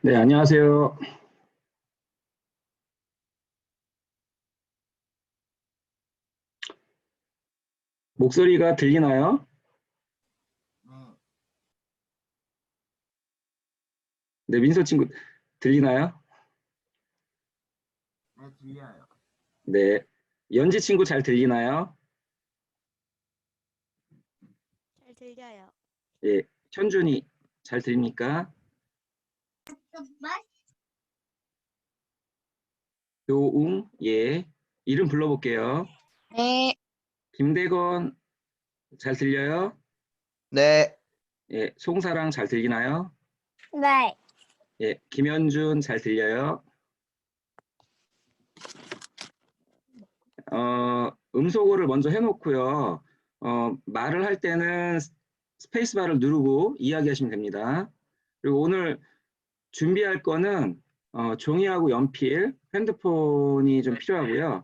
네, 안녕하세요. 목소리가 들리나요? 네, 네, 민서 친구 들리나요? 네, 들려요. 네, 연지 친구 잘 들리나요? 잘 들려요. 예, 현준이 잘 들립니까? 요웅, 예, 이름 불러볼게요. 네, 김대건 잘 들려요? 네, 예, 송사랑 잘 들리나요? 네. 예, 김현준 잘 들려요? 음소거를 먼저 해놓고요. 말을 할 때는 스페이스바를 누르고 이야기하시면 됩니다. 그리고 오늘 준비할 거는 종이하고 연필, 핸드폰이 좀 필요하고요.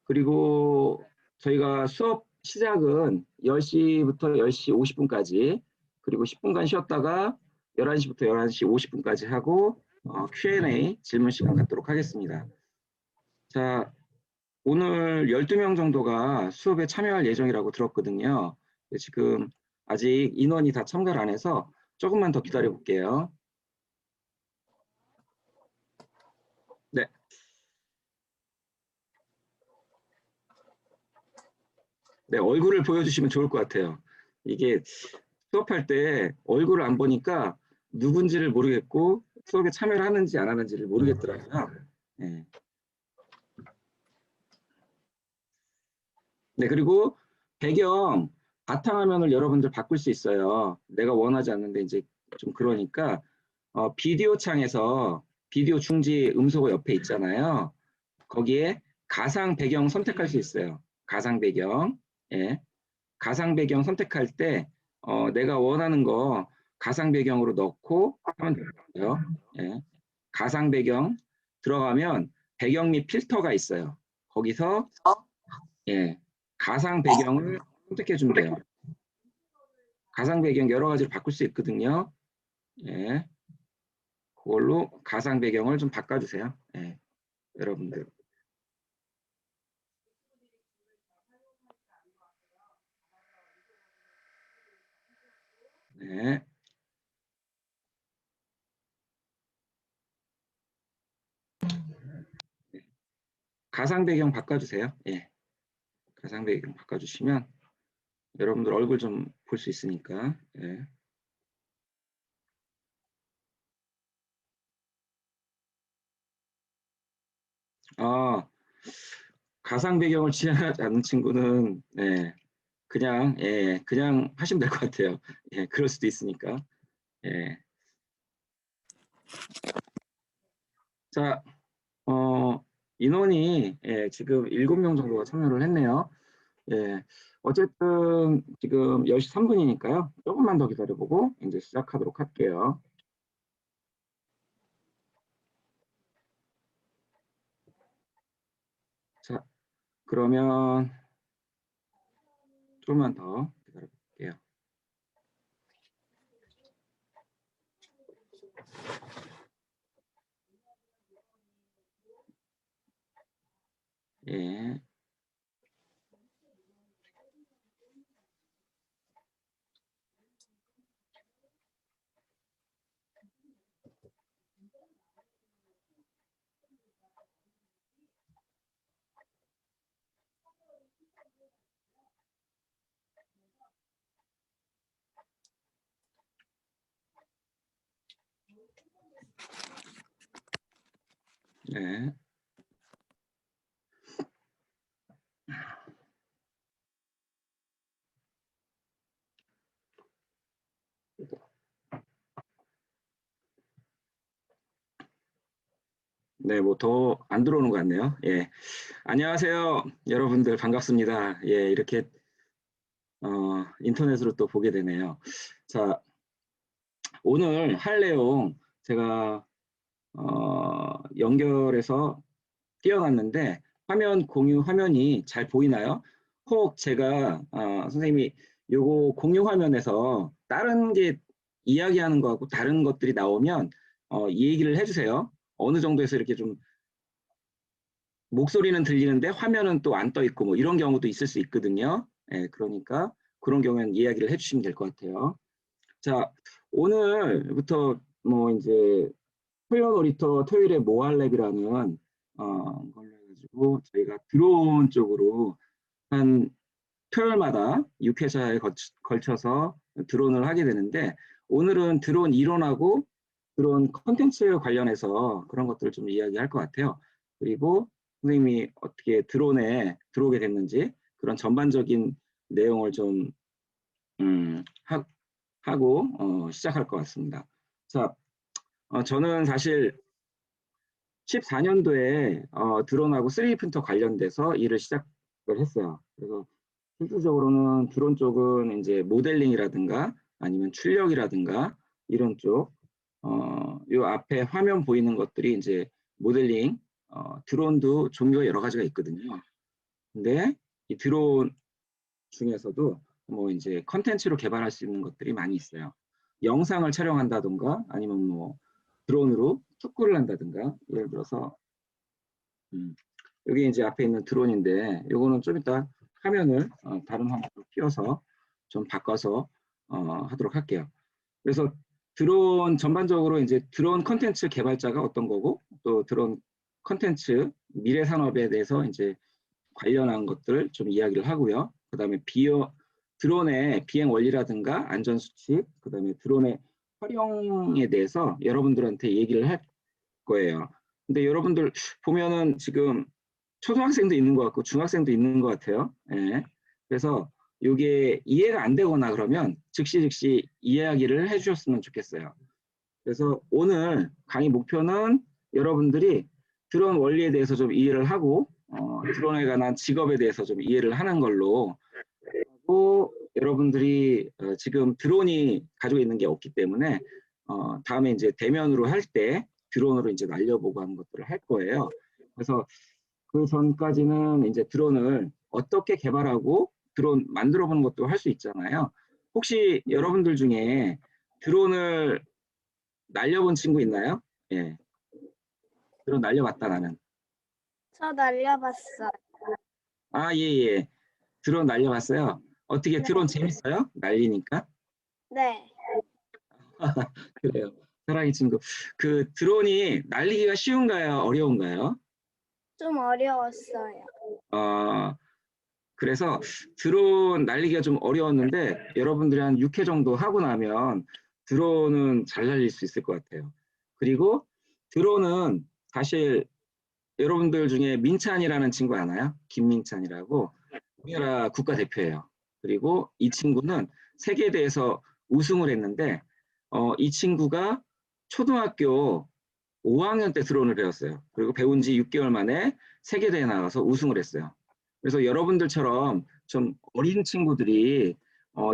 그리고 저희가 수업 시작은 10시부터 10시 50분까지, 그리고 10분간 쉬었다가 11시부터 11시 50분까지 하고 Q&A 질문 시간 갖도록 하겠습니다. 자, 오늘 12명 정도가 수업에 참여할 예정이라고 들었거든요. 지금 아직 인원이 다 참가를 안 해서 조금만 더 기다려 볼게요. 네. 네, 얼굴을 보여주시면 좋을 것 같아요. 이게 수업할 때 얼굴을 안 보니까 누군지를 모르겠고 수업에 참여를 하는지 안 하는지를 모르겠더라고요. 네. 네, 그리고 배경 바탕화면을 여러분들 바꿀 수 있어요. 내가 원하지 않는데 이제 좀 그러니까 비디오 창에서 비디오 중지 음소거 옆에 있잖아요. 거기에 가상 배경 선택할 수 있어요. 가상 배경. 예. 가상 배경 선택할 때 내가 원하는 거 가상 배경으로 넣고 하면 되고요. 예. 가상 배경 들어가면 배경 및 필터가 있어요. 거기서 예, 가상 배경을 선택해 주면 돼요. 가상 배경 여러 가지로 바꿀 수 있거든요. 예, 그걸로 가상 배경을 좀 바꿔주세요. 예, 여러분들. 네. 가상 배경 바꿔주세요. 예, 가상 배경 바꿔주시면 여러분들 얼굴 좀 볼 수 있으니까. 예. 아, 가상 배경을 지향하지 않는 친구는 그냥 하시면 될 것 같아요. 예, 그럴 수도 있으니까. 예. 자, 인원이 지금 7명 정도가 참여를 했네요. 예, 어쨌든 지금 10시 3분이니까요. 조금만 더 기다려보고 이제 시작하도록 할게요. 자, 그러면 조금만 더 기다려볼게요. 예. 네. 네, 뭐 더 안 들어오는 것 같네요. 예. 안녕하세요. 여러분들 반갑습니다. 예, 이렇게 인터넷으로 또 보게 되네요. 자, 오늘 할 내용 제가 연결해서 띄워놨는데 화면 공유 화면이 잘 보이나요? 혹 제가 선생님이 요거 공유 화면에서 다른 게 이야기하는 거하고 다른 것들이 나오면 이 얘기를 해주세요. 어느 정도에서 이렇게 좀 목소리는 들리는데 화면은 또 안 떠 있고 뭐 이런 경우도 있을 수 있거든요. 예, 그러니까 그런 경우에는 이야기를 해주시면 될 것 같아요. 자, 오늘부터 뭐 이제 토요 놀이터 토요일에 모알랩이라는 걸로 해가지고 저희가 드론 쪽으로 한 토요일마다 6회차에 걸쳐서 드론을 하게 되는데 오늘은 드론 이론하고 드론 컨텐츠 관련해서 그런 것들을 좀 이야기할 것 같아요. 그리고 선생님이 어떻게 드론에 들어오게 됐는지 그런 전반적인 내용을 좀 하고 시작할 것 같습니다. 자, 저는 사실 14년도에 드론하고 3D 프린터 관련돼서 일을 시작을 했어요. 그래서 실질적으로는 드론 쪽은 이제 모델링이라든가 아니면 출력이라든가 이런 쪽, 요 앞에 화면 보이는 것들이 이제 모델링, 드론도 종류가 여러 가지가 있거든요. 근데 이 드론 중에서도 뭐 이제 컨텐츠로 개발할 수 있는 것들이 많이 있어요. 영상을 촬영한다든가 아니면 뭐 드론으로 축구를 한다든가 예를 들어서 여기 이제 앞에 있는 드론인데 요거는 좀 이따 화면을 다른 화면으로 띄워서 좀 바꿔서 하도록 할게요. 그래서 드론 전반적으로 이제 드론 컨텐츠 개발자가 어떤 거고 또 드론 컨텐츠 미래 산업에 대해서 이제 관련한 것들 좀 이야기를 하고요. 그다음에 드론의 비행 원리라든가 안전 수칙, 그다음에 드론의 활용에 대해서 여러분들한테 얘기를 할 거예요. 근데 여러분들 보면은 지금 초등학생도 있는 것 같고 중학생도 있는 것 같아요. 예. 그래서 이게 이해가 안 되거나 그러면 즉시 이야기를 해주셨으면 좋겠어요. 그래서 오늘 강의 목표는 여러분들이 드론 원리에 대해서 좀 이해를 하고 드론에 관한 직업에 대해서 좀 이해를 하는 걸로 하고 여러분들이 지금 드론이 가지고 있는 게 없기 때문에 다음에 이제 대면으로 할 때 드론으로 이제 날려보고 하는 것들을 할 거예요. 그래서 그 전까지는 이제 드론을 어떻게 개발하고 드론 만들어 보는 것도 할 수 있잖아요. 혹시 여러분들 중에 드론을 날려본 친구 있나요? 예. 드론 날려봤다 나는. 저 날려봤어요. 아, 예, 예. 드론 날려봤어요. 어떻게 네. 드론 재밌어요? 날리니까? 네. 그래요. 사랑의 친구. 그 드론이 날리기가 쉬운가요? 어려운가요? 좀 어려웠어요. 어, 그래서 드론 날리기가 좀 어려웠는데 여러분들이 한 6회 정도 하고 나면 드론은 잘 날릴 수 있을 것 같아요. 그리고 드론은 사실 여러분들 중에 민찬이라는 친구 아나요? 김민찬이라고 우리나라 국가대표예요. 그리고 이 친구는 세계대회에서 우승을 했는데 이 친구가 초등학교 5학년 때 드론을 배웠어요. 그리고 배운 지 6개월 만에 세계대회 나가서 우승을 했어요. 그래서 여러분들처럼 좀 어린 친구들이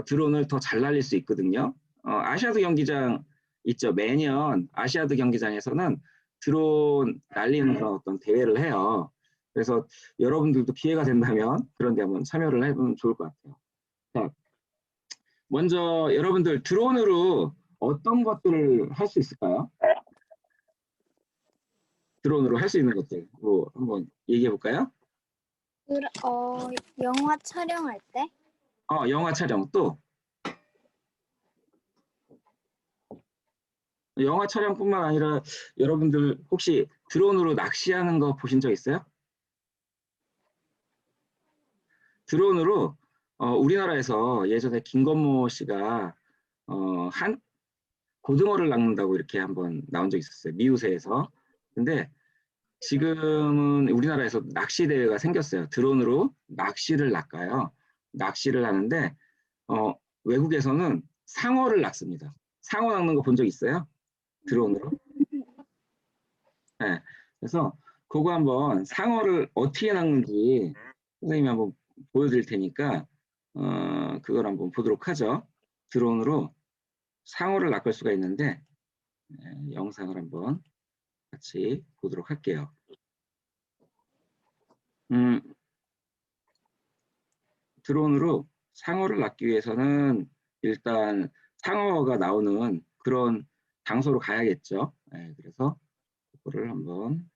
드론을 더 잘 날릴 수 있거든요. 아시아드 경기장 있죠. 매년 아시아드 경기장에서는 드론 날리는 그런 어떤 대회를 해요. 그래서 여러분들도 기회가 된다면 그런 데 한번 참여를 해보면 좋을 것 같아요. 자, 먼저 여러분들 드론으로 어떤 것들을 할 수 있을까요? 드론으로 할 수 있는 것들 뭐 한번 얘기해 볼까요? 영화 촬영할 때? 영화 촬영 또 영화 촬영뿐만 아니라 여러분들 혹시 드론으로 낚시하는 거 보신 적 있어요? 드론으로 우리나라에서 예전에 김건모 씨가 한 고등어를 낚는다고 이렇게 한번 나온 적 있었어요. 미우새에서. 근데 지금은 우리나라에서 낚시 대회가 생겼어요. 드론으로 낚시를 낚아요. 낚시를 하는데 외국에서는 상어를 낚습니다. 상어 낚는 거 본 적 있어요? 드론으로? 네. 그래서 그거 한번 상어를 어떻게 낚는지 선생님이 한번 보여드릴 테니까 그걸 한번 보도록 하죠. 드론으로 상어를 낚을 수가 있는데 영상을 한번 같이 보도록 할게요. 음, 드론으로 상어를 낚기 위해서는 일단 상어가 나오는 그런 장소로 가야겠죠. 네, 그래서 그거를 한번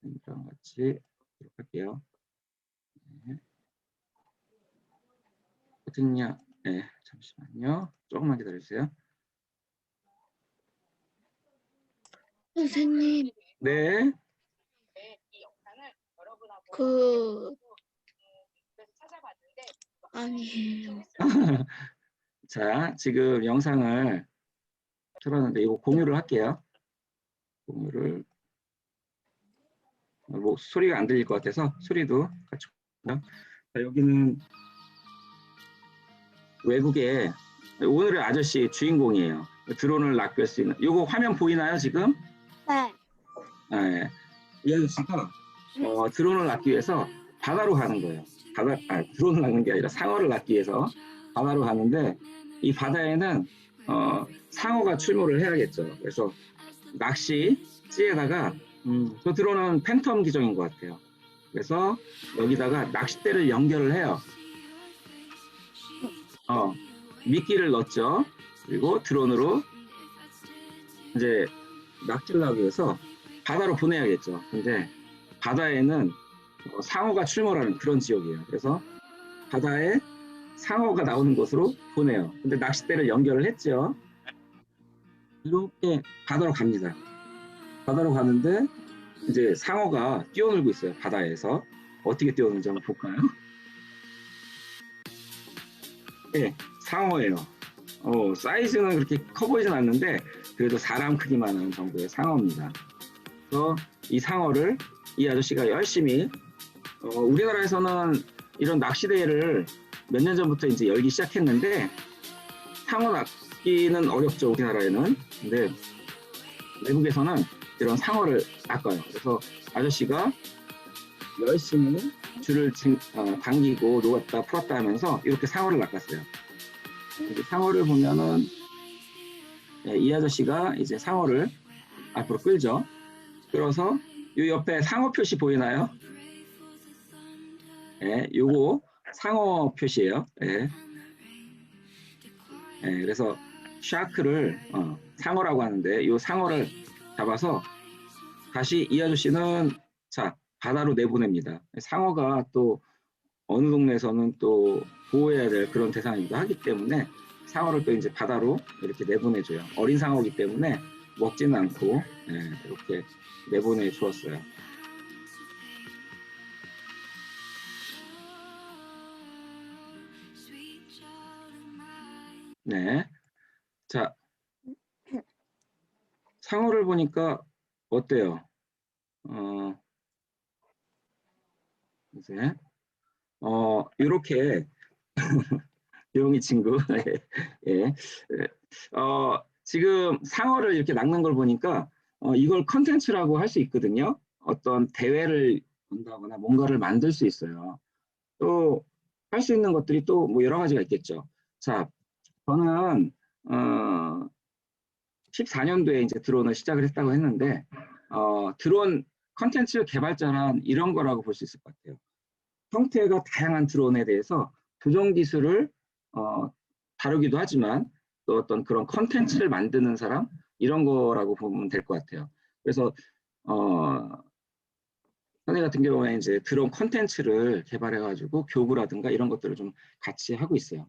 이랑 같이 하도록 할게요. 네. 어딨냐? 네, 잠시만요. 조금만 기다려주세요. 선생님, 네. 아니에요. 자, 지금 영상을 틀었는데 이거 공유를 할게요. 공유를 뭐 소리가 안 들릴 것 같아서 소리도 같이. 자, 여기는 외국의 오늘의 아저씨 주인공이에요. 드론을 낚을 수 있는. 이거 화면 보이나요 지금? 네. 네. 이 아저씨가 드론을 낚기 위해서 바다로 가는 거예요. 드론을 낚는 게 아니라 상어를 낚기 위해서 바다로 가는데 이 바다에는 상어가 출몰을 해야겠죠. 그래서 낚시찌에다가 저 드론은 팬텀 기종인 것 같아요. 그래서 여기다가 낚싯대를 연결을 해요. 미끼를 넣었죠. 그리고 드론으로 이제 낚시를 하기 위해서 바다로 보내야겠죠. 근데 바다에는 상어가 출몰하는 그런 지역이에요. 그래서 바다에 상어가 나오는 곳으로 보내요. 근데 낚싯대를 연결을 했죠. 이렇게 바다로 갑니다. 바다로 가는데 이제 상어가 뛰어놀고 있어요. 바다에서. 어떻게 뛰어노는지 한번 볼까요? 네, 상어예요. 사이즈는 그렇게 커 보이진 않는데 그래도 사람 크기만한 정도의 상어입니다. 그래서 이 상어를 이 아저씨가 열심히 우리나라에서는 이런 낚시대회를 몇 년 전부터 이제 열기 시작했는데 상어 낚기는 어렵죠, 우리나라에는. 근데 외국에서는 이런 상어를 낚아요. 그래서 아저씨가 열심히 줄을 당기고 놓았다 풀었다 하면서 이렇게 상어를 낚았어요. 상어를 보면은 이 아저씨가 이제 상어를 앞으로 끌죠. 끌어서 이 옆에 상어 표시 보이나요? 예, 요거 상어 표시예요. 예. 예, 그래서 샤크를 상어라고 하는데 이 상어를 잡아서 다시 이 아저씨는 자 바다로 내보냅니다. 상어가 또 어느 동네에서는 또 보호해야 될 그런 대상이기도 하기 때문에 상어를 또 이제 바다로 이렇게 내보내줘요. 어린 상어이기 때문에 먹지는 않고 이렇게 내보내 주었어요. 네, 자 상어를 보니까 어때요? 이제 이렇게 용이 친구 예. 지금 상어를 이렇게 낚는 걸 보니까 이걸 컨텐츠라고 할 수 있거든요. 어떤 대회를 한다거나 뭔가를 만들 수 있어요. 또 할 수 있는 것들이 또 뭐 여러 가지가 있겠죠. 자, 저는 14년도에 이제 드론을 시작을 했다고 했는데 드론 컨텐츠 개발자란 이런 거라고 볼 수 있을 것 같아요. 형태가 다양한 드론에 대해서 조정 기술을 다루기도 하지만 또 어떤 그런 컨텐츠를 만드는 사람 이런 거라고 보면 될 것 같아요. 그래서 선생님 같은 경우에 이제 드론 컨텐츠를 개발해가지고 교구라든가 이런 것들을 좀 같이 하고 있어요.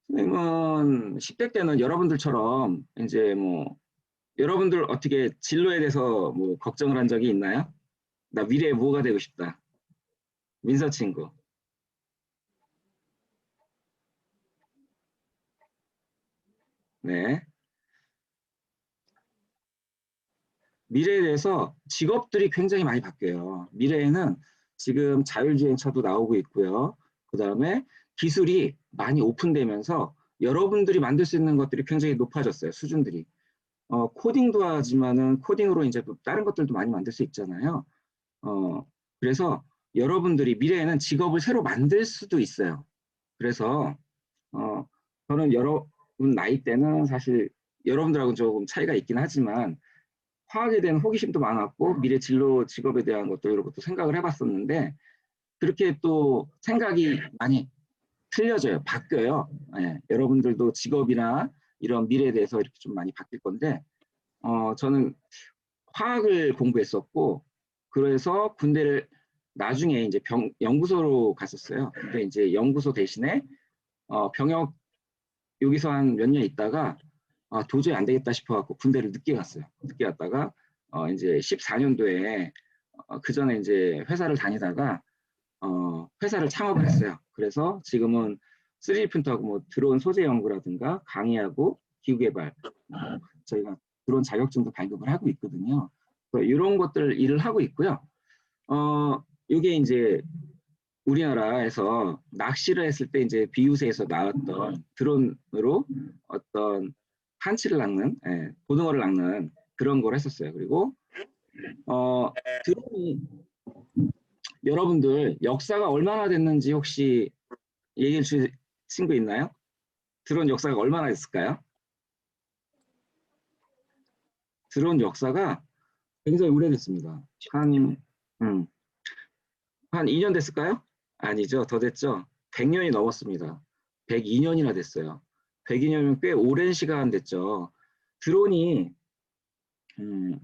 선생님은 10대 때는 여러분들처럼 이제 뭐 여러분들 어떻게 진로에 대해서 뭐 걱정을 한 적이 있나요? 나 미래에 뭐가 되고 싶다. 민서 친구. 네. 미래에 대해서 직업들이 굉장히 많이 바뀌어요. 미래에는 지금 자율주행차도 나오고 있고요. 그 다음에 기술이 많이 오픈되면서 여러분들이 만들 수 있는 것들이 굉장히 높아졌어요. 수준들이. 코딩도 하지만은 코딩으로 이제 또 다른 것들도 많이 만들 수 있잖아요. 그래서 여러분들이 미래에는 직업을 새로 만들 수도 있어요. 그래서 저는 여러분 나이 때는 사실 여러분들하고는 조금 차이가 있긴 하지만 화학에 대한 호기심도 많았고 미래 진로 직업에 대한 것도 이런 것도 생각을 해봤었는데 그렇게 또 생각이 많이 틀려져요. 바뀌어요. 예, 여러분들도 직업이나 이런 미래에 대해서 이렇게 좀 많이 바뀔 건데, 저는 화학을 공부했었고, 그래서 군대를 나중에 이제 연구소로 갔었어요. 근데 이제 연구소 대신에 병역 여기서 한 몇 년 있다가 도저히 안 되겠다 싶어갖고 군대를 늦게 갔어요. 늦게 갔다가 이제 14년도에 그 전에 이제 회사를 다니다가 회사를 창업을 했어요. 그래서 지금은 3D 프린터하고 뭐 드론 소재 연구라든가 강의하고 기후 개발, 저희가 드론 자격증도 발급을 하고 있거든요. 이런 것들 일을 하고 있고요. 이게 이제 우리나라에서 낚시를 했을 때 이제 비유세에서 나왔던 드론으로 어떤 한치를 낚는, 고등어를 낚는 그런 걸 했었어요. 그리고 드론이 여러분들 역사가 얼마나 됐는지 혹시 얘기해 주실 친구 있나요? 드론 역사가 얼마나 됐을까요? 드론 역사가 굉장히 오래됐습니다. 한 2년 됐을까요? 아니죠. 더 됐죠. 100년이 넘었습니다. 102년이나 됐어요. 102년이면 꽤 오랜 시간 됐죠. 드론이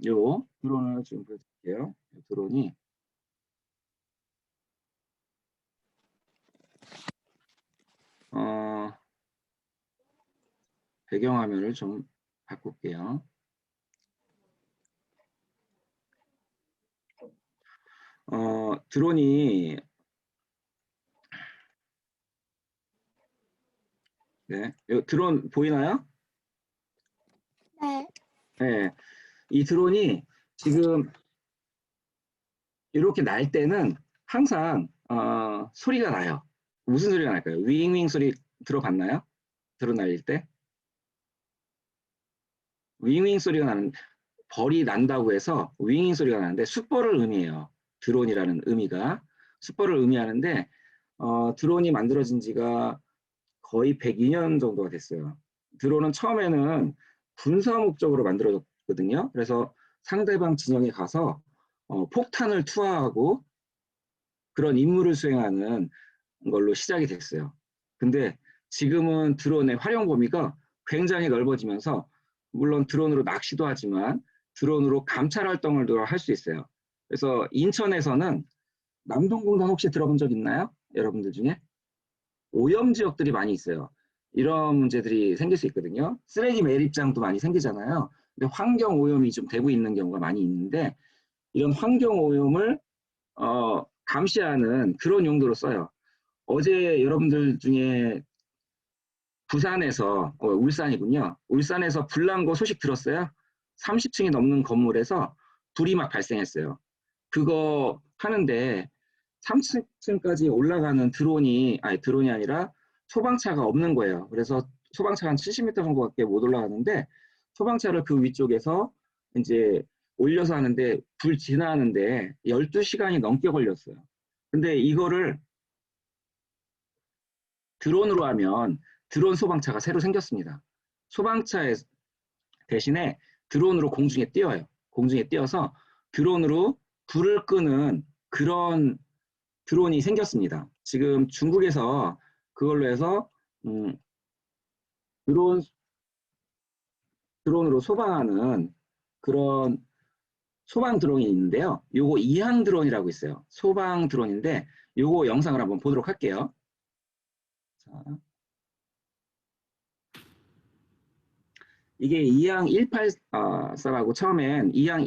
요 드론을 좀 보여드릴게요. 드론이 배경화면을 좀 바꿀게요. 드론이 드론 보이나요? 네. 네, 이 드론이 지금 이렇게 날 때는 항상 소리가 나요. 무슨 소리가 날까요? 윙윙 소리 들어봤나요? 드론 날릴 때? 윙윙 소리가 나는, 벌이 난다고 해서 윙윙 소리가 나는데 숯벌을 의미해요. 드론이라는 의미가 숯벌을 의미하는데 드론이 만들어진 지가 거의 102년 정도가 됐어요. 드론은 처음에는 군사 목적으로 만들어졌거든요. 그래서 상대방 진영에 가서 폭탄을 투하하고 그런 임무를 수행하는 걸로 시작이 됐어요. 근데 지금은 드론의 활용 범위가 굉장히 넓어지면서 물론 드론으로 낚시도 하지만 드론으로 감찰 활동을 할 수 있어요. 그래서 인천에서는 남동공단 혹시 들어본 적 있나요? 여러분들 중에? 오염 지역들이 많이 있어요. 이런 문제들이 생길 수 있거든요. 쓰레기 매립장도 많이 생기잖아요. 근데 환경 오염이 좀 되고 있는 경우가 많이 있는데 이런 환경 오염을 감시하는 그런 용도로 써요. 어제 여러분들 중에 부산에서 울산이군요. 울산에서 불난 거 소식 들었어요? 30층이 넘는 건물에서 불이 막 발생했어요. 그거 하는데 3층까지 올라가는 드론이 아니라 소방차가 없는 거예요. 그래서 소방차가 한 70m 정도밖에 못 올라가는데 소방차를 그 위쪽에서 이제 올려서 하는데 불 진화하는데 12시간이 넘게 걸렸어요. 근데 이거를 드론으로 하면 드론 소방차가 새로 생겼습니다. 소방차 대신에 드론으로 공중에 띄어요. 공중에 띄어서 드론으로 불을 끄는 그런 드론이 생겼습니다. 지금 중국에서 그걸로 해서 드론으로 소방하는 그런 소방 드론이 있는데요. 요거 이항 드론이라고 있어요. 소방 드론인데 요거 영상을 한번 보도록 할게요. 자, 이게 이항 184라고 처음엔 이항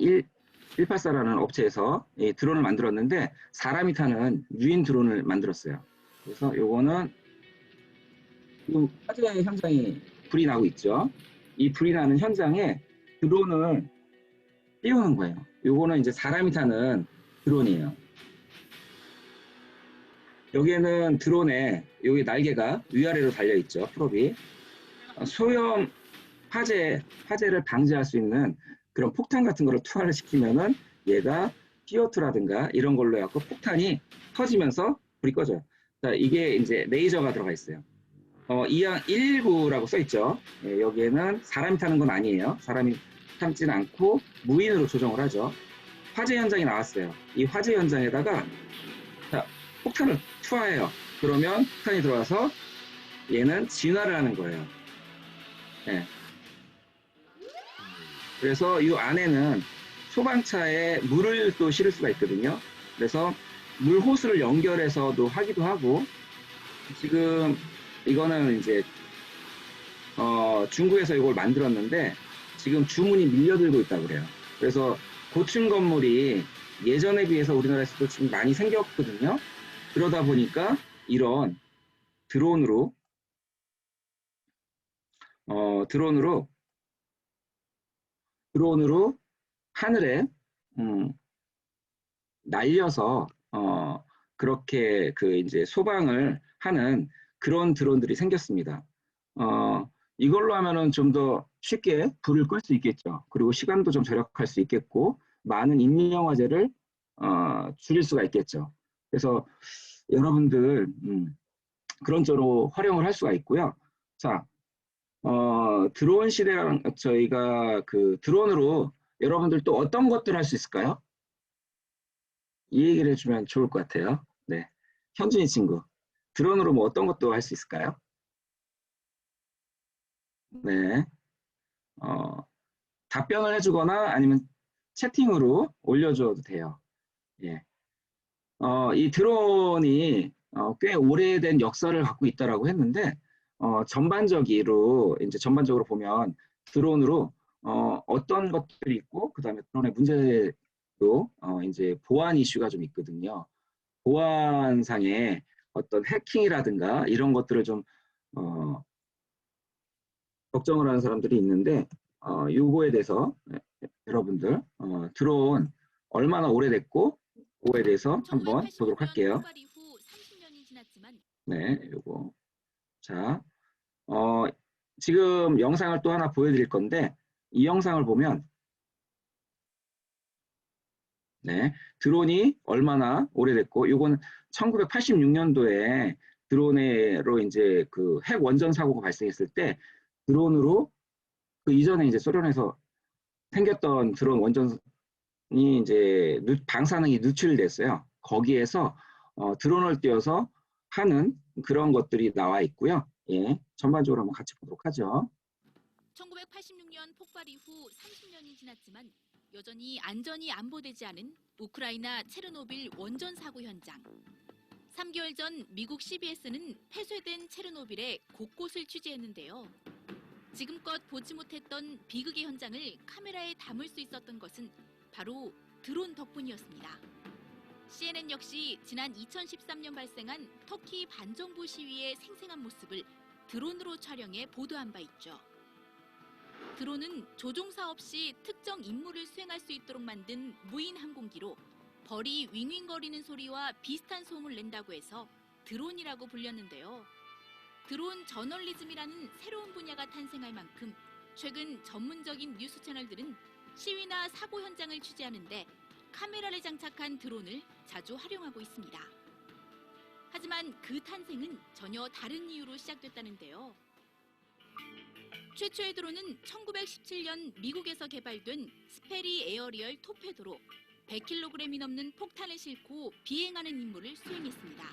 184라는 업체에서 이 드론을 만들었는데 사람이 타는 유인 드론을 만들었어요. 그래서 요거는 지금 화재 현장에 불이 나고 있죠. 이 불이 나는 현장에 드론을 띄우는 거예요. 요거는 이제 사람이 타는 드론이에요. 여기에는 드론에 여기 날개가 위아래로 달려 있죠. 프롭이. 소형 화재를 방지할 수 있는 그런 폭탄 같은 거를 투하를 시키면은 얘가 CO2라든가 이런 걸로 해갖고 폭탄이 터지면서 불이 꺼져요. 자, 이게 이제 레이저가 들어가 있어요. 이항 119라고 써 있죠. 예, 여기에는 사람이 타는 건 아니에요. 사람이 타지는 않고 무인으로 조정을 하죠. 화재 현장이 나왔어요. 이 화재 현장에다가 자, 폭탄을 투하해요. 그러면 폭탄이 들어와서 얘는 진화를 하는 거예요. 예, 그래서 이 안에는 소방차에 물을 또 실을 수가 있거든요. 그래서 물 호스를 연결해서도 하기도 하고, 지금 이거는 이제 중국에서 이걸 만들었는데 지금 주문이 밀려들고 있다고 그래요. 그래서 고층 건물이 예전에 비해서 우리나라에서도 좀 많이 생겼거든요. 그러다 보니까 이런 드론으로 드론으로 하늘에 날려서 그렇게 그 이제 소방을 하는 그런 드론들이 생겼습니다. 이걸로 하면은 좀 더 쉽게 불을 끌 수 있겠죠. 그리고 시간도 좀 절약할 수 있겠고 많은 인명화재를 줄일 수가 있겠죠. 그래서 여러분들 그런 쪽으로 활용을 할 수가 있고요. 자, 드론 시대랑 저희가 그 드론으로 여러분들 또 어떤 것들 할 수 있을까요? 이 얘기를 해주면 좋을 것 같아요. 네, 현준이 친구, 드론으로 뭐 어떤 것도 할 수 있을까요? 네, 답변을 해주거나 아니면 채팅으로 올려줘도 돼요. 예, 이 드론이 꽤 오래된 역사를 갖고 있다라고 했는데 전반적으로 보면 드론으로 어떤 것들이 있고 그다음에 드론의 문제도 이제 보안 이슈가 좀 있거든요. 보안상의 어떤 해킹이라든가 이런 것들을 좀 걱정을 하는 사람들이 있는데 요거에 대해서 여러분들 드론 얼마나 오래됐고 그거에 대해서 한번 보도록 할게요. 네, 요거. 자, 지금 영상을 또 하나 보여드릴 건데 이 영상을 보면 네, 드론이 얼마나 오래됐고 요거는 1986년도에 드론으로 이제 그 핵 원전 사고가 발생했을 때 드론으로 그 이전에 이제 소련에서 생겼던 드론 원전이 이제 방사능이 누출됐어요. 거기에서 드론을 띄워서 하는 그런 것들이 나와 있고요. 예, 전반적으로 한번 같이 보도록 하죠. 1986년 폭발 이후 30년이 지났지만 여전히 안전이 안보되지 않은 우크라이나 체르노빌 원전 사고 현장. 3개월 전 미국 CBS는 폐쇄된 체르노빌의 곳곳을 취재했는데요. 지금껏 보지 못했던 비극의 현장을 카메라에 담을 수 있었던 것은 바로 드론 덕분이었습니다. CNN 역시 지난 2013년 발생한 터키 반정부 시위의 생생한 모습을 드론으로 촬영해 보도한 바 있죠. 드론은 조종사 없이 특정 임무를 수행할 수 있도록 만든 무인 항공기로 벌이 윙윙거리는 소리와 비슷한 소음을 낸다고 해서 드론이라고 불렸는데요. 드론 저널리즘이라는 새로운 분야가 탄생할 만큼 최근 전문적인 뉴스 채널들은 시위나 사고 현장을 취재하는데 카메라를 장착한 드론을 자주 활용하고 있습니다. 하지만 그 탄생은 전혀 다른 이유로 시작됐다는데요. 최초의 드론은 1917년 미국에서 개발된 스페리 에어리얼 토페도로 100kg이 넘는 폭탄을 싣고 비행하는 임무를 수행했습니다.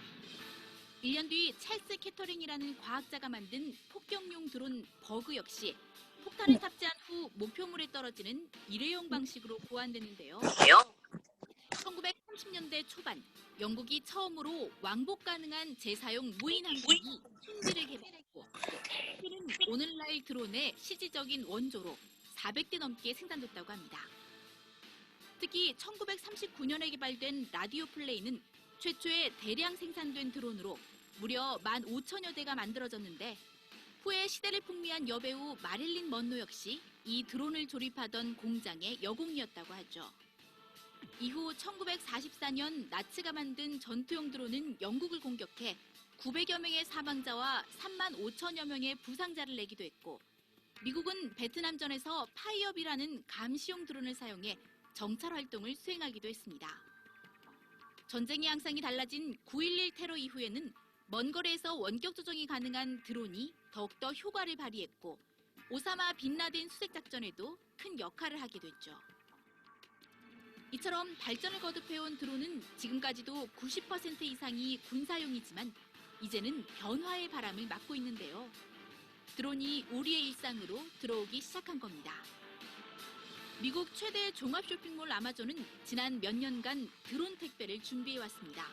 1년 뒤 찰스 캐터링이라는 과학자가 만든 폭격용 드론 버그 역시 폭탄을 탑재한 후 목표물에 떨어지는 일회용 방식으로 보완됐는데요. 1930년대 초반 영국이 처음으로 왕복 가능한 재사용 무인 항공기 퀸즈를 개발했고 퀸은 오늘날 드론의 실질적인 원조로 400대 넘게 생산됐다고 합니다. 특히 1939년에 개발된 라디오 플레이는 최초의 대량 생산된 드론으로 무려 15,000여 대가 만들어졌는데 후에 시대를 풍미한 여배우 마릴린 먼로 역시 이 드론을 조립하던 공장의 여공이었다고 하죠. 이후 1944년 나치가 만든 전투용 드론은 영국을 공격해 900여 명의 사망자와 35,000여 명의 부상자를 내기도 했고 미국은 베트남전에서 파이어비라는 감시용 드론을 사용해 정찰 활동을 수행하기도 했습니다. 전쟁의 양상이 달라진 9.11 테러 이후에는 먼 거리에서 원격 조종이 가능한 드론이 더욱더 효과를 발휘했고 오사마 빈라덴 수색 작전에도 큰 역할을 하게 됐죠. 이처럼 발전을 거듭해온 드론은 지금까지도 90% 이상이 군사용이지만 이제는 변화의 바람을 맞고 있는데요. 드론이 우리의 일상으로 들어오기 시작한 겁니다. 미국 최대 종합 쇼핑몰 아마존은 지난 몇 년간 드론 택배를 준비해왔습니다.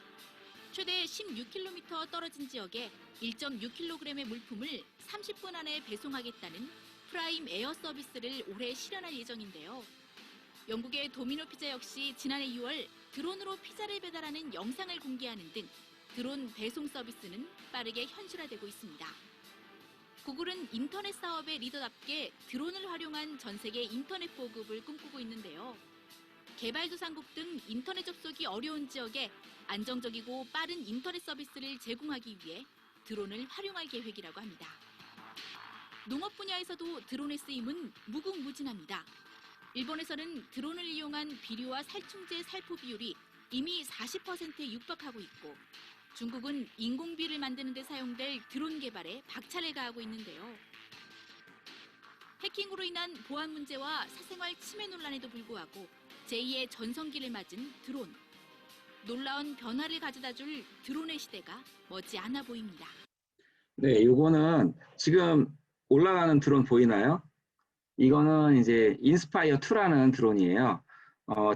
최대 16km 떨어진 지역에 1.6kg의 물품을 30분 안에 배송하겠다는 프라임 에어 서비스를 올해 실현할 예정인데요. 영국의 도미노 피자 역시 지난해 6월 드론으로 피자를 배달하는 영상을 공개하는 등 드론 배송 서비스는 빠르게 현실화되고 있습니다. 구글은 인터넷 사업의 리더답게 드론을 활용한 전 세계 인터넷 보급을 꿈꾸고 있는데요. 개발도상국 등 인터넷 접속이 어려운 지역에 안정적이고 빠른 인터넷 서비스를 제공하기 위해 드론을 활용할 계획이라고 합니다. 농업 분야에서도 드론의 쓰임은 무궁무진합니다. 일본에서는 드론을 이용한 비료와 살충제 살포 비율이 이미 40%에 육박하고 있고, 중국은 인공비를 만드는 데 사용될 드론 개발에 박차를 가하고 있는데요. 해킹으로 인한 보안 문제와 사생활 침해 논란에도 불구하고 제2의 전성기를 맞은 드론. 놀라운 변화를 가져다줄 드론의 시대가 머지않아 보입니다. 네, 이거는 지금 올라가는 드론 보이나요? 이거는 이제 인스파이어 2라는 드론이에요.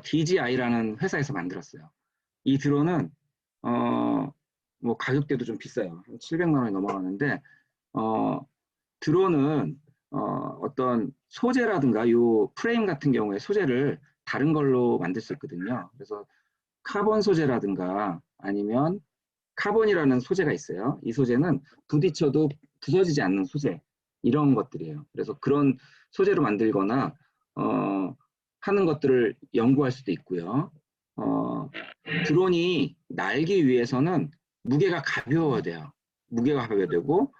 DJI라는 회사에서 만들었어요. 이 드론은 뭐 가격대도 좀 비싸요. 700만 원이 넘어가는데 드론은 어떤 소재라든가 요 프레임 같은 경우에 소재를 다른 걸로 만들 수 있거든요. 그래서 카본 소재라든가 아니면 카본이라는 소재가 있어요. 이 소재는 부딪혀도 부서지지 않는 소재, 이런 것들이에요. 그래서 그런 소재로 만들거나 하는 것들을 연구할 수도 있고요. 드론이 날기 위해서는 무게가 가벼워야 돼요. 무게가 가벼워야 되고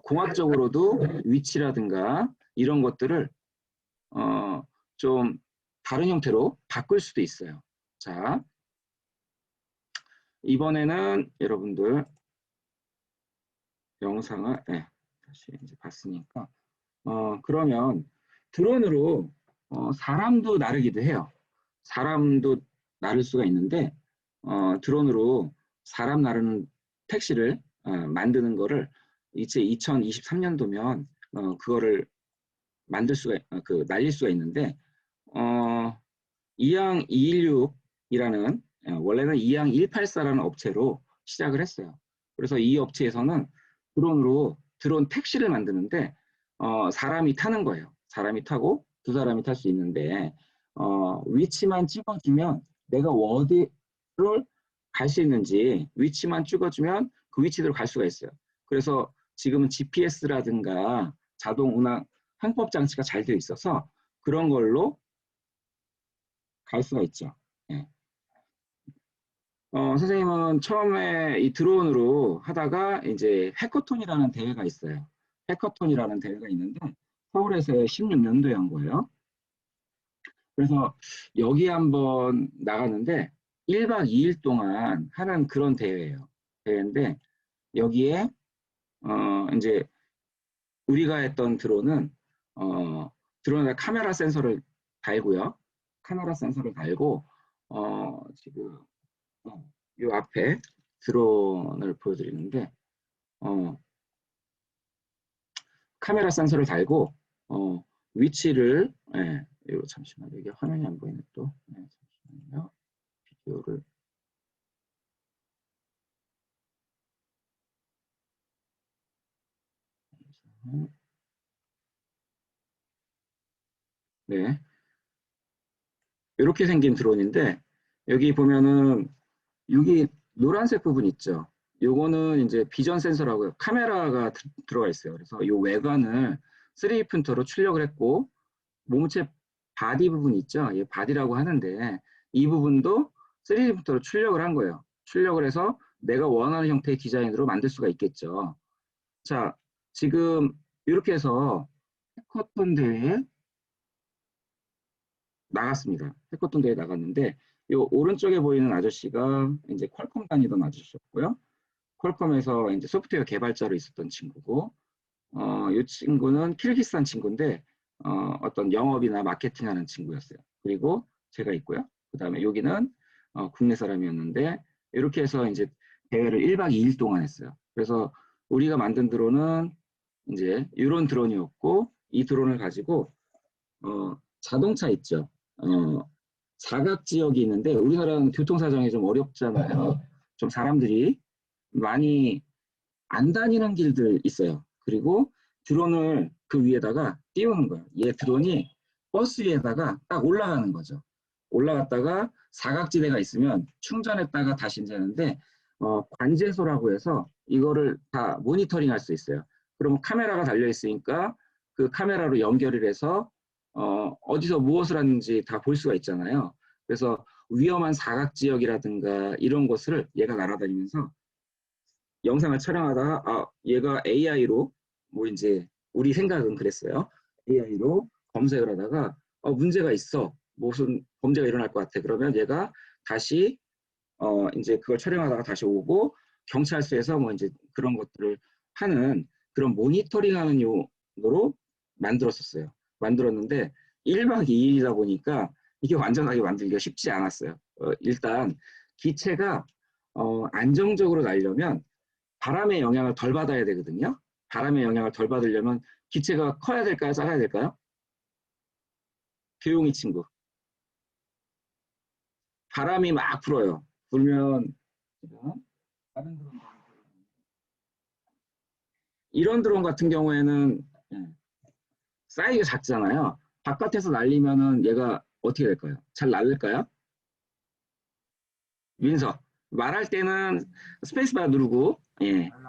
공학적으로도 위치라든가 이런 것들을 좀 다른 형태로 바꿀 수도 있어요. 자, 이번에는 여러분들 영상을 다시 이제 봤으니까 그러면 드론으로 사람도 나르기도 해요. 사람도 나를 수가 있는데 드론으로 사람 나르는 택시를 만드는 거를 이제 2023년도면 그거를 만들 수가 날릴 수가 있는데 이항 216이라는 원래는 이항 184라는 업체로 시작을 했어요. 그래서 이 업체에서는 드론으로 드론 택시를 만드는데 사람이 타는 거예요. 사람이 타고 두 사람이 탈 수 있는데 위치만 찍어주면 내가 어디를 갈 수 있는지 위치만 찍어주면 그 위치대로 갈 수가 있어요. 그래서 지금은 GPS라든가 자동 운항 항법 장치가 잘 되어 있어서 그런 걸로 갈 수가 있죠. 예. 선생님은 처음에 이 드론으로 하다가 이제 해커톤이라는 대회가 있어요. 해커톤이라는 대회가 있는데 서울에서 16년도에 한 거예요. 그래서 여기 한번 나갔는데 1박 2일 동안 하는 그런 대회예요. 대회인데 여기에 이제 우리가 했던 드론은 드론에 카메라 센서를 달고요. 카메라 센서를 달고 지금 이 앞에 드론을 보여드리는데 카메라 센서를 달고 위치를 이거 잠시만 여기 화면이 안 보이네 또 잠시만요. 비디오를 네, 이렇게 생긴 드론인데 여기 보면은 여기 노란색 부분 있죠. 요거는 이제 비전 센서라고요. 카메라가 들어가 있어요. 그래서 이 외관을 3D 프린터로 출력을 했고 몸체 바디 부분 있죠. 이 바디라고 하는데 이 부분도 3D 프린터로 출력을 한 거예요. 출력을 해서 내가 원하는 형태의 디자인으로 만들 수가 있겠죠. 자, 지금 이렇게 해서 해커톤 대회에 나갔습니다. 해커톤 대회에 나갔는데 요 오른쪽에 보이는 아저씨가 이제 퀄컴 다니던 아저씨였고요. 퀄컴에서 이제 소프트웨어 개발자로 있었던 친구고, 이 친구는 키르기스탄 친구인데 어떤 영업이나 마케팅하는 친구였어요. 그리고 제가 있고요. 그 다음에 여기는 국내 사람이었는데 이렇게 해서 이제 대회를 1박 2일 동안 했어요. 그래서 우리가 만든 드론은 이제 이런 드론이었고 이 드론을 가지고 자동차 있죠. 사각 지역이 있는데 우리나라는 교통 사정이 좀 어렵잖아요. 좀 사람들이 많이 안 다니는 길들 있어요. 그리고 드론을 그 위에다가 띄우는 거예요. 얘 드론이 버스 위에다가 딱 올라가는 거죠. 올라갔다가 사각지대가 있으면 충전했다가 다시 이제 하는데 관제소라고 해서 이거를 다 모니터링 할 수 있어요. 그러면 카메라가 달려 있으니까 그 카메라로 연결을 해서 어디서 무엇을 하는지 다 볼 수가 있잖아요. 그래서 위험한 사각지역이라든가 이런 것을 얘가 날아다니면서 영상을 촬영하다가 얘가 AI로 뭐 이제 우리 생각은 그랬어요. AI로 검색을 하다가 문제가 있어. 무슨 범죄가 일어날 것 같아. 그러면 얘가 다시 이제 그걸 촬영하다가 다시 오고 경찰서에서 뭐 이제 그런 것들을 하는 그런 모니터링하는 용도로 만들었었어요. 만들었는데 1박 2일이다 보니까 이게 완전하게 만들기가 쉽지 않았어요. 일단 기체가 안정적으로 날려면 바람의 영향을 덜 받아야 되거든요. 바람의 영향을 덜 받으려면 기체가 커야 될까요? 작아야 될까요? 교용이 친구. 바람이 막 불어요. 불면 다른 드론 이런 드론 같은 경우에는 사이즈가 작잖아요. 바깥에서 날리면은 얘가 어떻게 될까요? 잘 날릴까요? 민서 말할 때는 스페이스바 누르고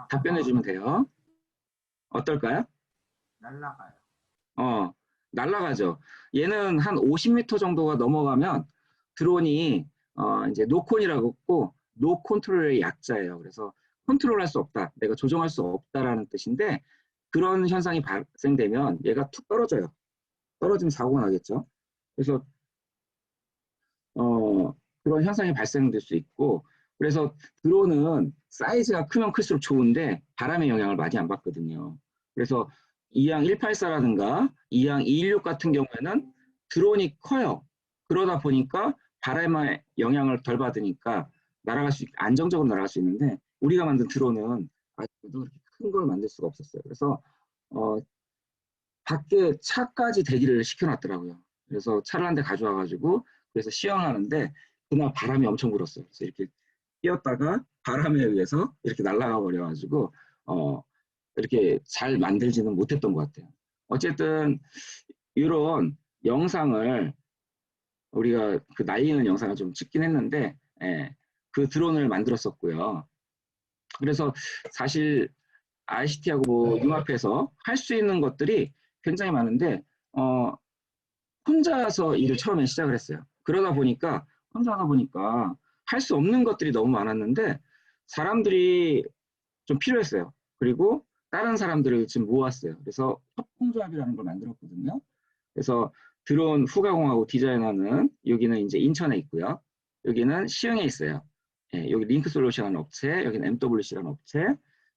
답변해 주면 돼요. 어떨까요? 날라가요. 날아가죠. 얘는 한 50m 정도가 넘어가면 드론이 이제 노콘이라고 했고 노 컨트롤의 약자예요. 그래서 컨트롤할 수 없다. 내가 조정할 수 없다라는 뜻인데 그런 현상이 발생되면 얘가 툭 떨어져요. 떨어지면 사고가 나겠죠. 그래서 그런 현상이 발생될 수 있고 그래서 드론은 사이즈가 크면 클수록 좋은데 바람의 영향을 많이 안 받거든요. 그래서 이항 184라든가 이항 216 같은 경우에는 드론이 커요. 그러다 보니까 바람의 영향을 덜 받으니까 안정적으로 날아갈 수 있는데 우리가 만든 드론은 아직도 그렇게 큰 걸 만들 수가 없었어요. 그래서 밖에 차까지 대기를 시켜놨더라고요. 그래서 차를 한 대 가져와가지고 그래서 시연하는데 그날 바람이 엄청 불었어요. 그래서 이렇게 뛰었다가 바람에 의해서 이렇게 날아가 버려가지고 이렇게 잘 만들지는 못했던 것 같아요. 어쨌든 이런 영상을 우리가 그 날리는 영상을 좀 찍긴 했는데 그 드론을 만들었었고요. 그래서 사실 ICT하고 융합해서 할 수 있는 것들이 굉장히 많은데 혼자서 일을 처음에 시작을 했어요. 그러다 보니까 혼자 하다 보니까 할 수 없는 것들이 너무 많았는데 사람들이 좀 필요했어요. 그리고 다른 사람들을 지금 모았어요. 그래서 협동조합이라는 걸 만들었거든요. 그래서 드론 후가공하고 디자인하는 여기는 이제 인천에 있고요. 여기는 시흥에 있어요. 여기 링크솔루션이라는 업체, 여기는 MWC라는 업체,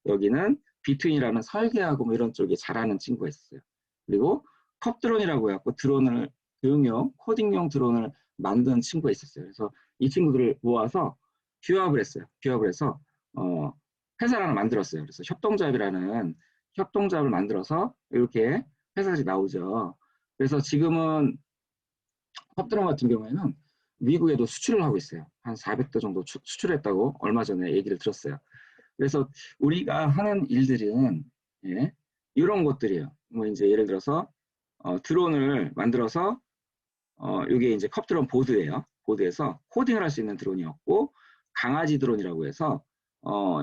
여기는 비트윈이라는 설계하고 뭐 이런 쪽에 잘하는 친구가 있었어요. 그리고 컵드론이라고 해갖고 드론을 교육용, 코딩용 드론을 만든 친구가 있었어요. 그래서 이 친구들을 모아서 규합을 했어요. 규합을 해서 회사를 하나 만들었어요. 그래서 협동조합이라는 협동조합을 만들어서 이렇게 회사들이 나오죠. 그래서 지금은 컵드론 같은 경우에는 미국에도 수출을 하고 있어요. 한 400대 정도 수출했다고 얼마 전에 얘기를 들었어요. 그래서 우리가 하는 일들은 이런 것들이에요. 뭐 이제 예를 들어서 드론을 만들어서 이게 이제 컵드론 보드예요. 보드에서 코딩을 할 수 있는 드론이었고 강아지 드론이라고 해서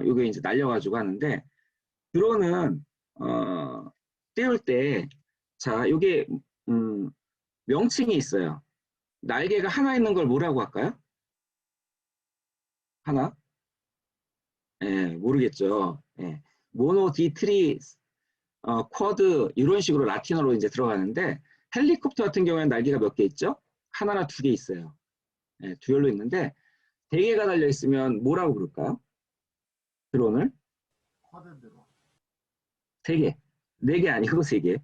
이게 이제 날려가지고 하는데 드론은 띄울 때 자 이게 명칭이 있어요. 날개가 하나 있는 걸 뭐라고 할까요? 하나? 모르겠죠. 모노, 디트리, 쿼드 이런 식으로 라틴어로 이제 들어가는데 헬리콥터 같은 경우에는 날개가 몇 개 있죠? 하나나 두 개 있어요. 듀얼로 있는데 세 개가 달려 있으면 뭐라고 부를까요? 드론을? 쿼드 드론. 세 개. 네 개 아니고 세 개.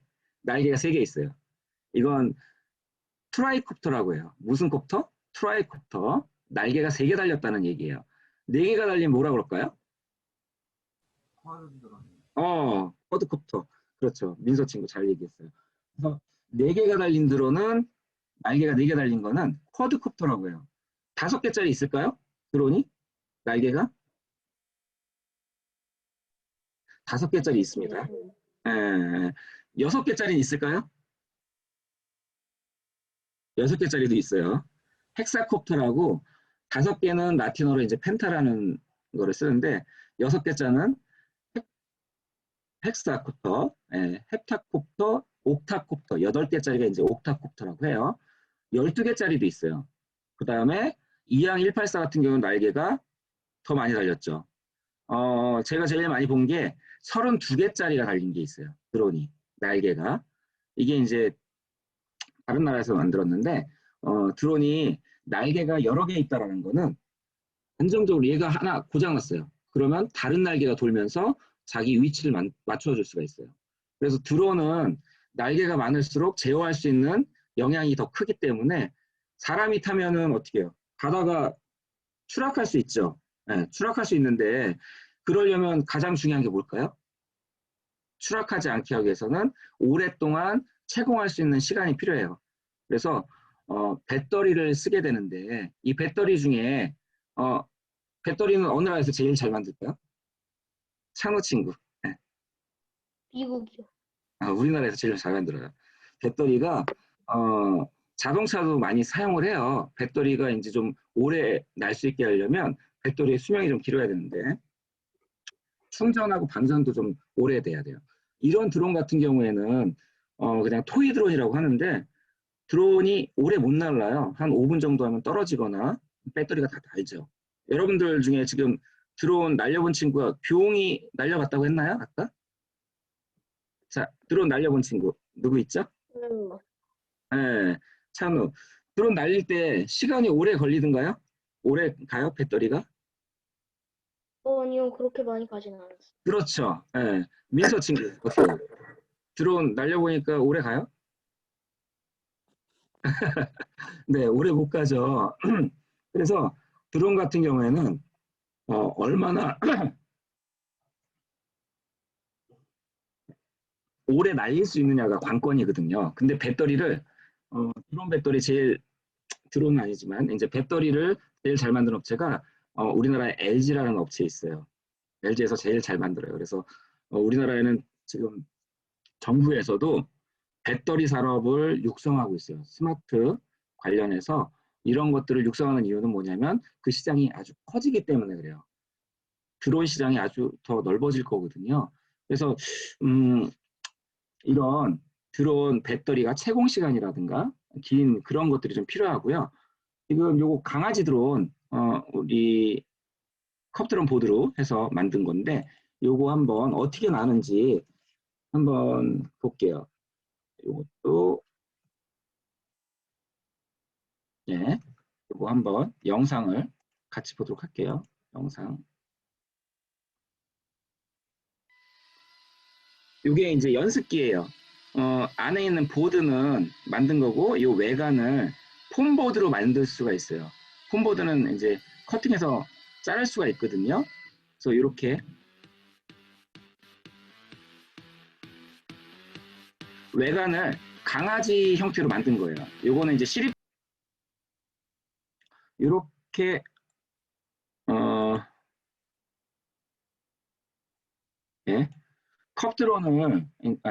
날개가 세 개 있어요. 이건 트라이콥터라고 해요. 무슨 콥터? 트라이콥터. 날개가 세 개 달렸다는 얘기예요. 네 개가 달리면 뭐라고 그럴까요? 쿼드 드론. 쿼드콥터. 그렇죠. 민서 친구 잘 얘기했어요. 그래서 네 개가 달린 드론은 날개가 4개 달린 거는 쿼드콥터라고 해요. 5개짜리 있을까요? 드론이? 날개가? 5개짜리 있습니다. 6개짜리는 있을까요? 6개짜리도 있어요. 헥사콥터라고 5개는 라틴어로 이제 펜타라는 거를 쓰는데 6개짜리는 헥사콥터, 헵타콥터, 옥타콥터, 8개짜리가 이제 옥타콥터라고 해요. 12개짜리도 있어요. 그 다음에 이항 184 같은 경우는 날개가 더 많이 달렸죠. 제가 제일 많이 본 게 32개짜리가 달린 게 있어요. 드론이, 날개가. 이게 이제 다른 나라에서 만들었는데, 드론이 날개가 여러 개 있다라는 거는 안정적으로 얘가 하나 고장났어요. 그러면 다른 날개가 돌면서 자기 위치를 맞춰줄 수가 있어요. 그래서 드론은 날개가 많을수록 제어할 수 있는 영향이 더 크기 때문에 사람이 타면은 어떻게 해요? 가다가 추락할 수 있죠. 네, 추락할 수 있는데 그러려면 가장 중요한 게 뭘까요? 추락하지 않게 하기 위해서는 오랫동안 채공할 수 있는 시간이 필요해요. 그래서 배터리를 쓰게 되는데 이 배터리 중에 배터리는 어느 나라에서 제일 잘 만들까요? 찬호 친구. 네. 미국이요. 우리나라에서 제일 잘 만들어요. 배터리가 자동차도 많이 사용을 해요. 배터리가 이제 좀 오래 날 수 있게 하려면 배터리의 수명이 좀 길어야 되는데 충전하고 방전도 좀 오래 돼야 돼요. 이런 드론 같은 경우에는 그냥 토이 드론이라고 하는데 드론이 오래 못 날라요. 한 5분 정도 하면 떨어지거나 배터리가 다 닳죠. 여러분들 중에 지금 드론 날려본 친구가 교웅이 날려봤다고 했나요? 아까? 자, 드론 날려본 친구 누구 있죠? 네, 찬우. 드론 날릴 때 시간이 오래 걸리던가요? 오래 가요? 배터리가? 아니요, 그렇게 많이 가진 않았어요. 그렇죠. 네. 민서 친구 어때요? 드론 날려보니까 오래 가요? 네, 오래 못 가죠. 그래서 드론 같은 경우에는 얼마나 오래 날릴 수 있느냐가 관건이거든요. 근데 배터리를 드론 배터리 제일 드론은 아니지만 이제 배터리를 제일 잘 만드는 업체가 우리나라에 LG라는 업체 있어요. LG에서 제일 잘 만들어요. 그래서 우리나라에는 지금 정부에서도 배터리 산업을 육성하고 있어요. 스마트 관련해서 이런 것들을 육성하는 이유는 뭐냐면 그 시장이 아주 커지기 때문에 그래요. 드론 시장이 아주 더 넓어질 거거든요. 그래서 이런 드론 배터리가 채공 시간이라든가 긴 그런 것들이 좀 필요하고요. 지금 요거 강아지 드론 우리 컵드론 보드로 해서 만든 건데 요거 한번 어떻게 나는지 한번 볼게요. 요것도 예, 요거 한번 영상을 같이 보도록 할게요. 영상. 요게 이제 연습기예요. 안에 있는 보드는 만든 거고 요 외관을 폼보드로 만들 수가 있어요. 폼보드는 이제 커팅해서 자를 수가 있거든요. 그래서 이렇게 외관을 강아지 형태로 만든 거예요. 요거는 이제 시립 이렇게 예, 컵 드론을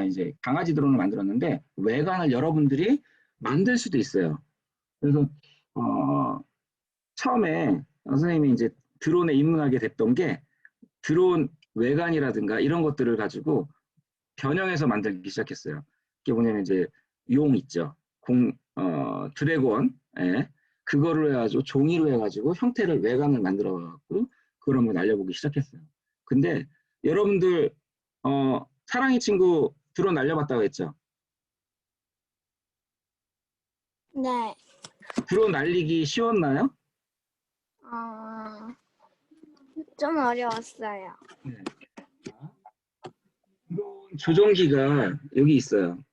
이제 강아지 드론을 만들었는데 외관을 여러분들이 만들 수도 있어요. 그래서 처음에 선생님이 이제 드론에 입문하게 됐던 게 드론 외관이라든가 이런 것들을 가지고 변형해서 만들기 시작했어요. 이게 뭐냐면 이제 용 있죠. 드래곤, 예. 그거를 해가지고 종이로 해가지고 형태를 외관을 만들어갖고 그걸 한번 날려보기 시작했어요. 근데 여러분들 사랑이 친구 드론 날려봤다고 했죠? 네. 드론 날리기 쉬웠나요? 좀 어려웠어요. 네. 드론 조종기가 여기 있어요.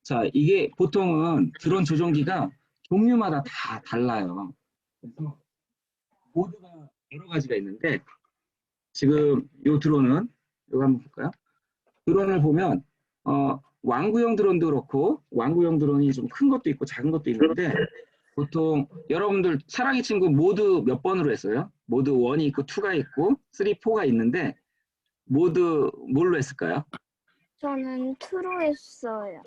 자, 이게 보통은 드론 조종기가 종류마다 다 달라요. 그래서 모드가 여러 가지가 있는데 지금 이 드론은 이거 한번 볼까요? 드론을 보면 완구형 드론도 그렇고 완구형 드론이 좀 큰 것도 있고 작은 것도 있는데 보통 여러분들 사랑의 친구 모드 몇 번으로 했어요? 모드 1이 있고 2가 있고 3, 4가 있는데 모드 뭘로 했을까요? 저는 투로 했어요.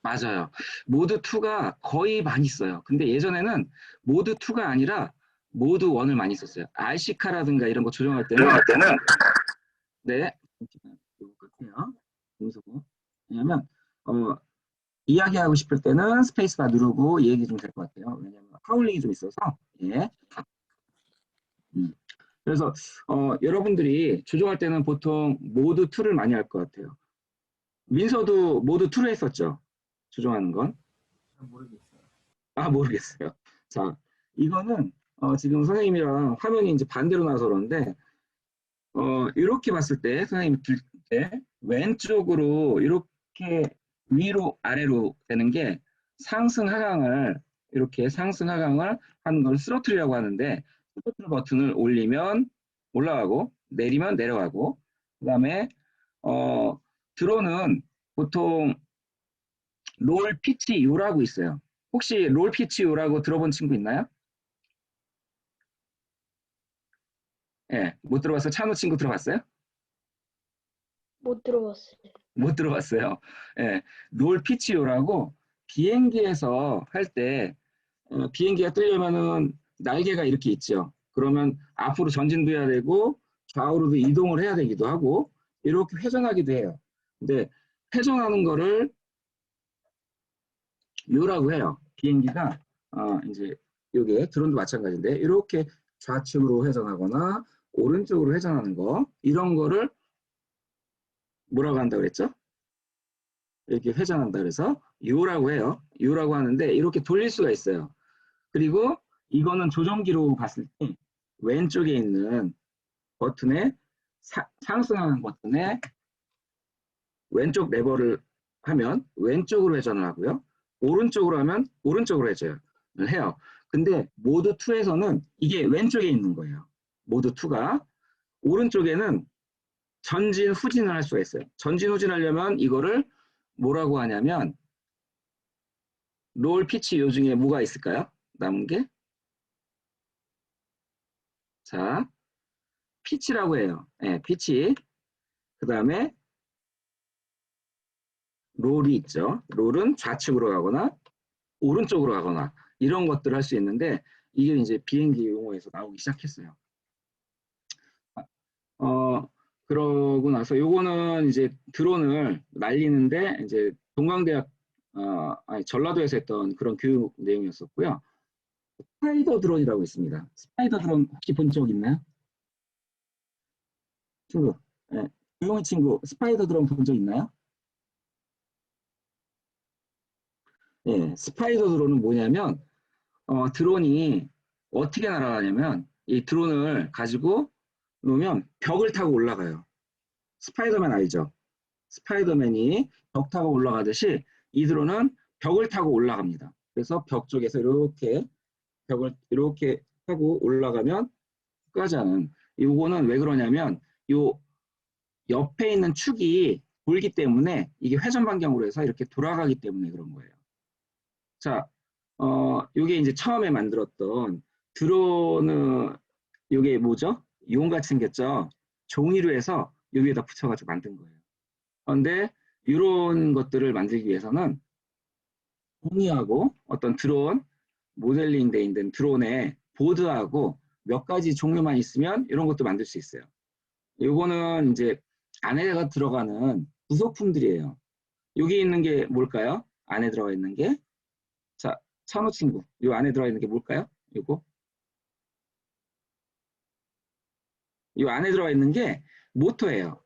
맞아요. 모드 2가 거의 많이 써요. 근데 예전에는 모드 2가 아니라 모드 1을 많이 썼어요. RC카라든가 이런 거 조정할 때는 네, 잠시만요. 이거 끌게요. 음소거. 왜냐면 이야기하고 싶을 때는 스페이스바 누르고 이 얘기 좀 될 것 같아요. 왜냐면 하울링이 좀 있어서 예. 그래서 여러분들이 조정할 때는 보통 모드 2를 많이 할 것 같아요. 민서도 모드 2로 했었죠? 조정하는 건? 잘 모르겠어요. 아, 모르겠어요. 자, 이거는 지금 선생님이랑 화면이 이제 반대로 나와서 그런데 이렇게 봤을 때 선생님이 들 때 왼쪽으로 이렇게 위로 아래로 되는 게 상승 하강을 이렇게 상승 하강을 하는 걸 스로틀이라고 하는데 스로틀 버튼을 올리면 올라가고 내리면 내려가고 그다음에 드론은 보통 롤 피치 요라고 있어요. 혹시 롤 피치 요라고 들어본 친구 있나요? 예, 못 들어봤어요. 찬우 친구 들어봤어요? 못 들어봤어요. 못 들어봤어요. 예, 롤 피치요라고 비행기에서 할 때 비행기가 뜨려면은 날개가 이렇게 있죠. 그러면 앞으로 전진도 해야 되고 좌우로도 이동을 해야 되기도 하고 이렇게 회전하기도 해요. 근데 회전하는 거를 요라고 해요. 비행기가 이제 요게 드론도 마찬가지인데 이렇게 좌측으로 회전하거나 오른쪽으로 회전하는 거 이런 거를 뭐라고 한다고 그랬죠? 이렇게 회전한다 그래서 요라고 해요. 요라고 하는데 이렇게 돌릴 수가 있어요. 그리고 이거는 조정기로 봤을 때 왼쪽에 있는 버튼에 상승하는 버튼에 왼쪽 레버를 하면 왼쪽으로 회전을 하고요. 오른쪽으로 하면 오른쪽으로 회전을 해요. 근데 모드 2에서는 이게 왼쪽에 있는 거예요. 모드 2가 오른쪽에는 전진 후진을 할 수가 있어요. 전진 후진하려면 이거를 뭐라고 하냐면 롤 피치 요 중에 뭐가 있을까요? 남은 게? 자, 피치라고 해요. 네, 피치. 그 다음에 롤이 있죠. 롤은 좌측으로 가거나 오른쪽으로 가거나 이런 것들을 할 수 있는데 이게 이제 비행기 용어에서 나오기 시작했어요. 그러고 나서 요거는 이제 드론을 날리는데 이제 동강대학 아니 전라도에서 했던 그런 교육 내용이었었고요. 스파이더 드론이라고 있습니다. 스파이더 드론 혹시 본 적 있나요? 친구, 예, 조용히 친구, 스파이더 드론 본 적 있나요? 예, 스파이더 드론은 뭐냐면 드론이 어떻게 날아가냐면 이 드론을 가지고 놓으면 벽을 타고 올라가요. 스파이더맨 알죠? 스파이더맨이 벽 타고 올라가듯이 이 드론은 벽을 타고 올라갑니다. 그래서 벽 쪽에서 이렇게 벽을 이렇게 타고 올라가면 끝까지 하는 이거는 왜 그러냐면 요 옆에 있는 축이 돌기 때문에 이게 회전 반경으로 해서 이렇게 돌아가기 때문에 그런 거예요. 자, 요게 이제 처음에 만들었던 드론은 요게 뭐죠? 용같이 생겼죠? 종이로 해서 여기에다 붙여가지고 만든 거예요. 그런데 이런 것들을 만들기 위해서는 종이하고 어떤 드론 모델링 돼 있는 드론의 보드하고 몇 가지 종류만 있으면 이런 것도 만들 수 있어요. 요거는 이제 안에가 들어가는 부속품들이에요. 여기 있는 게 뭘까요? 안에 들어가 있는 게 자, 찬호 친구, 요 안에 들어가 있는 게 뭘까요? 요거 요 안에 들어가 있는 게 모터예요.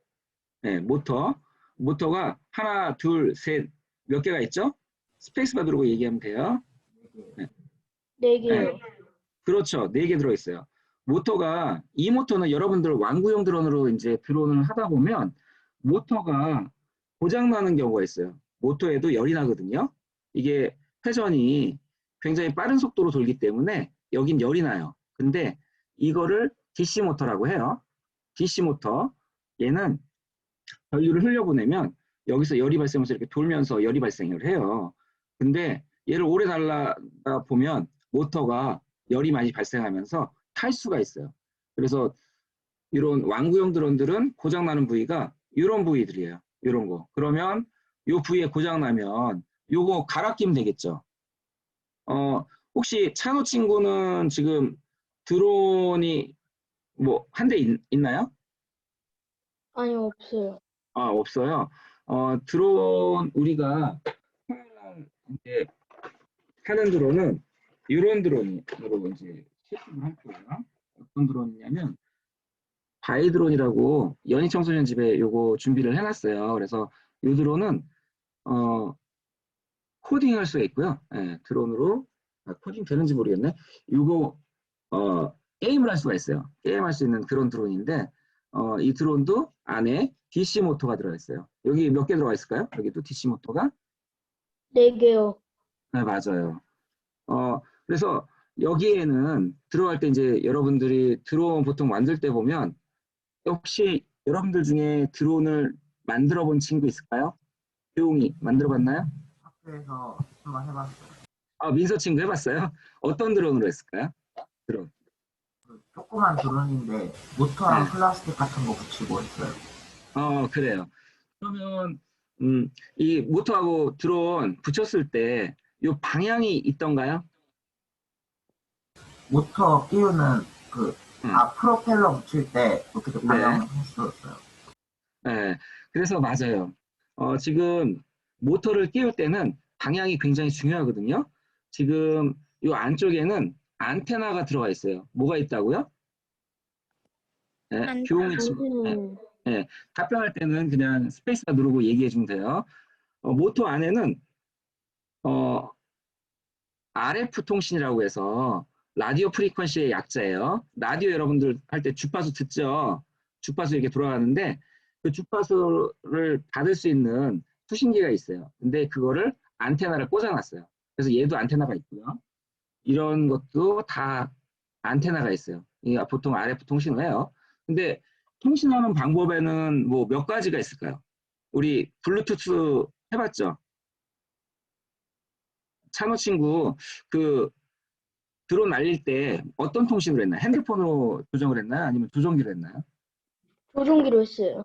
네, 모터가 하나, 둘, 셋 몇 개가 있죠? 스페이스바 누르고 얘기하면 돼요. 네. 네 개요. 네. 그렇죠. 4개 들어있어요. 모터가, 이 모터는 여러분들 완구형 드론으로 이제 드론을 하다 보면 모터가 고장나는 경우가 있어요. 모터에도 열이 나거든요. 이게 회전이 굉장히 빠른 속도로 돌기 때문에 여긴 열이 나요. 근데 이거를 DC 모터라고 해요. DC 모터. 얘는 전류를 흘려보내면 여기서 열이 발생하면서 이렇게 돌면서 열이 발생을 해요. 근데 얘를 오래 날라다 보면 모터가 열이 많이 발생하면서 탈 수가 있어요. 그래서 이런 완구형 드론들은 고장나는 부위가 이런 부위들이에요. 이런 거. 그러면 이 부위에 고장나면 요거 갈아 끼면 되겠죠. 혹시 찬호 친구는 지금 드론이 뭐 한 대 있나요? 아니요, 없어요. 아, 없어요. 드론 우리가 이제 하는 드론은 이런 드론으로 이제 실습을 할 거예요. 어떤 드론이냐면 바이 드론이라고 연희 청소년 집에 요거 준비를 해놨어요. 그래서 이 드론은 코딩할 수가 있고요. 예, 드론으로 코딩 되는지 모르겠네. 이거 게임을 할 수가 있어요. 게임할 수 있는 그런 드론인데 이 드론도 안에 DC 모터가 들어가 있어요. 여기 몇 개 들어가 있을까요? 여기도 DC 모터가? 4개요. 네, 맞아요. 그래서 여기에는 들어갈 때 이제 여러분들이 드론 보통 만들 때 보면 혹시 여러분들 중에 드론을 만들어 본 친구 있을까요? 교웅이 만들어 봤나요? 학교에서 한번 해봤어요. 민서 친구 해봤어요? 어떤 드론으로 했을까요? 드론. 그 조그만 드론인데 모터랑 네. 플라스틱 같은 거 붙이고 했어요. 그래요. 그러면 이 모터하고 드론 붙였을 때 이 방향이 있던가요? 모터 끼우는 그 프로펠러 붙일 때 그렇게 네. 방향을 했었어요. 네. 그래서 맞아요. 지금 모터를 끼울 때는 방향이 굉장히 중요하거든요. 지금 이 안쪽에는 안테나가 들어가 있어요. 뭐가 있다고요? 네, 교홍이 친구. 네, 답변할 때는 그냥 스페이스바 누르고 얘기해 주면 돼요. 모터 안에는 RF 통신이라고 해서 라디오 프리퀀시의 약자예요. 라디오 여러분들 할 때 주파수 듣죠? 주파수 이렇게 돌아가는데 그 주파수를 받을 수 있는 수신기가 있어요. 근데 그거를 안테나를 꽂아놨어요. 그래서 얘도 안테나가 있고요. 이런 것도 다 안테나가 있어요. 이게 보통 RF 통신을 해요. 근데 통신하는 방법에는 뭐 몇 가지가 있을까요? 우리 블루투스 해봤죠? 찬호 친구 그 드론 날릴 때 어떤 통신을 했나요? 핸드폰으로 조정을 했나요? 아니면 조종기로 했나요? 조종기로 했어요.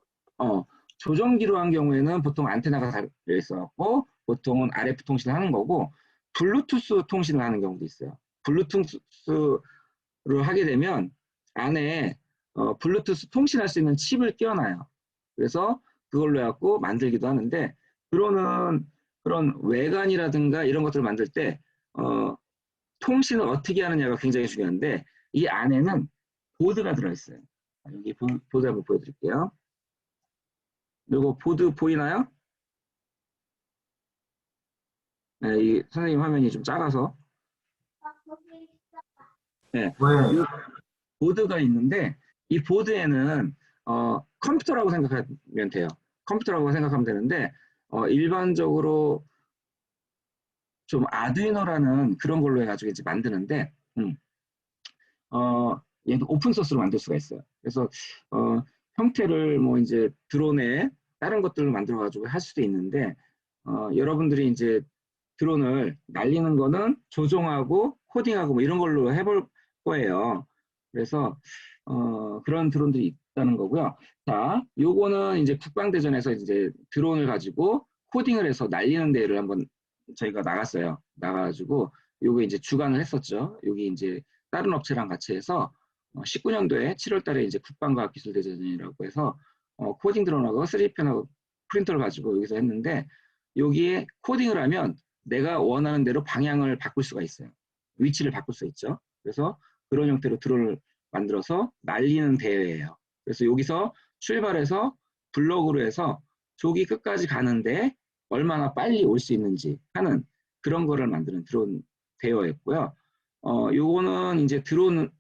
조종기로 한 경우에는 보통 안테나가 달려 있어갖고 보통은 RF 통신을 하는 거고 블루투스 통신을 하는 경우도 있어요. 블루투스를 하게 되면 안에 블루투스 통신할 수 있는 칩을 끼워놔요. 그래서 그걸로 해갖고 만들기도 하는데 드론은 그런 외관이라든가 이런 것들을 만들 때 통신을 어떻게 하느냐가 굉장히 중요한데 이 안에는 보드가 들어있어요. 여기 보드 한번 보여드릴게요. 이거 보드 보이나요? 네, 이 선생님 화면이 좀 작아서. 네, 이 보드가 있는데 이 보드에는 컴퓨터라고 생각하면 돼요. 컴퓨터라고 생각하면 되는데 일반적으로 좀 아두이노라는 그런 걸로 해가지고 이제 만드는데 얘도 오픈 소스로 만들 수가 있어요. 그래서 형태를 뭐 이제 드론에 다른 것들을 만들어 가지고 할 수도 있는데 여러분들이 이제 드론을 날리는 거는 조종하고 코딩하고 뭐 이런 걸로 해볼 거예요. 그래서 그런 드론들이 있다는 거고요. 자, 요거는 이제 국방대전에서 이제 드론을 가지고 코딩을 해서 날리는 데를 한번 저희가 나갔어요. 나가가지고 요거 이제 주관을 했었죠. 여기 이제 다른 업체랑 같이 해서 19년도에 7월 달에 이제 국방과학기술대전이라고 해서 코딩 드론하고 3D펜하고 프린터를 가지고 여기서 했는데 여기에 코딩을 하면 내가 원하는 대로 방향을 바꿀 수가 있어요. 위치를 바꿀 수 있죠. 그래서 그런 형태로 드론을 만들어서 날리는 대회예요. 그래서 여기서 출발해서 블럭으로 해서 조기 끝까지 가는데 얼마나 빨리 올 수 있는지 하는 그런 거를 만드는 드론 대회였고요. 요거는 이제 드론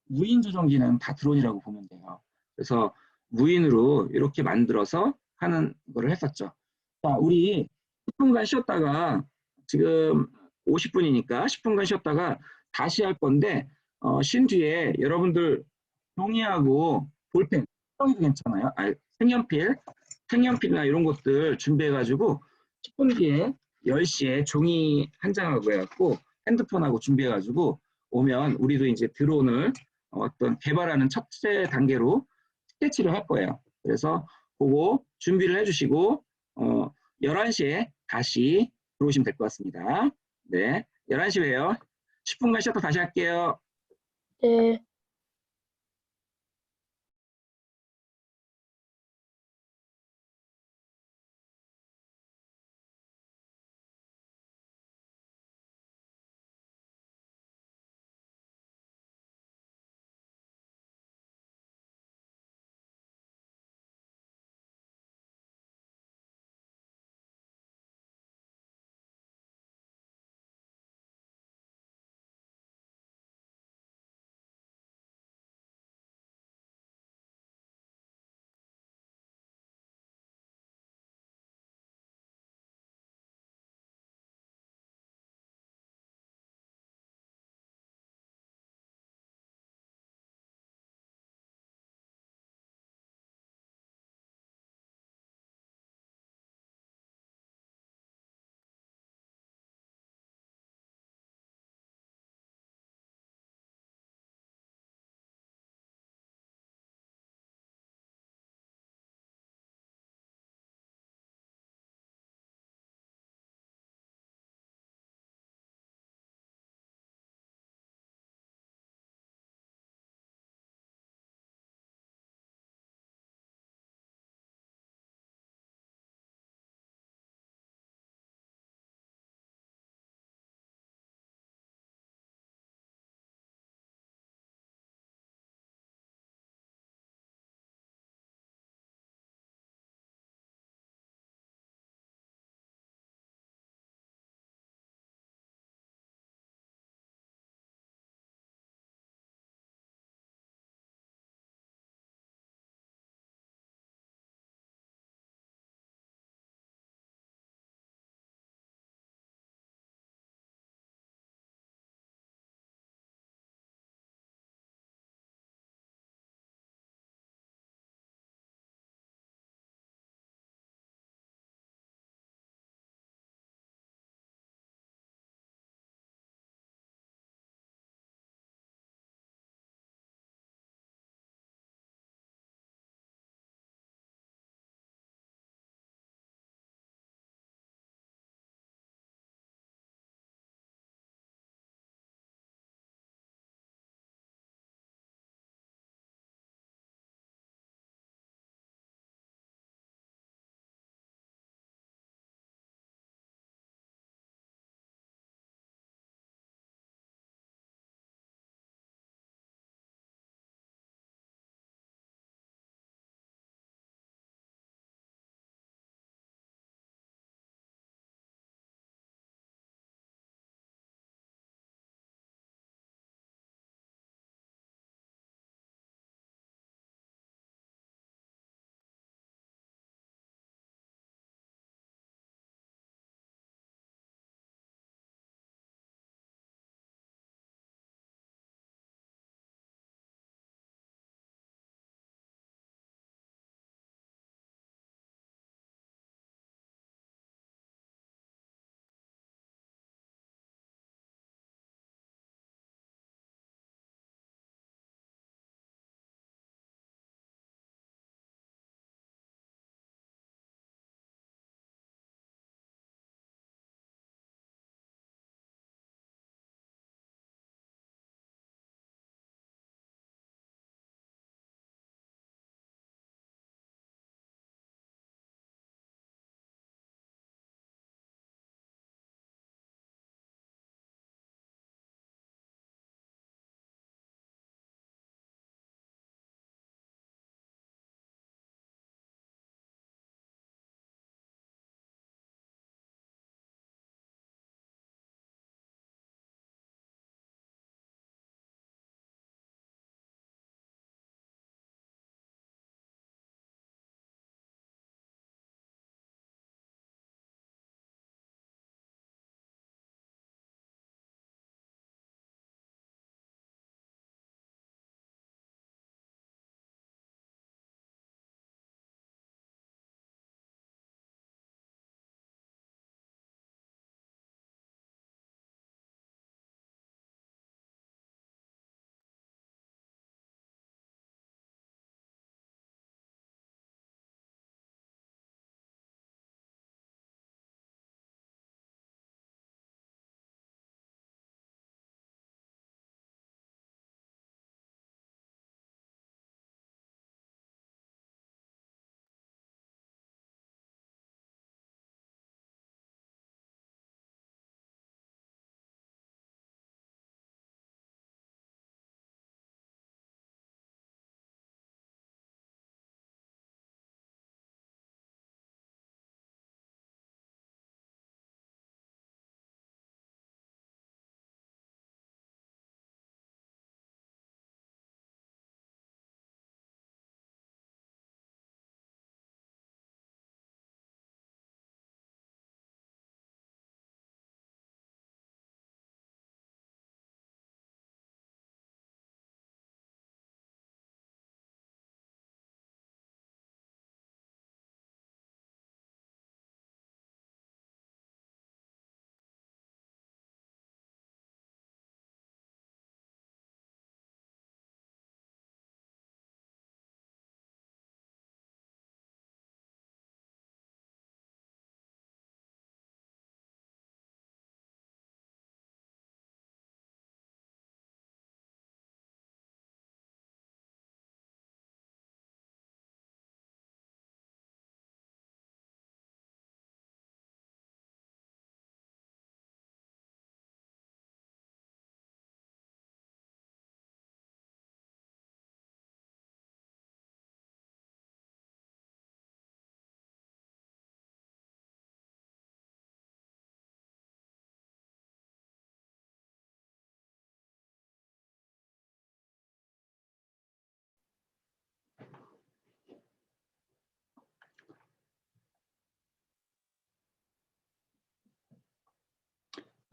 무인 조종기는 다 드론이라고 보면 돼요. 그래서 무인으로 이렇게 만들어서 하는 거를 했었죠. 자, 우리 10분간 쉬었다가 지금 50분이니까 10분간 쉬었다가 다시 할 건데 쉰 뒤에 여러분들 종이하고 볼펜, 색종이도 괜찮아요. 색연필 색연필이나 이런 것들 준비해가지고 10분 뒤에 10시에 종이 한 장하고 해갖고 핸드폰하고 준비해가지고 오면 우리도 이제 드론을 어떤 개발하는 첫째 단계로 스케치를 할 거예요. 그래서 그거 준비를 해주시고 11시에 다시 들어오시면 될 것 같습니다. 네, 11시 봬요. 10분간 쉬었다 다시 할게요. 네.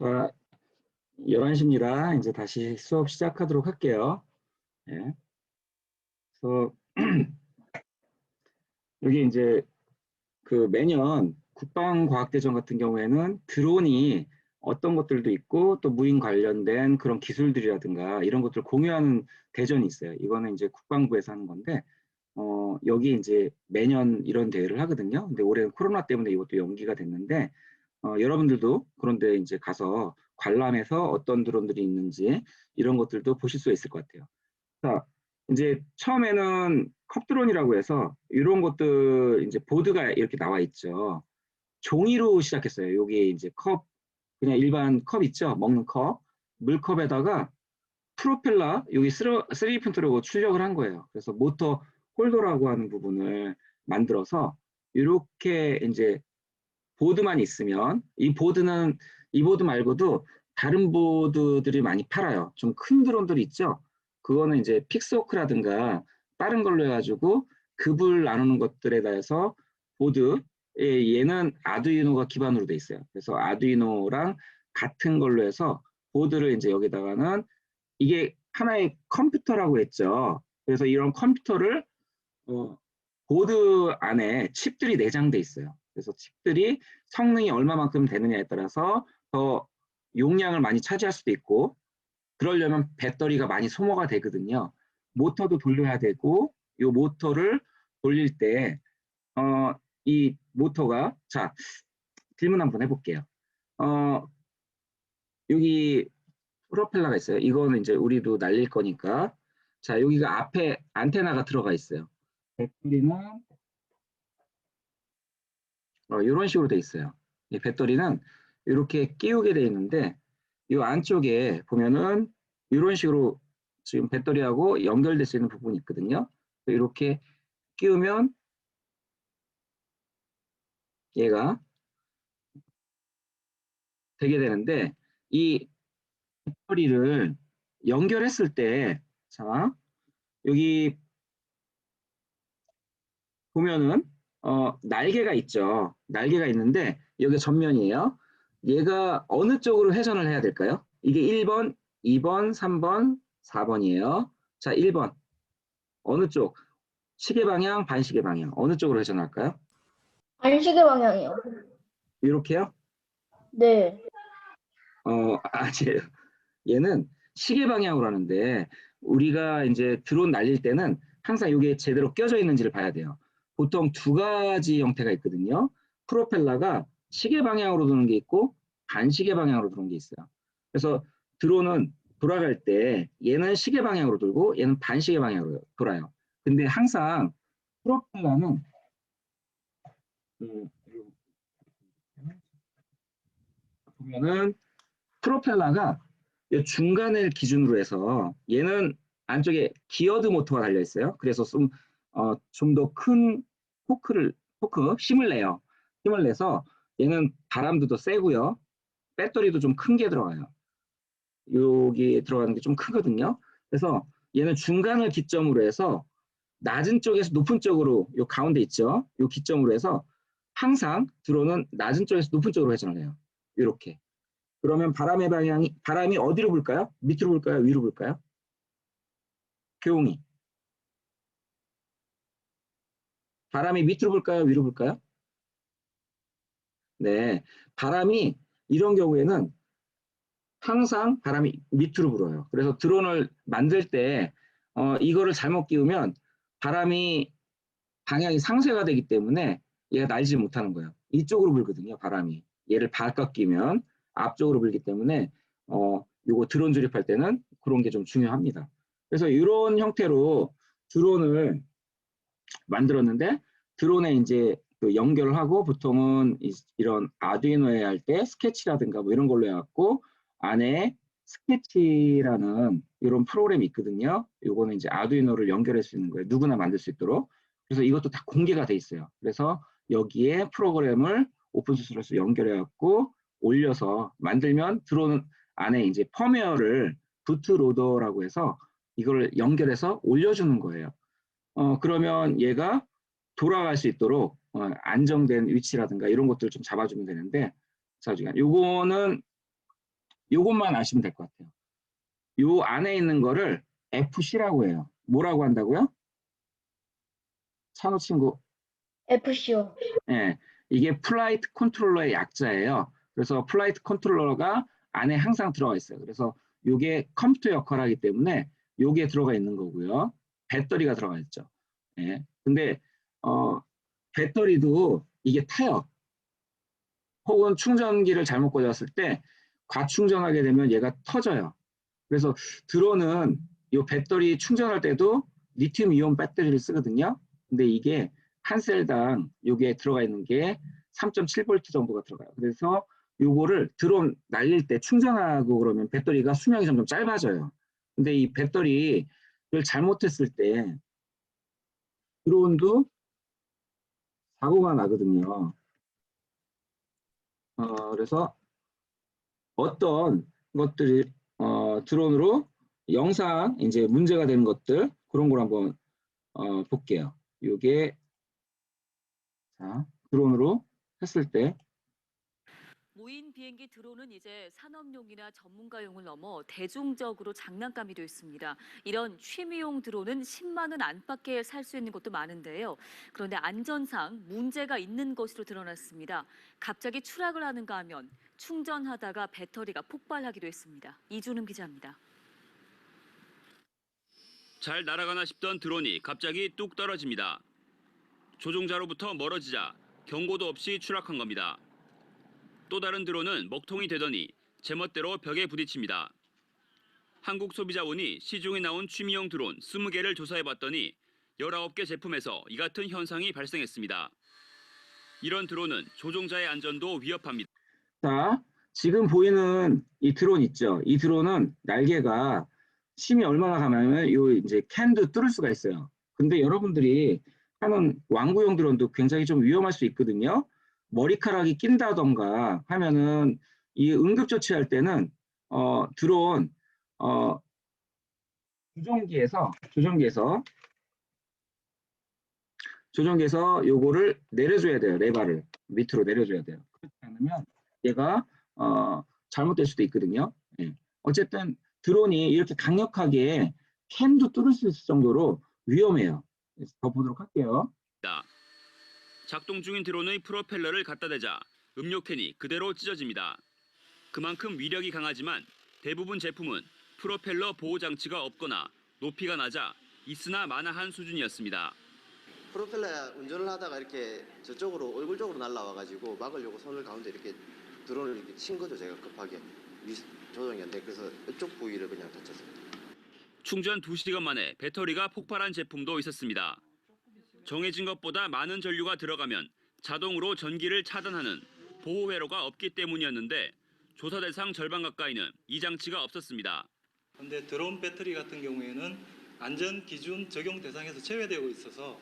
11시입니다. 이제 다시 수업 시작하도록 할게요. 예. 그래서 여기 이제 그 매년 국방과학대전 같은 경우에는 드론이 어떤 것들도 있고 또 무인 관련된 그런 기술들이라든가 이런 것들 공유하는 대전이 있어요. 이거는 이제 국방부에서 하는 건데 여기 이제 매년 이런 대회를 하거든요. 근데 올해는 코로나 때문에 이것도 연기가 됐는데 여러분들도 그런데 이제 가서 관람해서 어떤 드론들이 있는지 이런 것들도 보실 수 있을 것 같아요. 자, 이제 처음에는 컵드론이라고 해서 이런 것들 이제 보드가 이렇게 나와 있죠. 종이로 시작했어요. 여기 이제 컵, 그냥 일반 컵 있죠. 먹는 컵, 물컵에다가 프로펠러, 여기 3D 프린터로 출력을 한 거예요. 그래서 모터 홀더라고 하는 부분을 만들어서 이렇게 이제 보드만 있으면 이 보드 말고도 다른 보드들이 많이 팔아요. 좀 큰 드론들 있죠. 그거는 이제 픽스호크라든가 다른 걸로 해가지고 급을 나누는 것들에 대해서 보드 얘는 아두이노가 기반으로 돼 있어요. 그래서 아두이노랑 같은 걸로 해서 보드를 이제 여기다가는 이게 하나의 컴퓨터라고 했죠. 그래서 이런 컴퓨터를 보드 안에 칩들이 내장돼 있어요. 그래서 칩들이 성능이 얼마만큼 되느냐에 따라서 더 용량을 많이 차지할 수도 있고 그러려면 배터리가 많이 소모가 되거든요. 모터도 돌려야 되고 이 모터를 돌릴 때 이 모터가 자 질문 한번 해볼게요. 여기 프로펠러가 있어요. 이거는 이제 우리도 날릴 거니까 자 여기가 앞에 안테나가 들어가 있어요. 배터리는 이런 식으로 돼 있어요. 이 배터리는 이렇게 끼우게 돼 있는데 이 안쪽에 보면은 이런 식으로 지금 배터리하고 연결될 수 있는 부분이 있거든요. 이렇게 끼우면 얘가 되게 되는데 이 배터리를 연결했을 때 자 여기 보면은 날개가 있죠. 날개가 있는데 여기 전면이에요. 얘가 어느 쪽으로 회전을 해야 될까요? 이게 1번, 2번, 3번, 4번이에요. 자, 1번. 어느 쪽? 시계 방향, 반시계 방향. 어느 쪽으로 회전할까요? 안시계 방향이요. 이렇게요? 네. 얘는 시계 방향으로 하는데 우리가 이제 드론 날릴 때는 항상 이게 제대로 껴져 있는지를 봐야 돼요. 보통 두 가지 형태가 있거든요. 프로펠러가 시계 방향으로 도는 게 있고 반시계 방향으로 도는 게 있어요. 그래서 드론은 돌아갈 때 얘는 시계 방향으로 돌고 얘는 반시계 방향으로 돌아요. 근데 항상 프로펠러는 보면은 프로펠러가 이 중간을 기준으로 해서 얘는 안쪽에 기어드 모터가 달려 있어요. 그래서 좀 더 큰 포크 힘을 내요. 힘을 내서 얘는 바람도 더 세고요. 배터리도 좀 큰 게 들어가요. 여기 들어가는 게 좀 크거든요. 그래서 얘는 중간을 기점으로 해서 낮은 쪽에서 높은 쪽으로 요 가운데 있죠. 요 기점으로 해서 항상 드론은 낮은 쪽에서 높은 쪽으로 회전을 해요. 이렇게. 그러면 바람이 어디로 불까요? 밑으로 불까요? 위로 불까요? 교웅이. 바람이 밑으로 불까요? 위로 불까요? 네. 바람이 이런 경우에는 항상 바람이 밑으로 불어요. 그래서 드론을 만들 때 이거를 잘못 끼우면 바람이 방향이 상쇄가 되기 때문에 얘가 날지 못하는 거예요. 이쪽으로 불거든요. 바람이. 얘를 바깥 끼면 앞쪽으로 불기 때문에 요거 드론 조립할 때는 그런 게 좀 중요합니다. 그래서 이런 형태로 드론을 만들었는데 드론에 이제 그 연결을 하고 보통은 이런 아두이노에 할 때 스케치라든가 뭐 이런 걸로 해갖고 안에 스케치라는 이런 프로그램이 있거든요. 요거는 이제 아두이노를 연결할 수 있는 거예요. 누구나 만들 수 있도록. 그래서 이것도 다 공개가 돼 있어요. 그래서 여기에 프로그램을 오픈소스로서 연결해갖고 올려서 만들면 드론 안에 이제 펌웨어를 부트로더라고 해서 이걸 연결해서 올려주는 거예요. 그러면 얘가 돌아갈 수 있도록 안정된 위치라든가 이런 것들을 좀 잡아주면 되는데 자, 요거는 요것만 아시면 될 것 같아요. 요 안에 있는 거를 FC라고 해요. 뭐라고 한다고요? 찬호 친구. FCO. 예, 이게 플라이트 컨트롤러의 약자예요. 그래서 플라이트 컨트롤러가 안에 항상 들어가 있어요. 그래서 요게 컴퓨터 역할을 하기 때문에 요게 들어가 있는 거고요. 배터리가 들어가 있죠. 예, 근데 배터리도 이게 타요. 혹은 충전기를 잘못 꽂았을 때 과충전하게 되면 얘가 터져요. 그래서 드론은 이 배터리 충전할 때도 리튬 이온 배터리를 쓰거든요. 근데 이게 한 셀당 요게 들어가 있는 게 3.7V 정도가 들어가요. 그래서 요거를 드론 날릴 때 충전하고 그러면 배터리가 수명이 점점 짧아져요. 근데 이 배터리를 잘못했을 때 드론도 사고가 나거든요. 그래서 어떤 것들이 드론으로 영상 이제 문제가 되는 것들 그런 걸 한번 볼게요. 이게 자, 드론으로 했을 때 무인 비행기 드론은 이제 산업용이나 전문가용을 넘어 대중적으로 장난감이 되었습니다. 이런 취미용 드론은 10만 원 안팎에 살 수 있는 것도 많은데요. 그런데 안전상 문제가 있는 것으로 드러났습니다. 갑자기 추락을 하는가 하면 충전하다가 배터리가 폭발하기도 했습니다. 이준음 기자입니다. 잘 날아가나 싶던 드론이 갑자기 뚝 떨어집니다. 조종자로부터 멀어지자 경고도 없이 추락한 겁니다. 또 다른 드론은 먹통이 되더니 제멋대로 벽에 부딪힙니다. 한국소비자원이 시중에 나온 취미용 드론 20개를 조사해봤더니 19개 제품에서 이 같은 현상이 발생했습니다. 이런 드론은 조종자의 안전도 위협합니다. 자, 지금 보이는 이 드론 있죠. 이 드론은 날개가 힘이 얼마나 가면 요 이제 캔도 뚫을 수가 있어요. 근데 여러분들이 하는 완구용 드론도 굉장히 좀 위험할 수 있거든요. 머리카락이 낀다던가 하면은 이 응급조치할 때는 드론 조종기에서 요거를 내려줘야 돼요. 레바를 밑으로 내려줘야 돼요. 그렇지 않으면 얘가 잘못될 수도 있거든요. 예. 어쨌든 드론이 이렇게 강력하게 캔도 뚫을 수 있을 정도로 위험해요. 더 보도록 할게요. 작동 중인 드론의 프로펠러를 갖다 대자 음료캔이 그대로 찢어집니다. 그만큼 위력이 강하지만 대부분 제품은 프로펠러 보호 장치가 없거나 높이가 낮아 있으나 마나한 수준이었습니다. 프로펠러 운전을 하다가 이렇게 저쪽으로 얼굴 쪽으로 날라와가지고 막으려고 손을 가운데 이렇게 드론을 이렇게 친 거죠. 제가 급하게 조정이 안 돼. 그래서 이쪽 부위를 그냥 다쳤습니다. 충전 2시간 만에 배터리가 폭발한 제품도 있었습니다. 정해진 것보다 많은 전류가 들어가면 자동으로 전기를 차단하는 보호 회로가 없기 때문이었는데 조사 대상 절반 가까이는 이 장치가 없었습니다. 그런데 드론 배터리 같은 경우에는 안전 기준 적용 대상에서 제외되고 있어서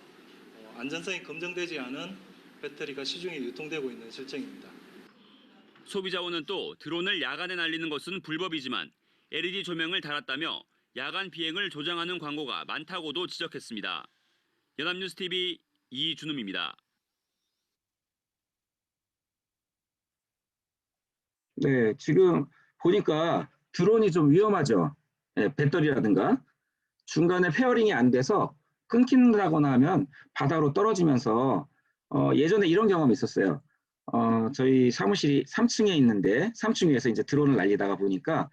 안전성이 검증되지 않은 배터리가 시중에 유통되고 있는 실정입니다. 소비자원은 또 드론을 야간에 날리는 것은 불법이지만 LED 조명을 달았다며 야간 비행을 조장하는 광고가 많다고도 지적했습니다. 연합뉴스TV 이준음입니다. 네, 지금 보니까 드론이 좀 위험하죠. 예, 배터리라든가 중간에 페어링이 안 돼서 끊긴다거나 하면 바다로 떨어지면서 예전에 이런 경험이 있었어요. 저희 사무실이 3층에 있는데 3층 위에서 이제 드론을 날리다가 보니까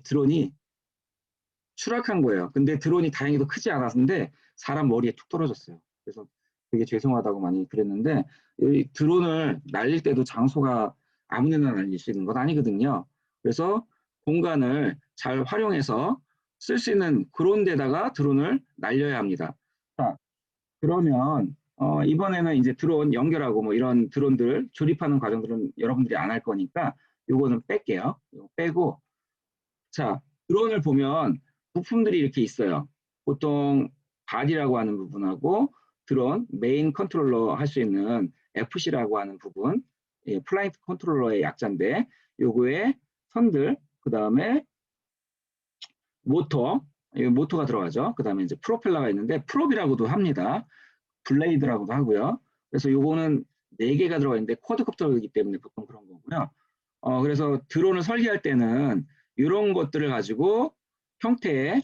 드론이 추락한 거예요. 근데 드론이 다행히도 크지 않았는데 사람 머리에 툭 떨어졌어요. 그래서 되게 죄송하다고 많이 그랬는데 이 드론을 날릴 때도 장소가 아무 데나 날릴 수 있는 건 아니거든요. 그래서 공간을 잘 활용해서 쓸 수 있는 그런 데다가 드론을 날려야 합니다. 자, 그러면 이번에는 이제 드론 연결하고 뭐 이런 드론들 조립하는 과정들은 여러분들이 안 할 거니까 요거는 뺄게요. 이거 빼고 자, 드론을 보면 부품들이 이렇게 있어요. 보통 바디라고 하는 부분하고 드론 메인 컨트롤러 할 수 있는 FC라고 하는 부분, 예, 플라이트 컨트롤러의 약자인데 요거에 선들, 그 다음에 모터가 들어가죠. 그 다음에 이제 프로펠러가 있는데 프롭이라고도 합니다. 블레이드라고도 하고요. 그래서 요거는 4개가 들어가 있는데 쿼드콥터이기 때문에 보통 그런 거고요. 그래서 드론을 설계할 때는 이런 것들을 가지고 형태의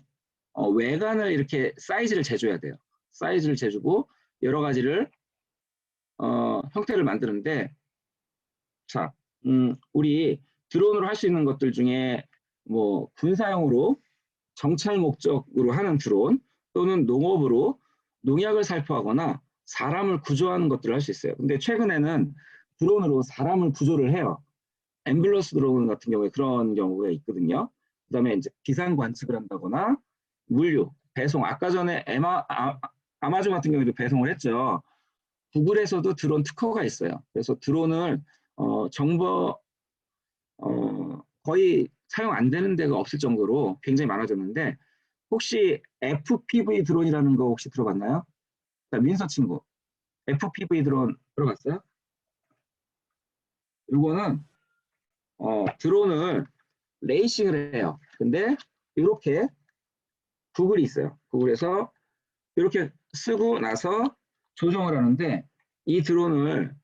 외관을 이렇게 사이즈를 재줘야 돼요. 사이즈를 재주고 여러 가지를 형태를 만드는데, 자, 우리 드론으로 할 수 있는 것들 중에 뭐 군사용으로 정찰 목적으로 하는 드론 또는 농업으로 농약을 살포하거나 사람을 구조하는 것들을 할 수 있어요. 근데 최근에는 드론으로 사람을 구조를 해요. 앰뷸런스 드론 같은 경우에 그런 경우가 있거든요. 그다음에 이제 비상 관측을 한다거나 물류, 배송. 아까 전에 아마존 같은 경우에도 배송을 했죠. 구글에서도 드론 특허가 있어요. 그래서 드론을 정보 거의 사용 안 되는 데가 없을 정도로 굉장히 많아졌는데, 혹시 FPV 드론이라는 거 혹시 들어봤나요? 민서 친구, FPV 드론 들어봤어요? 이거는 드론을 레이싱을 해요. 근데 이렇게 구글이 있어요. 구글에서 이렇게 쓰고 나서 조정을 하는데, 이 드론을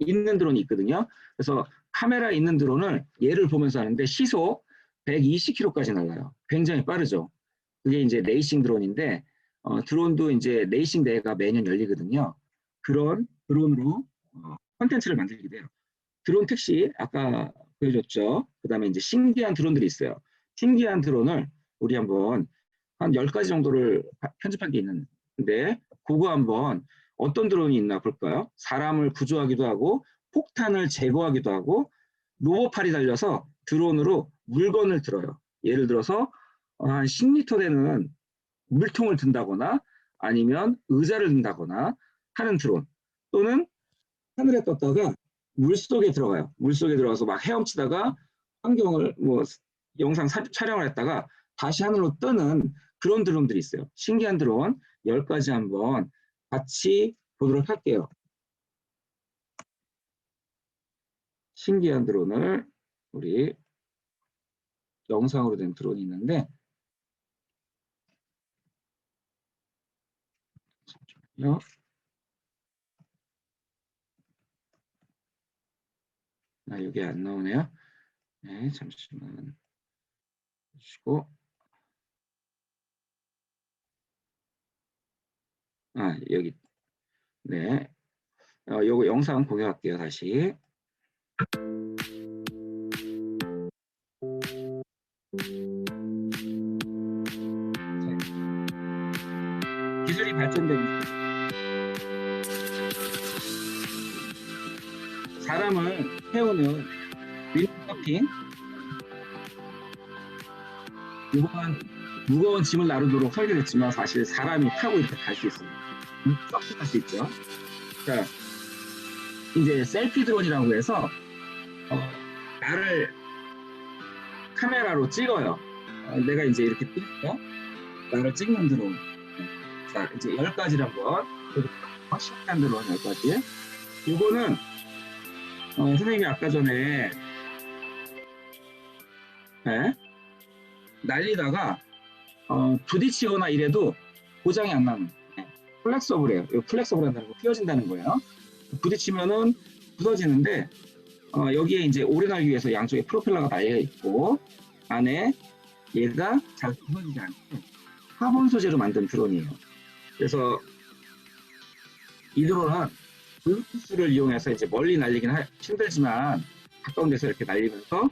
있는 드론이 있거든요. 그래서 카메라 있는 드론을 얘를 보면서 하는데 시속 120km까지 날라요. 굉장히 빠르죠. 그게 이제 레이싱 드론인데, 드론도 이제 레이싱 대회가 매년 열리거든요. 그런 드론으로 콘텐츠를 만들게 돼요. 드론 택시 아까 보여줬죠. 그 다음에 이제 신기한 드론들이 있어요. 신기한 드론을 우리 한번 한 10가지 정도를 편집한 게 있는데, 그거 한번 어떤 드론이 있나 볼까요? 사람을 구조하기도 하고 폭탄을 제거하기도 하고 로봇팔이 달려서 드론으로 물건을 들어요. 예를 들어서 한 10리터 되는 물통을 든다거나 아니면 의자를 든다거나 하는 드론, 또는 하늘에 떴다가 물속에 들어가요. 물속에 들어가서 막 헤엄치다가 환경을 영상 촬영을 했다가 다시 하늘로 뜨는 그런 드론들이 있어요. 신기한 드론 10가지 한번 같이 보도록 할게요. 신기한 드론을 우리 영상으로 된 드론이 있는데, 잠시만요. 이게 안 나오네요. 네, 잠시만 주시고. 여기. 네. 요거 영상 공유할게요, 다시. 기술이 발전되면서 사람을 태우는 윈서핑, 이건 무거운 짐을 나르도록 설계됐지만 사실 사람이 타고 이렇게 갈 수 있어요. 서핑할 수 있죠. 자, 이제 셀피 드론이라고 해서 나를 카메라로 찍어요. 내가 이제 이렇게 찍고 나를 찍는 드론. 자, 이제 10가지를 한번 신기한 드론 10가지. 이거는 선생님이 아까 전에 날리다가 부딪히거나 이래도 고장이 안 나는, 플렉서블해요. 플렉서블한다는 거 휘어진다는 거예요. 부딪히면은 부서지는데, 여기에 이제 오래 날기 위해서 양쪽에 프로펠러가 달려 있고 안에 얘가 잘 부서지지 않게 카본 소재로 만든 드론이에요. 그래서 이 드론은 블루투스를 이용해서 이제 멀리 날리긴 힘들지만 가까운 데서 이렇게 날리면서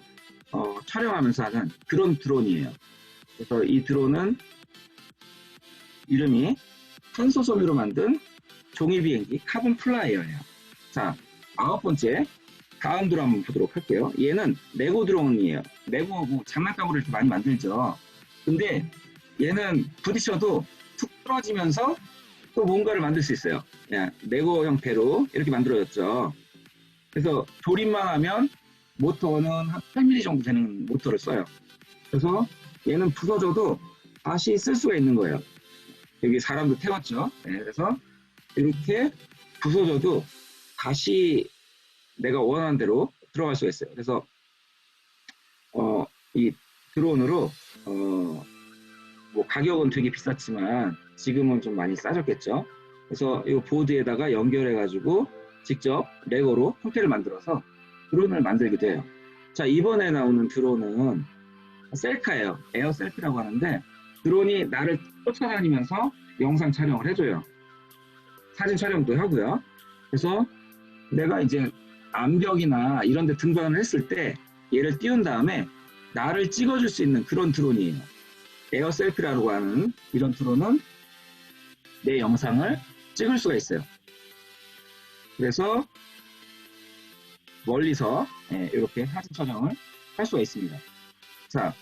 촬영하면서 하는 그런 드론이에요. 그래서 이 드론은 이름이 탄소 섬유로 만든 종이 비행기 카본 플라이어예요. 자, 9번째 다음 드론 한번 보도록 할게요. 얘는 레고 드론이에요. 레고 장난감으로 이렇게 많이 만들죠. 근데 얘는 부딪혀도 툭 떨어지면서 또 뭔가를 만들 수 있어요. 레고 형태로 이렇게 만들어졌죠. 그래서 조립만 하면 모터는 한 8mm 정도 되는 모터를 써요. 그래서 얘는 부서져도 다시 쓸 수가 있는 거예요. 여기 사람도 태웠죠. 그래서 이렇게 부서져도 다시 내가 원하는 대로 들어갈 수가 있어요. 그래서 이 드론으로 가격은 되게 비쌌지만 지금은 좀 많이 싸졌겠죠. 그래서 이 보드에다가 연결해 가지고 직접 레고로 형태를 만들어서 드론을 만들기도 해요. 자, 이번에 나오는 드론은 셀카예요. 에어 셀피라고 하는데 드론이 나를 쫓아다니면서 영상 촬영을 해줘요. 사진 촬영도 하고요. 그래서 내가 이제 암벽이나 이런 데 등반을 했을 때 얘를 띄운 다음에 나를 찍어줄 수 있는 그런 드론이에요. 에어 셀피라고 하는 이런 드론은 내 영상을 찍을 수가 있어요. 그래서 멀리서 이렇게 사진 촬영을 할 수가 있습니다. 자,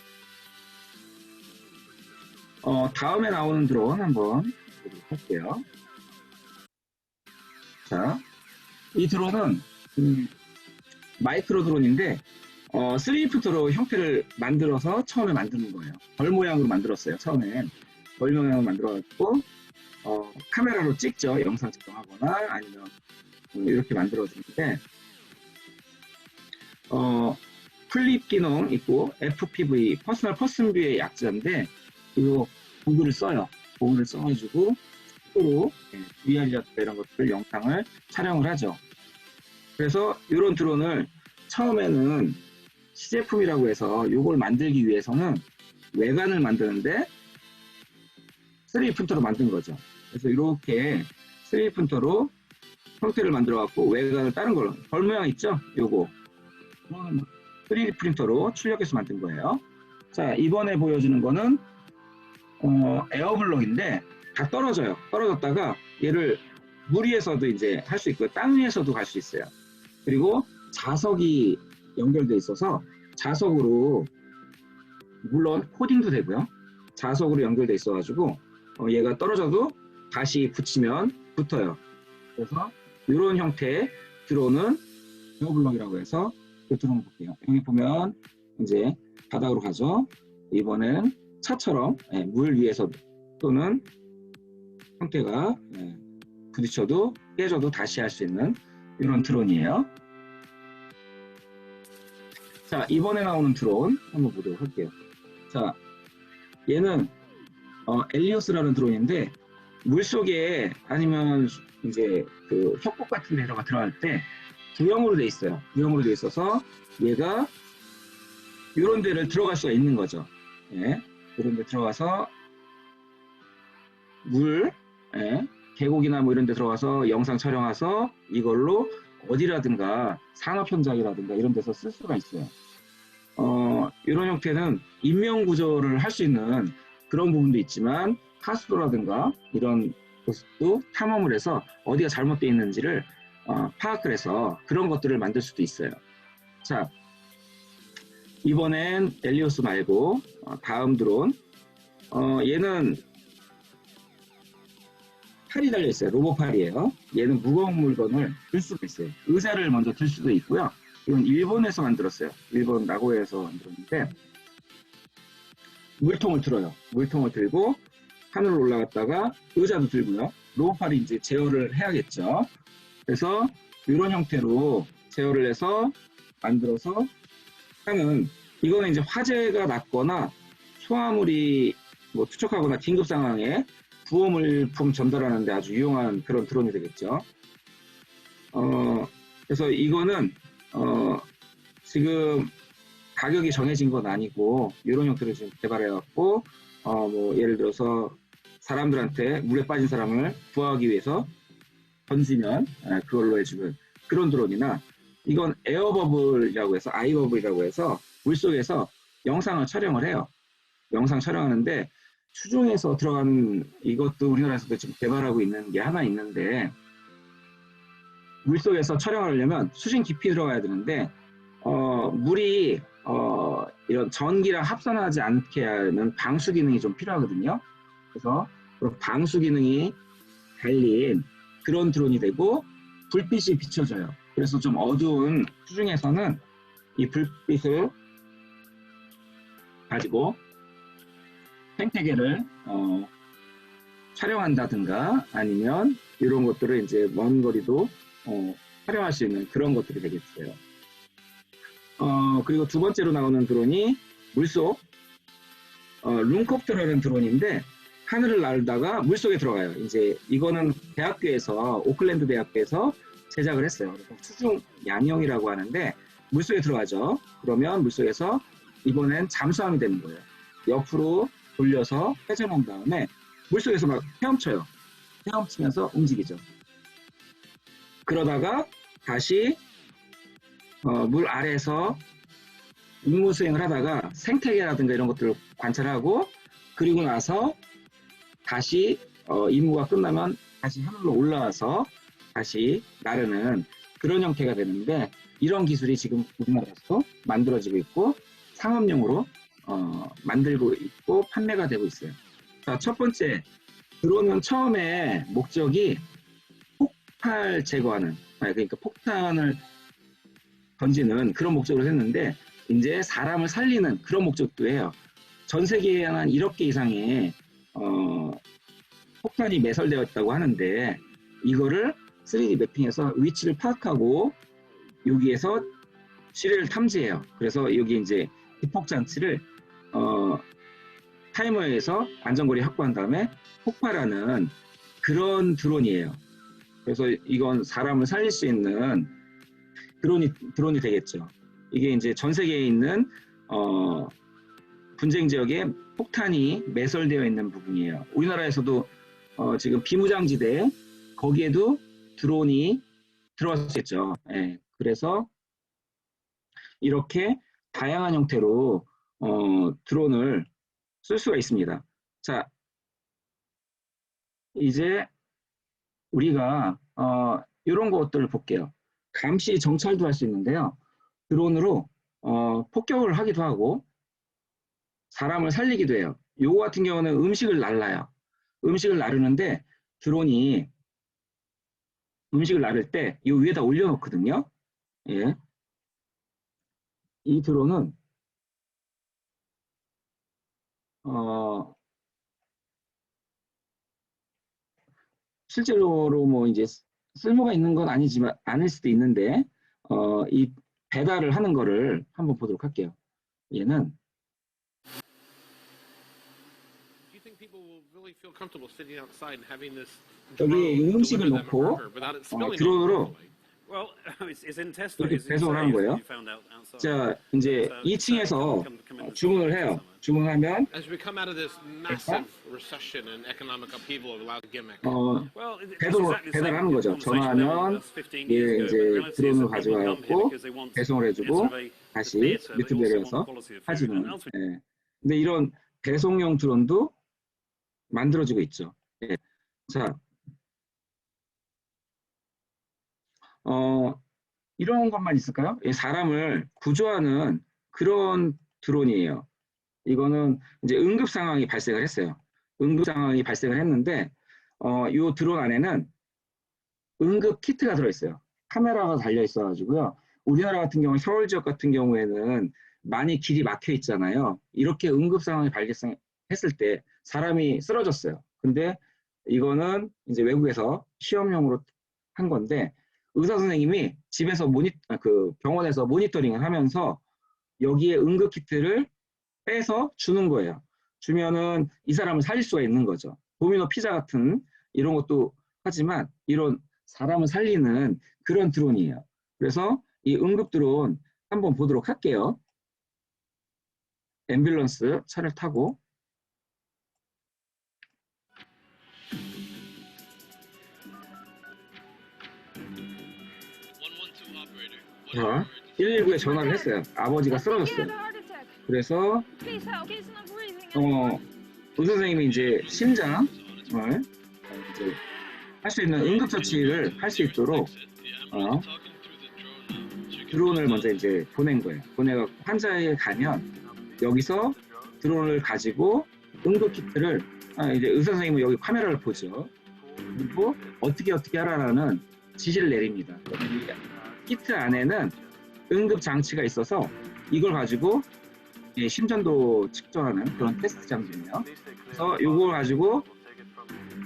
다음에 나오는 드론 한번 보도록 할게요. 자, 이 드론은 마이크로 드론인데 3D프린터로 형태를 만들어서 처음에 만드는 거예요. 벌 모양으로 만들었어요. 처음엔 벌 모양으로 만들어갖고 카메라로 찍죠. 영상 촬영하거나 아니면 이렇게 만들어주는데 플립 기능 있고 FPV, 퍼스널 퍼슨 뷰의 약자인데 이거 도구를 써요. 도구를 써가지고 로 VR이나 이런 것들 영상을 촬영을 하죠. 그래서 이런 드론을 처음에는 시제품이라고 해서 이걸 만들기 위해서는 외관을 만드는데 3D 프린터로 만든 거죠. 그래서 이렇게 3D 프린터로 형태를 만들어 갖고 외관을 다른 걸로 벌 모양 있죠? 요거 3D 프린터로 출력해서 만든 거예요. 자, 이번에 보여주는 거는 에어블록인데 다 떨어져요. 떨어졌다가 얘를 물 위에서도 이제 할 수 있고 땅 위에서도 갈 수 있어요. 그리고 자석이 연결돼 있어서 자석으로 물론 코딩도 되고요. 자석으로 연결돼 있어가지고 얘가 떨어져도 다시 붙이면 붙어요. 그래서 이런 형태의 드론은 에어블록이라고 해서 그 드론 볼게요. 여기 보면 이제 바닥으로 가죠. 이번엔 차처럼 물 위에서 또는 형태가 부딪혀도 깨져도 다시 할 수 있는 이런 드론이에요. 자, 이번에 나오는 드론 한번 보도록 할게요. 자, 얘는 엘리오스라는 드론인데 물속에 아니면 이제 그 협곡 같은 데가 들어갈 때 구형으로 돼 있어요. 구형으로 돼 있어서 얘가 이런 데를 들어갈 수가 있는 거죠. 이런 데 들어가서 물, 계곡이나 뭐 이런 데 들어가서 영상 촬영해서 이걸로 어디라든가 산업 현장이라든가 이런 데서 쓸 수가 있어요. 이런 형태는 인명 구조를 할 수 있는 그런 부분도 있지만 하수도라든가 이런 곳도 탐험을 해서 어디가 잘못되어 있는지를 파악을 해서 그런 것들을 만들 수도 있어요. 자, 이번엔 엘리오스 말고 다음 드론 얘는 팔이 달려있어요. 로봇팔이에요. 얘는 무거운 물건을 들 수가 있어요. 의자를 먼저 들 수도 있고요. 이건 일본에서 만들었어요. 일본 나고야에서 만들었는데 물통을 들어요. 물통을 들고 하늘로 올라갔다가 의자도 들고요. 로봇팔이 이제 제어를 해야겠죠. 그래서 이런 형태로 제어를 해서 만들어서 하는, 이거는 이제 화재가 났거나 소화물이 뭐 투척하거나 긴급 상황에 구호물품 전달하는데 아주 유용한 그런 드론이 되겠죠. 그래서 이거는 지금 가격이 정해진 건 아니고 이런 형태로 지금 개발해갖고 뭐 예를 들어서 사람들한테 물에 빠진 사람을 구하기 위해서 던지면 그걸로 해주는 그런 드론이나, 이건 에어버블이라고 해서 아이버블이라고 해서 물속에서 영상을 촬영을 해요. 영상 촬영하는데 수중에서 들어간, 이것도 우리나라에서도 지금 개발하고 있는 게 하나 있는데 물속에서 촬영하려면 수심 깊이 들어가야 되는데 물이 이런 전기랑 합선하지 않게 하는 방수 기능이 좀 필요하거든요. 그래서 방수 기능이 달린 그런 드론이 되고 불빛이 비춰져요. 그래서 좀 어두운 수중에서는 이 불빛을 가지고 생태계를 촬영한다든가 아니면 이런 것들을 이제 먼 거리도 촬영할 수 있는 그런 것들이 되겠어요. 그리고 두 번째로 나오는 드론이 물속 룸콥터라는 드론인데 하늘을 날다가 물속에 들어가요. 이제 이거는 대학교에서 오클랜드 대학교에서 제작을 했어요. 그래서 수중 양용이라고 하는데 물속에 들어가죠. 그러면 물속에서 이번엔 잠수함이 되는 거예요. 옆으로 돌려서 회전한 다음에 물속에서 막 헤엄쳐요. 헤엄치면서 움직이죠. 그러다가 다시 물 아래에서 임무 수행을 하다가 생태계라든가 이런 것들을 관찰하고 그리고 나서 다시 임무가 끝나면 다시 하늘로 올라와서 다시 나르는 그런 형태가 되는데 이런 기술이 지금 우리나라에서 만들어지고 있고 상업용으로 만들고 있고 판매가 되고 있어요. 자, 첫 번째 드론은 처음에 목적이 폭발 제거하는 그러니까 폭탄을 던지는 그런 목적으로 했는데 이제 사람을 살리는 그런 목적도 해요. 전 세계에 한 1억 개 이상의 폭탄이 매설되어 있다고 하는데 이거를 3D 매핑해서 위치를 파악하고 여기에서 지뢰를 탐지해요. 그래서 여기 이제 기폭 장치를 타이머에서 안전거리 확보한 다음에 폭발하는 그런 드론이에요. 그래서 이건 사람을 살릴 수 있는 드론이 되겠죠. 이게 이제 전 세계에 있는 분쟁 지역에 폭탄이 매설되어 있는 부분이에요. 우리나라에서도 지금 비무장지대 거기에도 드론이 들어갈 수 있죠. 예, 그래서 이렇게 다양한 형태로 드론을 쓸 수가 있습니다. 자, 이제 우리가 이런 것들을 볼게요. 감시 정찰도 할 수 있는데요. 드론으로 폭격을 하기도 하고 사람을 살리기도 해요. 요거 같은 경우는 음식을 날라요. 음식을 나르는데 드론이 음식을 나를 때 이 위에다 올려놓거든요. 예. 이 드론은 실제로 뭐 이제 쓸모가 있는 건 아니지만 아닐 수도 있는데 이 배달을 하는 거를 한번 보도록 할게요. 얘는 여기 음식을 놓고 드론으로 이렇게 배송을 하는 거예요. 자, 이제 2층에서 주문을 해요. 주문하면 배달하는 거죠. 전화하면 이제 드론을 가져와갖고 배송을 해주고 다시 밑으로 내려서 해주는. 예. 근데 이런 배송용 드론도 만들어지고 있죠. 예. 자, 이런 것만 있을까요? 사람을 구조하는 그런 드론이에요. 이거는 이제 응급 상황이 발생을 했어요. 응급 상황이 발생을 했는데, 이 드론 안에는 응급 키트가 들어있어요. 카메라가 달려 있어가지고요. 우리나라 같은 경우, 서울 지역 같은 경우에는 많이 길이 막혀 있잖아요. 이렇게 응급 상황이 발생했을 때 사람이 쓰러졌어요. 근데 이거는 이제 외국에서 시험용으로 한 건데, 의사 선생님이 집에서 병원에서 모니터링을 하면서 여기에 응급 키트를 빼서 주는 거예요. 주면은 이 사람을 살릴 수가 있는 거죠. 도미노 피자 같은 이런 것도 하지만 이런 사람을 살리는 그런 드론이에요. 그래서 이 응급 드론 한번 보도록 할게요. 앰뷸런스 차를 타고 자, 119에 전화를 했어요. 아버지가 쓰러졌어요. 그래서 의사 선생님이 이제 심장을 이제 할 수 있는 응급처치를 할 수 있도록 드론을 먼저 이제 보낸 거예요. 보내서 환자에 가면 여기서 드론을 가지고 응급키트를 이제 의사 선생님은 여기 카메라를 보죠. 그리고 어떻게 하라는 지시를 내립니다. 키트 안에는 응급 장치가 있어서 이걸 가지고 심전도 측정하는 그런 테스트 장비예요. 그래서 이걸 가지고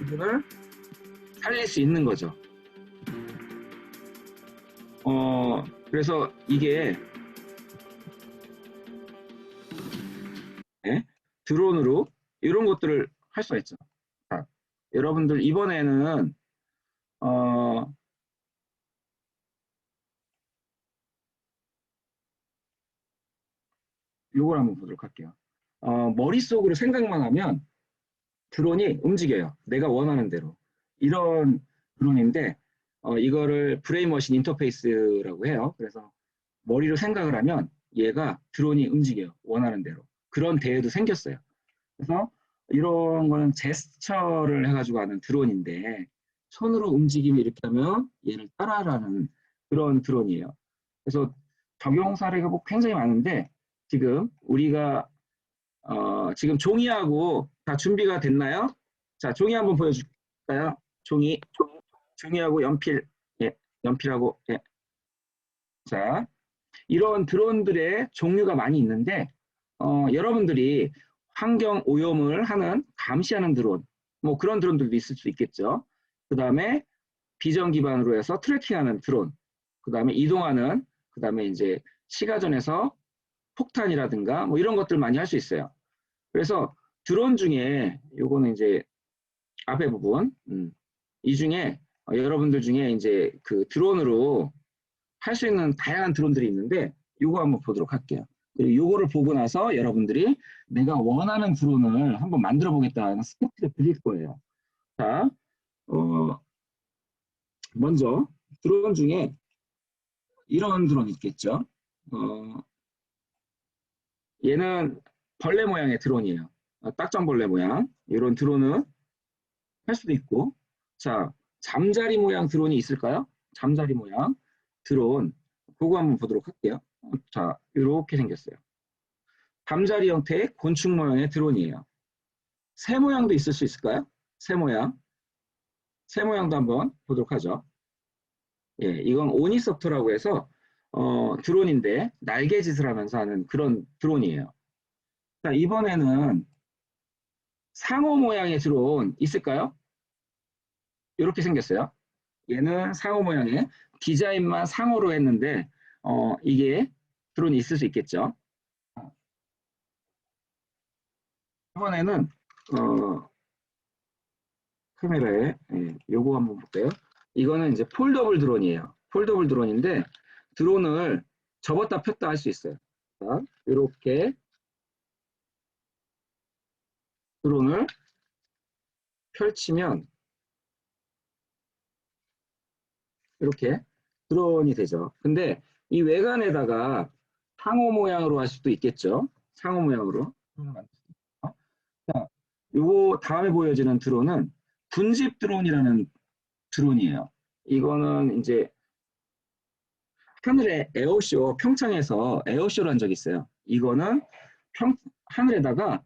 이거를 살릴 수 있는 거죠. 그래서 이게 드론으로 이런 것들을 할 수가 있죠. 자, 여러분들 이번에는 요걸 한번 보도록 할게요. 머릿속으로 생각만 하면 드론이 움직여요. 내가 원하는 대로. 이런 드론인데 이거를 브레인머신 인터페이스라고 해요. 그래서 머리로 생각을 하면 얘가 드론이 움직여요. 원하는 대로. 그런 대회도 생겼어요. 그래서 이런 거는 제스처를 해가지고 하는 드론인데 손으로 움직이면 이렇게 하면 얘를 따라하는 그런 드론이에요. 그래서 적용 사례가 뭐 굉장히 많은데 지금 우리가 지금 종이하고 다 준비가 됐나요? 자, 종이 한번 보여줄까요? 종이하고 연필, 예, 연필하고, 예. 자, 이런 드론들의 종류가 많이 있는데, 여러분들이 환경 오염을 감시하는 드론, 뭐 그런 드론들도 있을 수 있겠죠. 그 다음에 비전 기반으로 해서 트래킹하는 드론, 그 다음에 이동하는, 그 다음에 이제 시가전에서 폭탄이라든가 뭐 이런 것들 많이 할 수 있어요. 그래서 드론 중에 요거는 이제 앞에 부분, 이 중에 여러분들 중에 이제 그 드론으로 할 수 있는 다양한 드론들이 있는데 요거 한번 보도록 할게요. 그리고 요거를 보고 나서 여러분들이 내가 원하는 드론을 한번 만들어 보겠다는 스크립트를 드릴 거예요. 자, 먼저 드론 중에 이런 드론 있겠죠. 얘는 벌레 모양의 드론이에요. 딱정벌레 모양. 이런 드론은 할 수도 있고. 자, 잠자리 모양 드론이 있을까요? 잠자리 모양 드론. 그거 한번 보도록 할게요. 자, 이렇게 생겼어요. 잠자리 형태의 곤충 모양의 드론이에요. 새 모양도 있을 수 있을까요? 새 모양. 새 모양도 한번 보도록 하죠. 예, 이건 오니소프트라고 해서 드론인데 날개짓을 하면서 하는 그런 드론이에요. 자, 이번에는 상어 모양의 드론 있을까요? 이렇게 생겼어요. 얘는 상어 모양의 디자인만 상어로 했는데 이게 드론이 있을 수 있겠죠. 이번에는 카메라에 요거 한번 볼게요. 이거는 이제 폴더블 드론이에요. 폴더블 드론인데 드론을 접었다 폈다 할 수 있어요. 자, 이렇게 드론을 펼치면 이렇게 드론이 되죠. 근데 이 외관에다가 상어 모양으로 할 수도 있겠죠. 상어 모양으로. 자, 요거 다음에 보여지는 드론은 군집 드론이라는 드론이에요. 이거는 이제 하늘에 에어쇼, 평창에서 에어쇼를 한 적이 있어요. 이거는 하늘에다가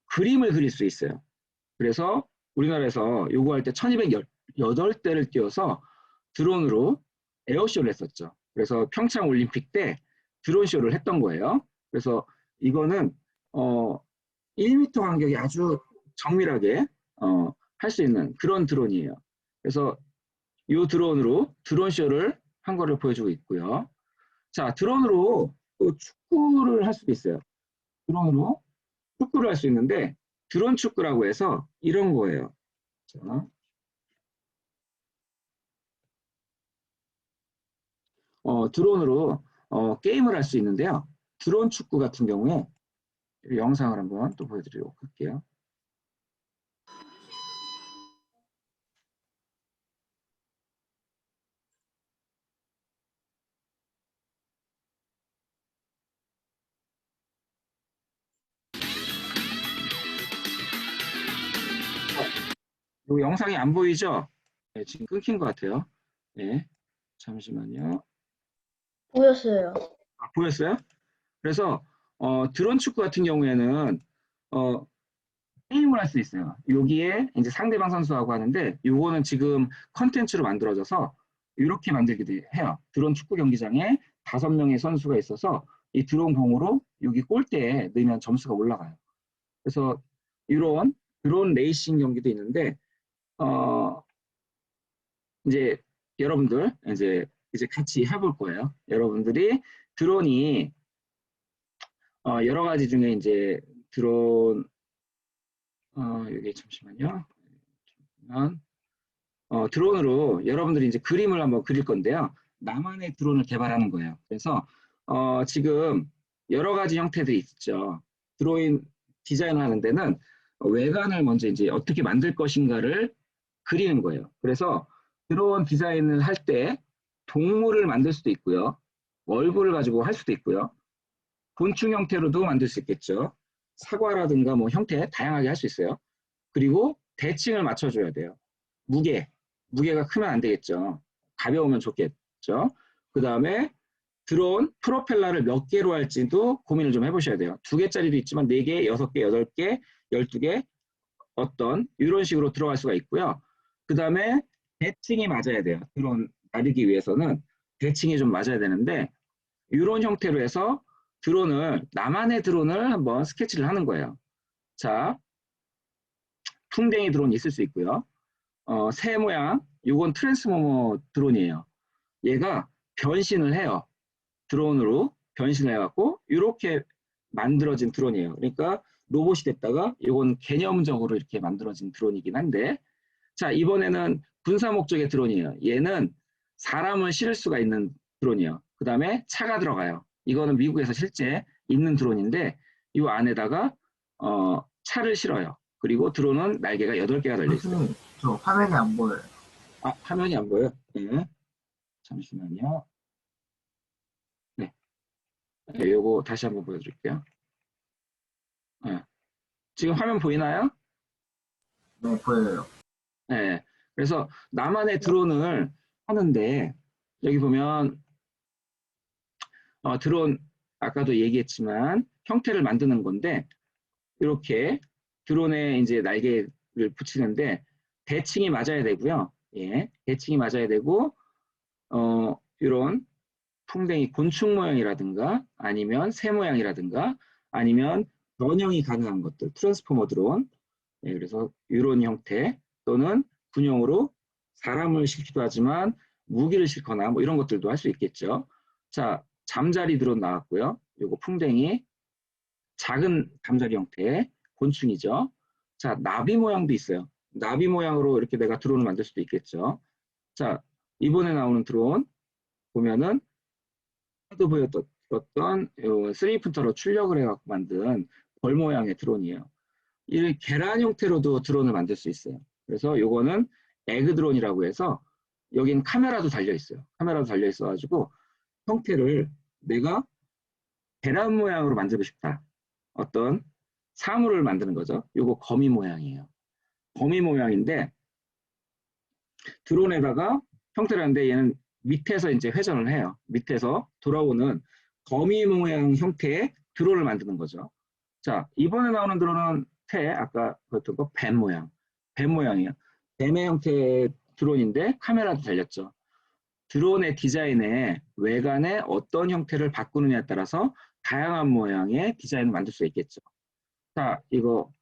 그림을 그릴 수 있어요. 그래서 우리나라에서 요거 할 때 1218대를 띄워서 드론으로 에어쇼를 했었죠. 그래서 평창 올림픽 때 드론쇼를 했던 거예요. 그래서 이거는 1m 간격이 아주 정밀하게 할 수 있는 그런 드론이에요. 그래서 이 드론으로 드론쇼를 한 거를 보여주고 있고요. 자, 드론으로 또 축구를 할 수도 있어요. 드론으로 축구를 할 수 있는데 드론 축구라고 해서 이런 거예요. 자, 드론으로 게임을 할 수 있는데요. 드론 축구 같은 경우에 영상을 한번 또 보여드리도록 할게요. 이 영상이 안 보이죠? 네, 지금 끊긴 것 같아요. 네, 잠시만요. 보였어요. 아, 보였어요? 그래서 드론 축구 같은 경우에는 게임을 할 수 있어요. 여기에 이제 상대방 선수하고 하는데 요거는 지금 컨텐츠로 만들어져서 이렇게 만들기도 해요. 드론 축구 경기장에 5명의 선수가 있어서 이 드론 공으로 여기 골대에 넣으면 점수가 올라가요. 그래서 이런 드론 레이싱 경기도 있는데 이제 여러분들 이제 같이 해볼 거예요. 여러분들이 드론이 여러 가지 중에 이제 드론 여기 잠시만요. 드론으로 여러분들이 이제 그림을 한번 그릴 건데요. 나만의 드론을 개발하는 거예요. 그래서 지금 여러 가지 형태들이 있죠. 드로잉 디자인을 하는 데는 외관을 먼저 이제 어떻게 만들 것인가를 그리는 거예요. 그래서 드론 디자인을 할 때 동물을 만들 수도 있고요. 얼굴을 가지고 할 수도 있고요. 곤충 형태로도 만들 수 있겠죠. 사과라든가 뭐 형태 다양하게 할 수 있어요. 그리고 대칭을 맞춰줘야 돼요. 무게가 크면 안 되겠죠. 가벼우면 좋겠죠. 그 다음에 드론 프로펠러를 몇 개로 할지도 고민을 좀 해보셔야 돼요. 2개짜리도 있지만 4개, 6개, 8개, 12개 어떤 이런 식으로 들어갈 수가 있고요. 그 다음에 대칭이 맞아야 돼요. 드론 나르기 위해서는 대칭이 좀 맞아야 되는데 이런 형태로 해서 나만의 드론을 한번 스케치를 하는 거예요. 자, 풍뎅이 드론 있을 수 있고요. 새 모양, 이건 트랜스포머 드론이에요. 얘가 변신을 해요. 드론으로 변신을 해갖고 이렇게 만들어진 드론이에요. 그러니까 로봇이 됐다가 이건 개념적으로 이렇게 만들어진 드론이긴 한데, 자, 이번에는 군사 목적의 드론이에요. 얘는 사람을 실을 수가 있는 드론이에요. 그 다음에 차가 들어가요. 이거는 미국에서 실제 있는 드론인데 이 안에다가 차를 실어요. 그리고 드론은 날개가 8개가 달려있어요. 교수님, 저 화면이 안 보여요. 아, 화면이 안 보여요? 네. 잠시만요. 네. 네, 요거 다시 한번 보여드릴게요. 네. 지금 화면 보이나요? 네, 보여요. 네. 그래서 나만의 드론을 하는데 여기 보면 드론 아까도 얘기했지만 형태를 만드는 건데 이렇게 드론에 이제 날개를 붙이는데 대칭이 맞아야 되고요. 예, 대칭이 맞아야 되고 이런 풍뎅이 곤충 모양이라든가 아니면 새 모양이라든가 아니면 변형이 가능한 것들 트랜스포머 드론. 예, 그래서 이런 형태 또는 군용으로 사람을 싣기도 하지만 무기를 싣거나 뭐 이런 것들도 할 수 있겠죠. 자, 잠자리 드론 나왔고요. 요거 풍뎅이 작은 잠자리 형태의 곤충이죠. 자, 나비 모양도 있어요. 나비 모양으로 이렇게 내가 드론을 만들 수도 있겠죠. 자, 이번에 나오는 드론 보면은 아까도 보였던 3D 프린터로 출력을 해갖고 만든 벌 모양의 드론이에요. 이 계란 형태로도 드론을 만들 수 있어요. 그래서 요거는 에그 드론이라고 해서 여긴 카메라도 달려 있어요. 카메라도 달려 있어가지고 형태를 내가 계란 모양으로 만들고 싶다. 어떤 사물을 만드는 거죠. 요거 거미 모양이에요. 거미 모양인데 드론에다가 형태를 하는데 얘는 밑에서 이제 회전을 해요. 밑에서 돌아오는 거미 모양 형태의 드론을 만드는 거죠. 자, 이번에 나오는 드론은 아까 보였던 거 뱀 모양. 뱀 모양이에요. 뱀의 형태의 드론인데 카메라도 달렸죠. 드론의 디자인에 외관에 어떤 형태를 바꾸느냐에 따라서 다양한 모양의 디자인을 만들 수 있겠죠. 자, 이거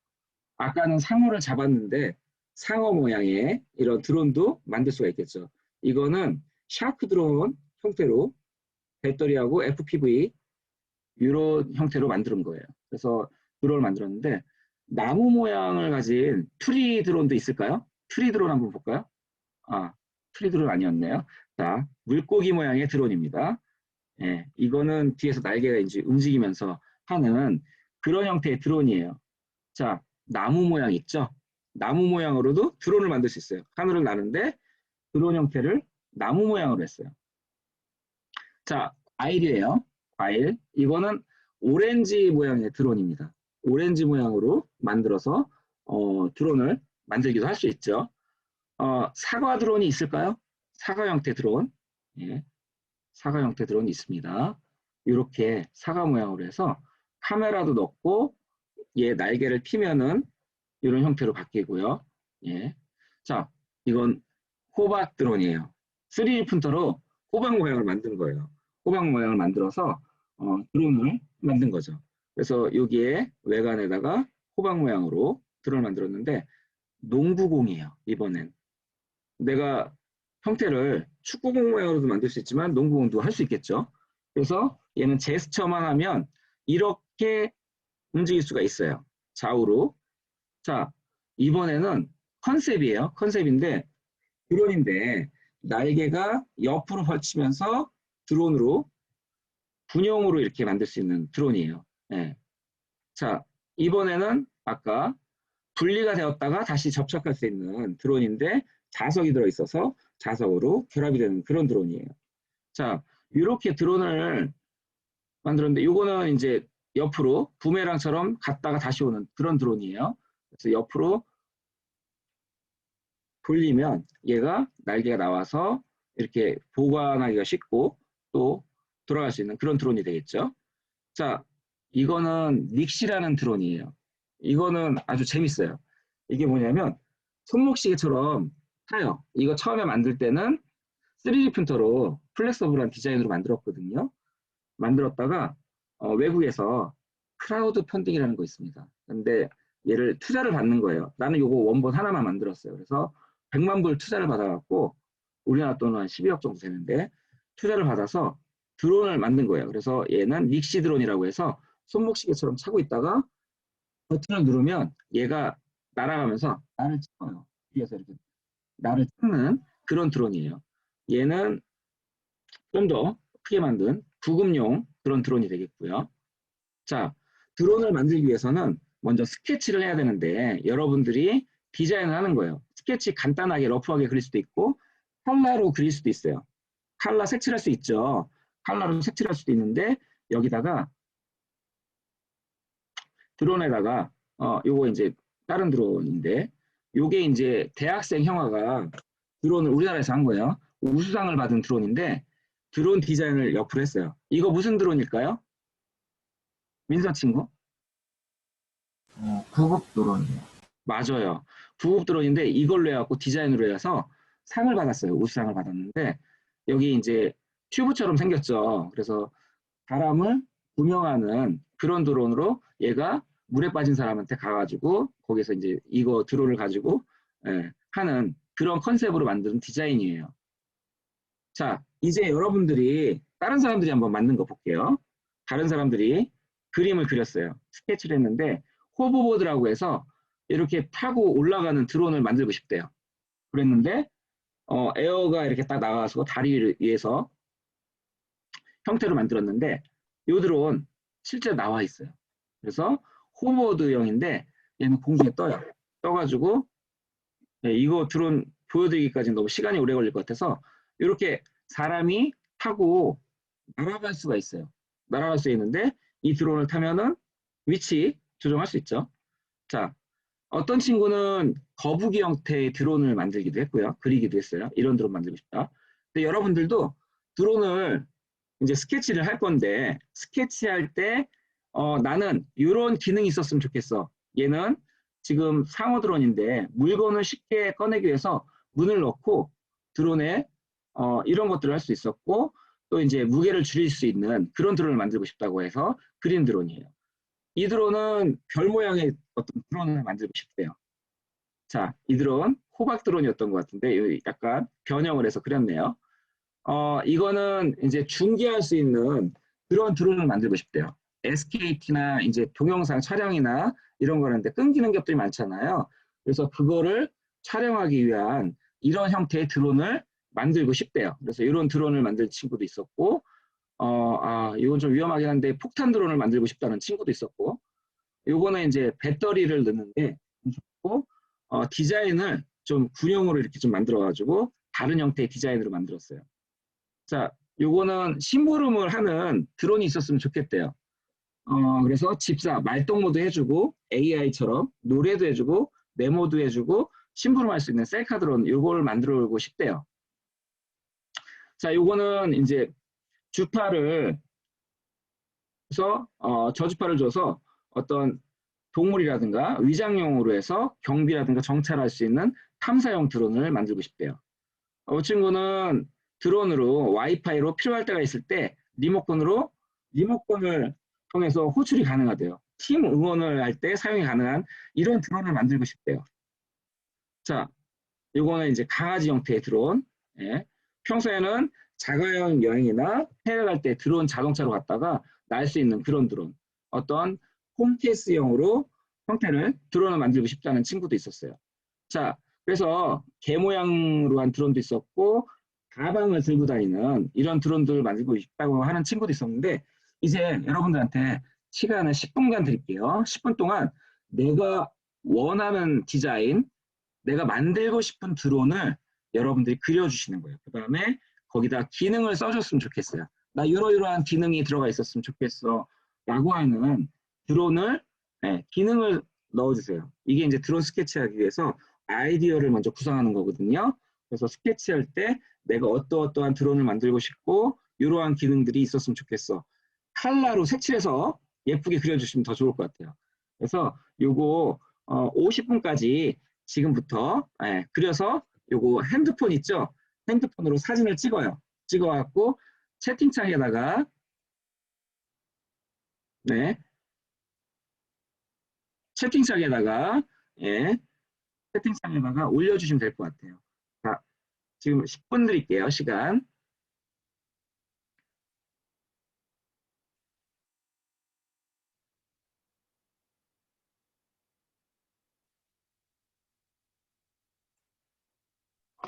아까는 상어를 잡았는데 상어 모양의 이런 드론도 만들 수가 있겠죠. 이거는 샤크 드론 형태로 배터리하고 FPV 이런 형태로 만드는 거예요. 그래서 드론을 만들었는데 나무 모양을 가진 트리 드론도 있을까요? 트리 드론 한번 볼까요? 아, 트리 드론 아니었네요. 자, 물고기 모양의 드론입니다. 예, 이거는 뒤에서 날개가 이제 움직이면서 하는 그런 형태의 드론이에요. 자, 나무 모양 있죠? 나무 모양으로도 드론을 만들 수 있어요. 하늘을 나는데 드론 형태를 나무 모양으로 했어요. 자, 과일이에요. 과일. 이거는 오렌지 모양의 드론입니다. 오렌지 모양으로 만들어서 드론을 만들기도 할 수 있죠. 사과 드론이 있을까요? 사과 형태 드론. 예, 사과 형태 드론이 있습니다. 이렇게 사과 모양으로 해서 카메라도 넣고 얘 날개를 피면은 이런 형태로 바뀌고요. 예. 자, 이건 호박 드론이에요. 3D 프린터로 호박 모양을 만든 거예요. 호박 모양을 만들어서 드론을 만든 거죠. 그래서 여기에 외관에다가 호박 모양으로 드론을 만들었는데 농구공이에요. 이번엔 내가 형태를 축구공 모양으로도 만들 수 있지만 농구공도 할 수 있겠죠. 그래서 얘는 제스처만 하면 이렇게 움직일 수가 있어요. 좌우로. 자, 이번에는 컨셉이에요. 컨셉인데 드론인데 날개가 옆으로 펼치면서 드론으로 군용으로 이렇게 만들 수 있는 드론이에요. 예. 자, 이번에는 아까 분리가 되었다가 다시 접촉할 수 있는 드론인데 자석이 들어있어서 자석으로 결합이 되는 그런 드론이에요. 자, 이렇게 드론을 만들었는데 이거는 이제 옆으로 부메랑처럼 갔다가 다시 오는 그런 드론이에요. 그래서 옆으로 돌리면 얘가 날개가 나와서 이렇게 보관하기가 쉽고 또 돌아갈 수 있는 그런 드론이 되겠죠. 자, 이거는 닉시라는 드론이에요. 이거는 아주 재밌어요. 이게 뭐냐면 손목시계처럼 타요. 이거 처음에 만들 때는 3D 프린터로 플렉서블한 디자인으로 만들었거든요. 만들었다가 외국에서 크라우드 펀딩이라는 거 있습니다. 근데 얘를 투자를 받는 거예요. 나는 요거 원본 하나만 만들었어요. 그래서 100만 불 투자를 받아갖고 우리나라 돈은 한 12억 정도 되는데 투자를 받아서 드론을 만든 거예요. 그래서 얘는 닉시 드론이라고 해서 손목시계처럼 차고 있다가 버튼을 누르면 얘가 날아가면서 나를 찍어요. 위에서 이렇게 나를 찍는 그런 드론이에요. 얘는 좀 더 크게 만든 구급용 그런 드론이 되겠고요. 자, 드론을 만들기 위해서는 먼저 스케치를 해야 되는데 여러분들이 디자인을 하는 거예요. 스케치 간단하게 러프하게 그릴 수도 있고 컬러로 그릴 수도 있어요. 컬러 색칠할 수 있죠. 컬러로 색칠할 수도 있는데 여기다가 드론에다가 요거 이제 다른 드론인데 요게 이제 대학생 형아가 드론을 우리나라에서 한 거예요. 우수상을 받은 드론인데 드론 디자인을 옆으로 했어요. 이거 무슨 드론일까요? 민서 친구? 구급 드론이에요. 맞아요. 구급 드론인데 이걸로 해갖고 디자인으로 해서 상을 받았어요. 우수상을 받았는데 여기 이제 튜브처럼 생겼죠. 그래서 바람을 분명하는 그런 드론으로 얘가 물에 빠진 사람한테 가가지고 거기서 이제 이거 드론을 가지고 하는 그런 컨셉으로 만든 디자인이에요. 자, 이제 여러분들이 다른 사람들이 한번 만든 거 볼게요. 다른 사람들이 그림을 그렸어요. 스케치를 했는데 호버보드라고 해서 이렇게 타고 올라가는 드론을 만들고 싶대요. 그랬는데 에어가 이렇게 딱 나가서 다리 위에서 형태로 만들었는데 이 드론 실제 나와 있어요. 그래서 호버보드형인데 얘는 공중에 떠요. 떠가지고 이거 드론 보여드리기까지 너무 시간이 오래 걸릴 것 같아서 이렇게 사람이 타고 날아갈 수가 있어요. 날아갈 수 있는데 이 드론을 타면은 위치 조정할 수 있죠. 자, 어떤 친구는 거북이 형태의 드론을 만들기도 했고요. 그리기도 했어요. 이런 드론 만들고 싶다. 근데 여러분들도 드론을 이제 스케치를 할 건데 스케치할 때 나는 이런 기능이 있었으면 좋겠어. 얘는 지금 상어 드론인데 물건을 쉽게 꺼내기 위해서 문을 넣고 드론에 이런 것들을 할 수 있었고 또 이제 무게를 줄일 수 있는 그런 드론을 만들고 싶다고 해서 그린 드론이에요. 이 드론은 별 모양의 어떤 드론을 만들고 싶대요. 자, 이 드론 호박 드론이었던 것 같은데 약간 변형을 해서 그렸네요. 이거는 이제 중계할 수 있는 그런 드론을 만들고 싶대요. SKT나 이제 동영상 촬영이나 이런 거는데 끊기는 것들이 많잖아요. 그래서 그거를 촬영하기 위한 이런 형태의 드론을 만들고 싶대요. 그래서 이런 드론을 만들 친구도 있었고, 이건 좀 위험하긴 한데 폭탄 드론을 만들고 싶다는 친구도 있었고, 요거는 이제 배터리를 넣는데 좋고, 디자인을 좀 군용으로 이렇게 좀 만들어가지고 다른 형태의 디자인으로 만들었어요. 자, 요거는 심부름을 하는 드론이 있었으면 좋겠대요. 그래서 집사, 말동무도 해주고 AI처럼 노래도 해주고 메모도 해주고 심부름할 수 있는 셀카 드론 요걸 만들고 싶대요. 자, 요거는 이제 주파를 해서 저주파를 줘서 어떤 동물이라든가 위장용으로 해서 경비라든가 정찰할 수 있는 탐사용 드론을 만들고 싶대요. 이 친구는 드론으로 와이파이로 필요할 때가 있을 때 리모컨을 통해서 호출이 가능하대요. 팀 응원을 할 때 사용이 가능한 이런 드론을 만들고 싶대요. 자, 이거는 이제 강아지 형태의 드론. 예. 평소에는 자가용 여행이나 해외 갈 때 드론 자동차로 갔다가 날 수 있는 그런 드론. 어떤 홈케이스용으로 형태를 드론을 만들고 싶다는 친구도 있었어요. 자, 그래서 개 모양으로 한 드론도 있었고 가방을 들고 다니는 이런 드론들을 만들고 싶다고 하는 친구도 있었는데 이제 여러분들한테 시간을 10분간 드릴게요. 10분 동안 내가 원하는 디자인, 내가 만들고 싶은 드론을 여러분들이 그려주시는 거예요. 그 다음에 거기다 기능을 써줬으면 좋겠어요. 나 이러이러한 기능이 들어가 있었으면 좋겠어 라고 하는 드론을, 기능을 넣어주세요. 이게 이제 드론 스케치하기 위해서 아이디어를 먼저 구상하는 거거든요. 그래서 스케치할 때 내가 어떠한 드론을 만들고 싶고 이러한 기능들이 있었으면 좋겠어. 칼라로 색칠해서 예쁘게 그려주시면 더 좋을 것 같아요. 그래서 요거 50분까지 지금부터 그려서 요거 핸드폰 있죠? 핸드폰으로 사진을 찍어요. 찍어갖고 채팅창에다가 채팅창에다가 채팅창에다가 올려주시면 될 것 같아요. 자, 지금 10분 드릴게요. 시간.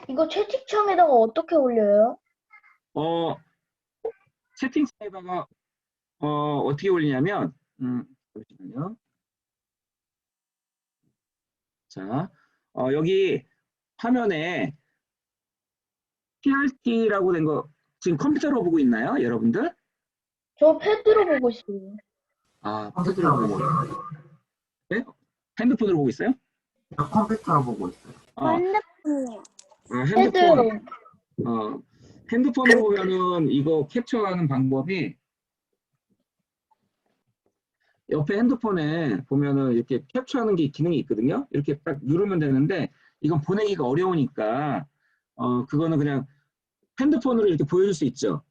이거 채팅창에다가 어떻게 올려요? 채팅창에다가 어떻게 올리냐면 잠시만요. 자, 여기 화면에 PRT라고 된 거 지금 컴퓨터로 보고 있나요, 여러분들? 저 패드로 보고 있어요. 아, 컴퓨터로 패드로 보고 보고 있어요. 네? 핸드폰으로 보고 있어요? 저 컴퓨터로 보고 있어요. 핸드폰이요. 핸드폰. 핸드폰으로 보면은 이거 캡처하는 방법이 옆에 핸드폰에 보면은 이렇게 캡처하는 게 기능이 있거든요. 이렇게 딱 누르면 되는데 이건 보내기가 어려우니까 그거는 그냥 핸드폰으로 이렇게 보여줄 수 있죠.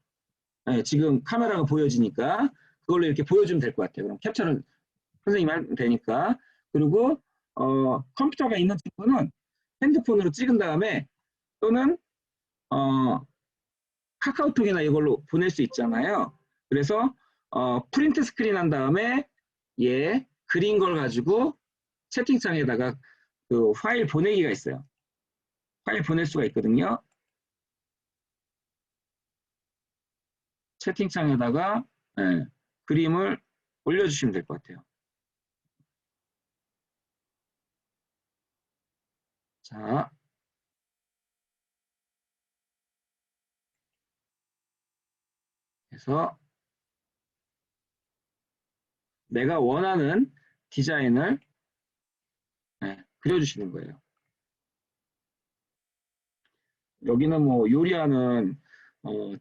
지금 카메라가 보여지니까 그걸로 이렇게 보여주면 될 것 같아요. 그럼 캡처를 선생님이 하면 되니까. 그리고 컴퓨터가 있는 친구는 핸드폰으로 찍은 다음에 또는 카카오톡이나 이걸로 보낼 수 있잖아요. 그래서 프린트 스크린 한 다음에 그린 걸 가지고 채팅창에다가 그 파일 보내기가 있어요. 파일 보낼 수가 있거든요. 채팅창에다가 그림을 올려주시면 될 것 같아요. 자, 그래서 내가 원하는 디자인을 그려주시는 거예요. 여기는 뭐 요리하는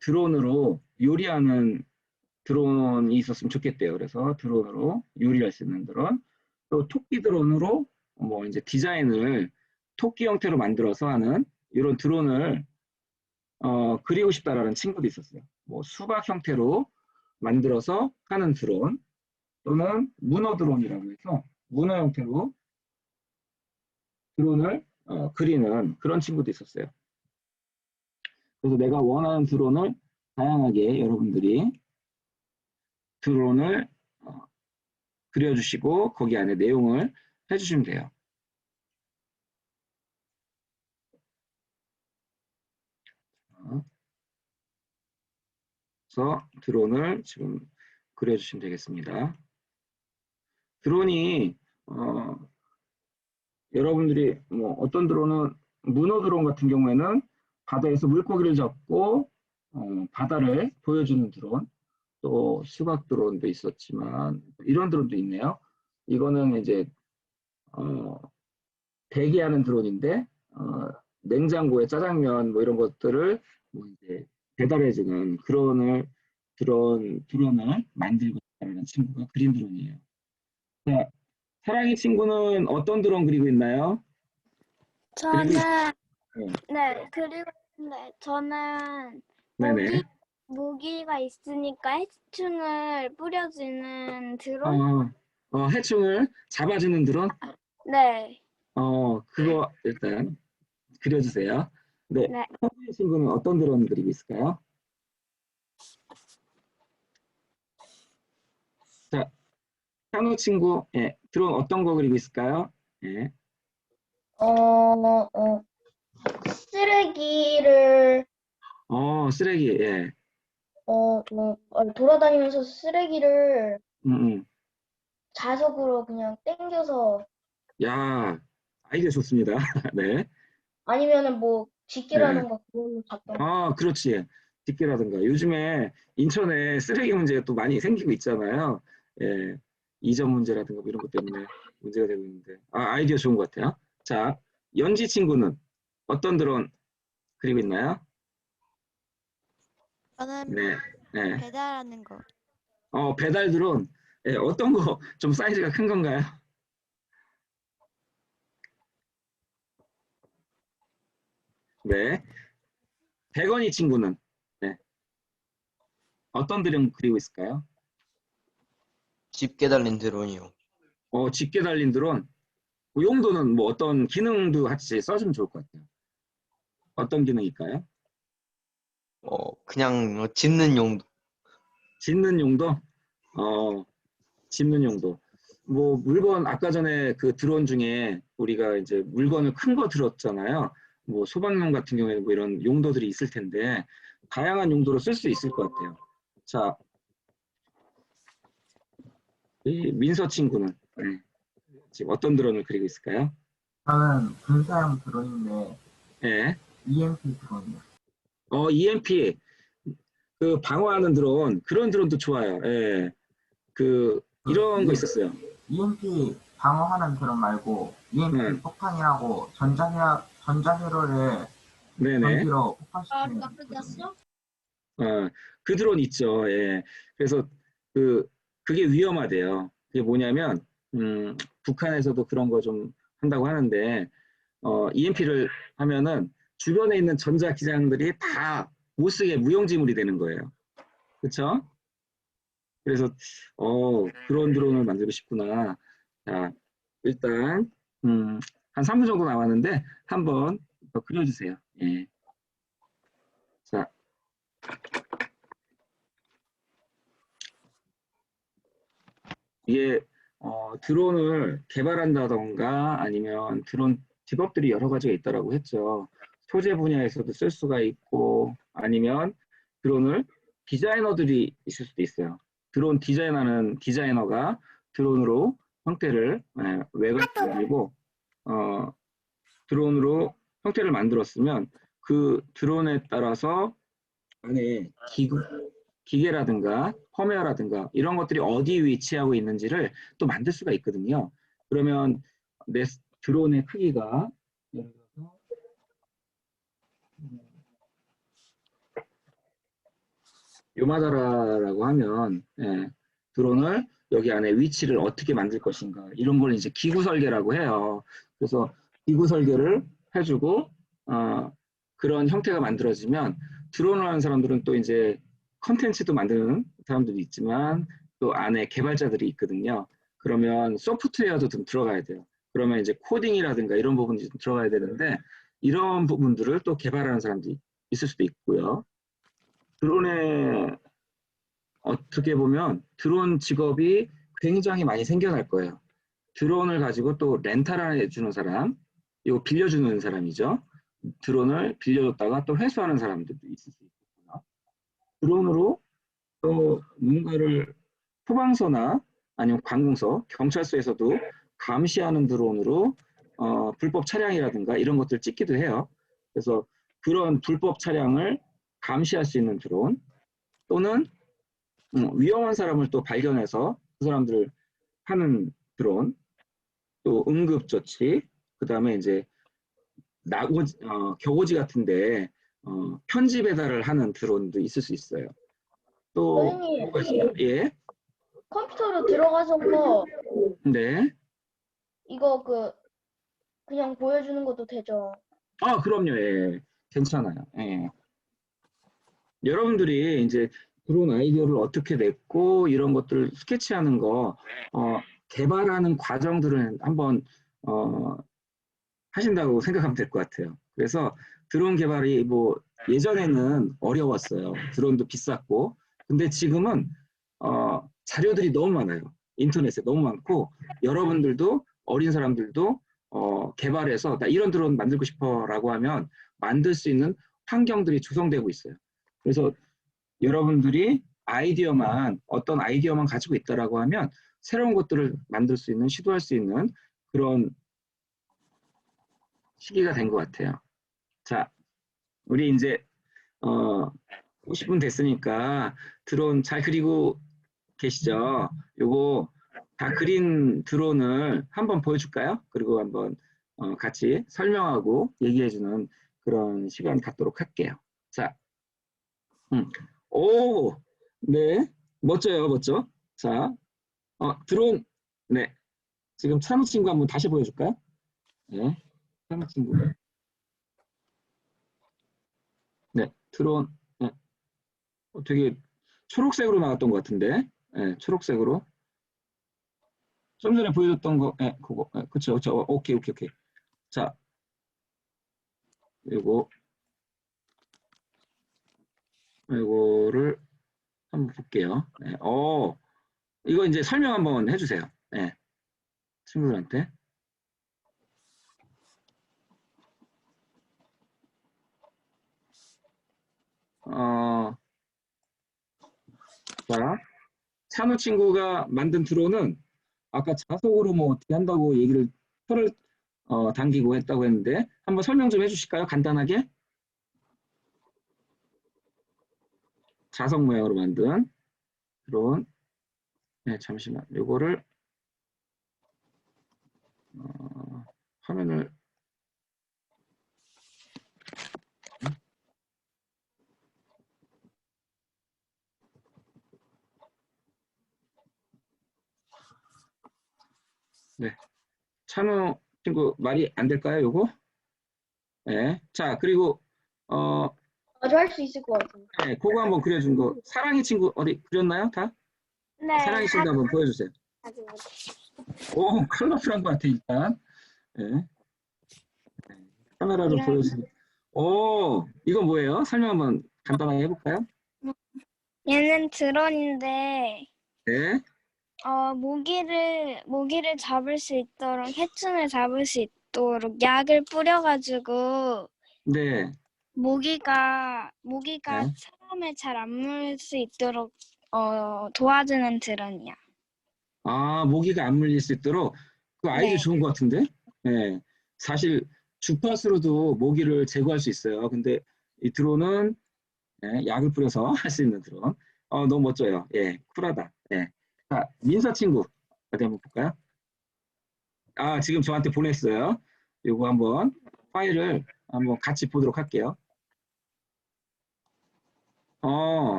드론으로 요리하는 드론이 있었으면 좋겠대요. 그래서 드론으로 요리할 수 있는 드론, 또 토끼 드론으로 뭐 이제 디자인을 토끼 형태로 만들어서 하는 이런 드론을 그리고 싶다라는 친구도 있었어요. 뭐 수박 형태로 만들어서 하는 드론, 또는 문어 드론이라고 해서 문어 형태로 드론을 그리는 그런 친구도 있었어요. 그래서 내가 원하는 드론을 다양하게 여러분들이 드론을 그려주시고 거기 안에 내용을 해주시면 돼요. 그래서 드론을 지금 그려주시면 되겠습니다. 드론이 여러분들이 뭐 어떤 드론은 문어 드론 같은 경우에는 바다에서 물고기를 잡고 바다를 보여주는 드론, 또 수박 드론도 있었지만 이런 드론도 있네요. 이거는 이제 대기하는 드론인데 냉장고에 짜장면 뭐 이런 것들을 뭐 이제 배달해주는 드론을 만들고 있다는 친구가 그린 드론이에요. 자, 사랑이 친구는 어떤 드론 그리고 있나요? 저는 네. 그리고 있는데 저는 네네. 모기가 있으니까 해충을 뿌려주는 드론? 해충을 잡아주는 드론? 네. 그거 일단 그려주세요. 네. 네. 현진 친구는 어떤 드론 그리고 있을까요? 자, 현우 친구, 드론 어떤 거 그리고 있을까요? 예. 쓰레기를 쓰레기, 예. 돌아다니면서 쓰레기를 음. 자석으로 그냥 당겨서 야, 아이디어 좋습니다. 네. 아니면은 뭐 네. 집게라던가 그걸로 잡던가. 아, 그렇지. 뒷게라든가. 요즘에 인천에 쓰레기 문제가 또 많이 생기고 있잖아요. 예. 이전 문제라든가 뭐 이런 것 때문에 문제가 되고 있는데. 아, 아이디어 좋은 것 같아요. 자, 연지 친구는 어떤 드론 그리고 있나요? 저는 네. 네. 배달하는 거. 배달 드론. 예, 어떤 거 좀 사이즈가 큰 건가요? 네. 백원이 친구는 네. 어떤 드론 그리고 있을까요? 집게 달린 드론이요. 집게 달린 드론. 그 용도는 뭐 어떤 기능도 같이 써주면 좋을 것 같아요. 어떤 기능일까요? 그냥 짚는 용도. 짚는 용도? 짚는 용도. 뭐 물건 아까 전에 그 드론 중에 우리가 이제 물건을 큰 거 들었잖아요. 뭐 소방용 같은 경우에는 뭐 이런 용도들이 있을 텐데 다양한 용도로 쓸 수 있을 것 같아요. 자, 이 민서 친구는 네. 지금 어떤 드론을 그리고 있을까요? 저는 군사용 드론인데 예. EMP 드론이요. EMP 그 방어하는 드론 그런 드론도 좋아요. 예. 그 이런 거 있었어요. EMP 방어하는 드론 말고 EMP 폭탄이라고 전자회로를 네네. 전기로 폭발시키는 그 드론 있죠. 예. 그래서 그게 위험하대요. 그게 뭐냐면 북한에서도 그런 거 좀 한다고 하는데 EMP를 하면은 주변에 있는 전자 기장들이 다 못 쓰게 무용지물이 되는 거예요. 그렇죠? 그래서 그런 드론을 만들고 싶구나. 자, 일단 한 3분 정도 남았는데 한번 더 그려주세요. 예. 자, 이게 드론을 개발한다던가 아니면 드론 직업들이 여러 가지가 있다라고 했죠. 소재 분야에서도 쓸 수가 있고 아니면 드론을 디자이너들이 있을 수도 있어요. 드론 디자인하는 디자이너가 드론으로 형태를 외곽을 만들고 드론으로 형태를 만들었으면 그 드론에 따라서 안에 기계라든가 펌웨어라든가 이런 것들이 어디 위치하고 있는지를 또 만들 수가 있거든요. 그러면 내 드론의 크기가 예를 들어서 요마다라라고 하면 드론을 여기 안에 위치를 어떻게 만들 것인가 이런 걸 이제 기구 설계라고 해요. 그래서 기구 설계를 해주고 그런 형태가 만들어지면 드론을 하는 사람들은 또 이제 컨텐츠도 만드는 사람들이 있지만 또 안에 개발자들이 있거든요. 그러면 소프트웨어도 좀 들어가야 돼요. 그러면 이제 코딩이라든가 이런 부분이 좀 들어가야 되는데 이런 부분들을 또 개발하는 사람들이 있을 수도 있고요. 드론에 어떻게 보면 드론 직업이 굉장히 많이 생겨날 거예요. 드론을 가지고 또 렌탈해 주는 사람, 이거 빌려주는 사람이죠. 드론을 빌려줬다가 또 회수하는 사람들도 있을 수 있고요. 드론으로 또 뭔가를 소방서나 아니면 관공서, 경찰서에서도 감시하는 드론으로 불법 차량이라든가 이런 것들 찍기도 해요. 그래서 그런 불법 차량을 감시할 수 있는 드론 또는 위험한 사람을 또 발견해서 그 사람들을 하는 드론 또 응급조치 그 다음에 이제 격오지 같은데 편지 배달을 하는 드론도 있을 수 있어요. 또 선생님, 뭐가 있어요? 예. 컴퓨터로 들어가서 네. 이거 그냥 보여주는 것도 되죠. 그럼요. 예. 괜찮아요. 예. 여러분들이 이제 드론 아이디어를 어떻게 냈고 이런 것들을 스케치하는 거 개발하는 과정들은 한번 하신다고 생각하면 될 것 같아요. 그래서 드론 개발이 뭐 예전에는 어려웠어요. 드론도 비쌌고 근데 지금은 자료들이 너무 많아요. 인터넷에 너무 많고 여러분들도 어린 사람들도 개발해서 나 이런 드론 만들고 싶어라고 하면 만들 수 있는 환경들이 조성되고 있어요. 그래서 여러분들이 어떤 아이디어만 가지고 있다라고 하면 새로운 것들을 만들 수 있는, 시도할 수 있는 그런 시기가 된 것 같아요. 자, 우리 이제 50분 됐으니까 드론 잘 그리고 계시죠? 요거 다 그린 드론을 한번 보여줄까요? 그리고 한번 같이 설명하고 얘기해주는 그런 시간 갖도록 할게요. 자, 오, 네, 멋져요, 멋져. 자, 드론, 네, 지금 찬우 친구 한번 다시 보여줄까요? 네, 찬우 친구. 네, 드론, 네. 되게 초록색으로 나왔던 것 같은데, 네, 초록색으로. 좀 전에 보여줬던 거, 네, 그거, 네, 그쵸, 그쵸, 오케이. 자, 이거를 한번 볼게요. 네, 이거 이제 설명 한번 해주세요. 네, 친구들한테. 자, 찬우 친구가 만든 드론은 아까 자석으로 뭐 어떻게 한다고 얘기를 털을 당기고 했다고 했는데 한번 설명 좀 해주실까요? 간단하게. 자석 모양으로 만든 드론. 네, 잠시만. 요거를 화면을 네. 찬우 친구 말이 안 될까요? 요거? 네. 자, 그리고 아주 할 수 있을 것 같은데. 네, 그거 한번 그려준 거. 사랑이 친구 어디 그렸나요? 다? 네, 사랑이 친구 한번 보여주세요. 아직 못했어요. 오, 컬러풀한 것 같아, 일단. 네. 카메라로 보여주세요. 오, 이건 뭐예요? 설명 한번 간단하게 해볼까요? 얘는 드론인데 네. 모기를 잡을 수 있도록, 해충을 잡을 수 있도록 약을 뿌려가지고 네. 모기가 네. 사람을 잘 안 물릴 수 있도록 도와주는 드론이야. 아, 모기가 안 물릴 수 있도록 그 아이디어 네. 좋은 것 같은데? 네. 사실 주파수로도 모기를 제거할 수 있어요. 근데 이 드론은 네, 약을 뿌려서 할 수 있는 드론. 너무 멋져요. 예, 쿨하다. 예. 자, 민서 친구 어디 한번 볼까요? 아, 지금 저한테 보냈어요. 요거 한번 파일을 한번 같이 보도록 할게요.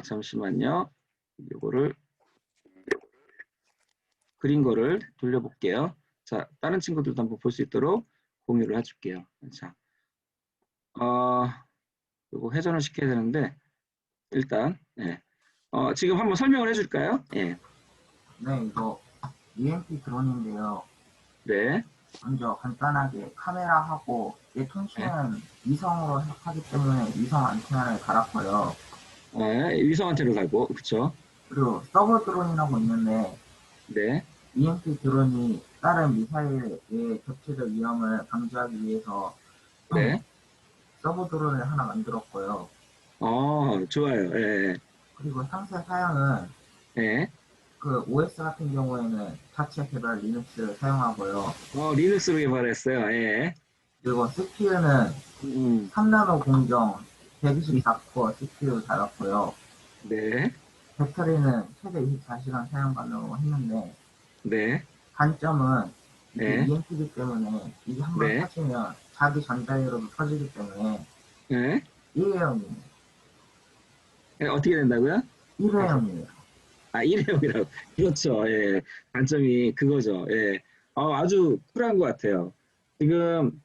잠시만요. 요거를 그린 거를 돌려볼게요. 자, 다른 친구들도 한번 볼 수 있도록 공유를 해줄게요. 자, 요거 회전을 시켜야 되는데 일단 예. 지금 한번 설명을 해줄까요? 예. 네, 이거 EMP 드론인데요. 네. 먼저 간단하게 카메라하고 얘 통신은 위성으로 하기 때문에 위성 안테나를 달았고요. 위성 안테나를 달고, 그쵸? 그리고 서버 드론이라고 있는데 네. EMP 드론이 다른 미사일의 격체적 위험을 방지하기 위해서 네. 서버 드론을 하나 만들었고요. 좋아요. 예. 그리고 상세 사양은 예. 그 OS 같은 경우에는 자체 개발 리눅스를 사용하고요. 리눅스로 개발했어요. 예. 그리고 CPU는 3나노 공정 124코어 CPU 달았고요. 네. 배터리는 최대 24시간 사용 가능으로 했는데 네. 단점은 이게 네. EMP이기 때문에 이게 한번 네. 터지면 자기 전자기로도 터지기 때문에 네. 일회용이에요. 예, 어떻게 된다고요? 일회용이에요. 일회용이라고. 그렇죠. 예. 단점이 그거죠. 예. 아주 쿨한 것 같아요. 지금,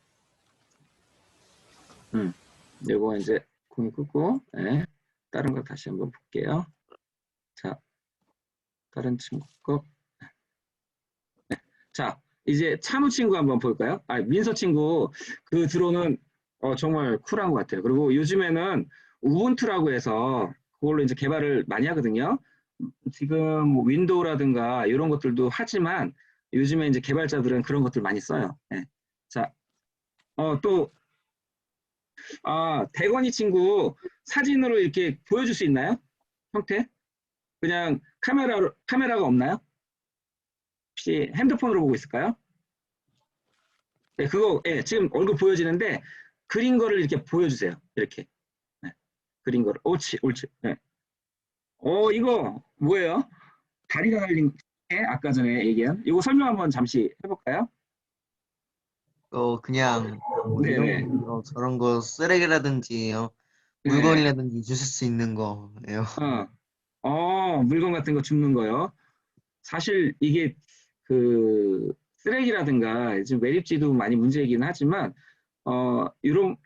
이거 이제 공유 끄고, 예. 다른 거 다시 한번 볼게요. 자, 다른 친구 거. 네. 자, 이제 찬우 친구 한번 볼까요? 민서 친구, 그 드론은 정말 쿨한 것 같아요. 그리고 요즘에는 우분투라고 해서 그걸로 이제 개발을 많이 하거든요. 지금 뭐 윈도우라든가 이런 것들도 하지만 요즘에 이제 개발자들은 그런 것들 많이 써요. 네. 자, 대건이 친구 사진으로 이렇게 보여줄 수 있나요? 형태? 그냥 카메라가 없나요? 혹시 핸드폰으로 보고 있을까요? 네, 그거, 예, 지금 얼굴 보여지는데, 그린 거를 이렇게 보여주세요. 이렇게. 네, 그린 거를. 옳지, 옳지. 네. 이거 뭐예요? 다리가 달린 게 아까 전에 얘기한. 이거 설명 한번 잠시 해볼까요? 그냥 뭐 네네. 이런 거 저런 거 쓰레기라든지 네. 물건이라든지 주실 수 있는 거예요. 물건 같은 거 줍는 거요. 사실 이게 그 쓰레기라든가 지금 매립지도 많이 문제이긴 하지만 이런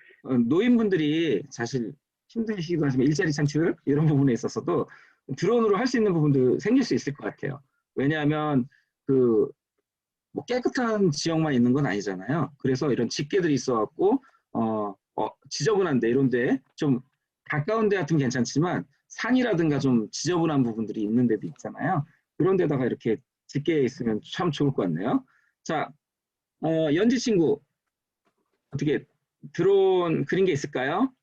노인분들이 사실 힘드시기도 하지만 일자리 창출 이런 부분에 있어서도 드론으로 할 수 있는 부분도 생길 수 있을 것 같아요. 왜냐하면 그 뭐 깨끗한 지역만 있는 건 아니잖아요. 그래서 이런 집게들이 있어갖고 지저분한데 이런데 좀 가까운 데 같은 괜찮지만 산이라든가 좀 지저분한 부분들이 있는 데도 있잖아요. 그런 데다가 이렇게 집게 있으면 참 좋을 것 같네요. 자, 연지 친구 어떻게 드론 그린 게 있을까요?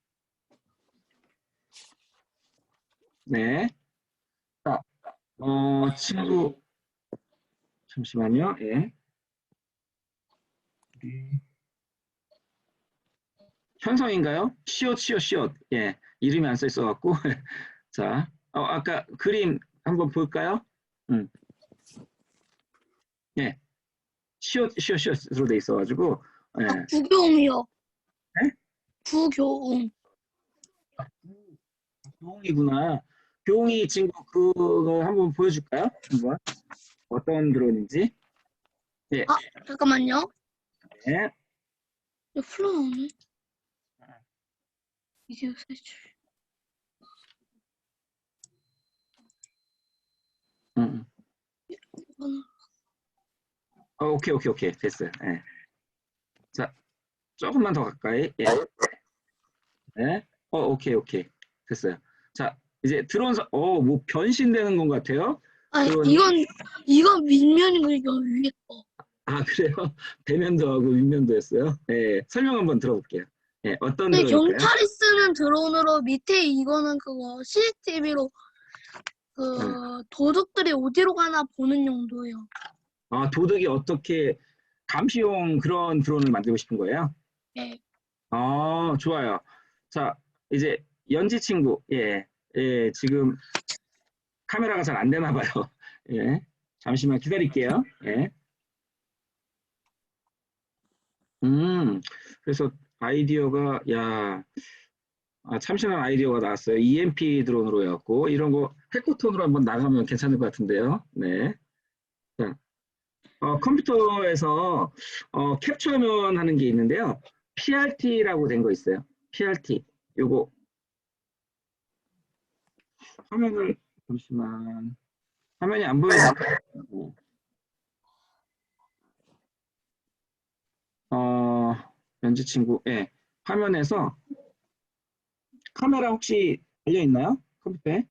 네. 자, 친구 잠시만요. 예. 현성인가요? 시옷. 예. 이름이 안 써 있어갖고. 자, 아까 그림 한번 볼까요? 예. 시옷으로 돼 있어가지고. 예. 부교음이요. 네? 부교음. 교웅이구나. 교웅이 친구 그거 한번 보여줄까요? 한번. 어떤 드론인지. 예. 잠깐만요. 예. 이거 풀어나오네. 비디오 세출. 이거는 오케이. 됐어요. 예. 자, 조금만 더 가까이. 예. 네. 오케이. 됐어요. 자, 이제 드론서, 뭐 변신되는 것 같아요. 아니 드론이. 이건 밑면이고 이건 위에 거. 아, 그래요? 배면도 하고 윗면도 했어요? 네. 설명 한번 들어볼게요. 네, 어떤 근데 드론일까요? 경찰이 쓰는 드론으로 밑에 이거는 그거 CCTV로 도둑들이 어디로 가나 보는 용도예요. 도둑이 어떻게 감시용 그런 드론을 만들고 싶은 거예요? 네. 좋아요. 자, 이제 연지 친구. 예, 지금 카메라가 잘 안 되나 봐요. 예, 잠시만 기다릴게요. 예. 그래서 아이디어가, 참신한 아이디어가 나왔어요. EMP 드론으로 해갖고, 이런 거 해코톤으로 한번 나가면 괜찮을 것 같은데요. 네. 자, 컴퓨터에서 캡처면 하는 게 있는데요. PRT라고 된 거 있어요. PRT. 요거 화면을 잠시만. 화면이 안 보여요. 연지 친구. 예. 화면에서 카메라 혹시 달려 있나요? 컴퓨터에?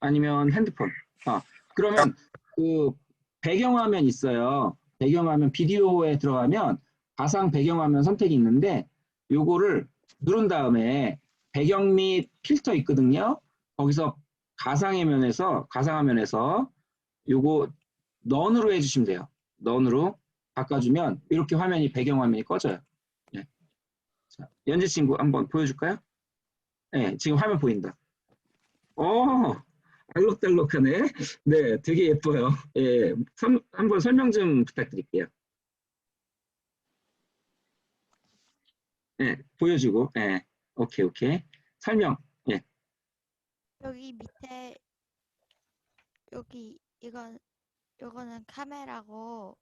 아니면 핸드폰. 그러면 그 배경화면 있어요. 배경화면 비디오에 들어가면 가상 배경화면 선택이 있는데 요거를 누른 다음에 배경 및 필터 있거든요. 거기서 가상화면에서 요거 넌으로 해주시면 돼요. 넌으로 바꿔주면 이렇게 화면이 배경화면이 꺼져요. 예. 자, 연지 친구 한번 보여줄까요? 네, 지금 화면 보인다. 알록달록하네. 네, 되게 예뻐요. 예, 한번 설명 좀 부탁드릴게요. 네, 보여주고, 오케이. 설명, 예. 여기 밑에 요거는 카메라고.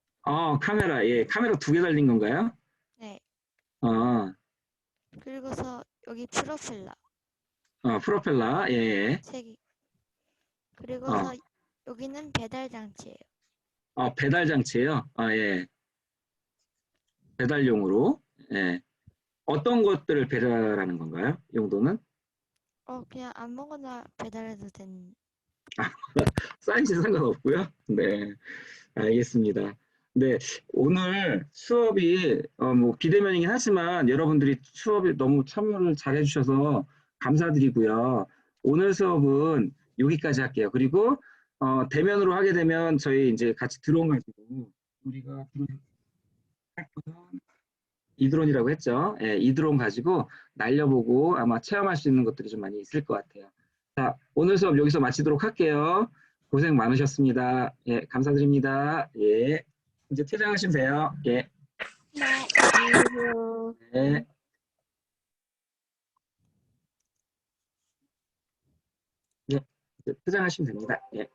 카메라, 예, 카메라 2개 달린 건가요? 네. 그리고서 여기 프로펠러 프로펠러, 예. 3개. 그리고서 여기는 배달 장치예요. 배달 장치예요? 예. 배달용으로, 예. 어떤 것들을 배달하는 건가요? 용도는? 그냥 아무거나 배달해도 되는. 사이즈 상관없고요. 네, 알겠습니다. 네, 오늘 수업이 뭐 비대면이긴 하지만 여러분들이 수업에 너무 참여를 잘 해주셔서 감사드리고요. 오늘 수업은 여기까지 할게요. 그리고 대면으로 하게 되면 저희 이제 같이 드론 가지고 우리가 이드론이라고 했죠. 예, 이드론 가지고 날려보고 아마 체험할 수 있는 것들이 좀 많이 있을 것 같아요. 자, 오늘 수업 여기서 마치도록 할게요. 고생 많으셨습니다. 예, 감사드립니다. 예, 이제 퇴장하시면 돼요. 예. 네. 네, 이제 퇴장하시면 됩니다. 예.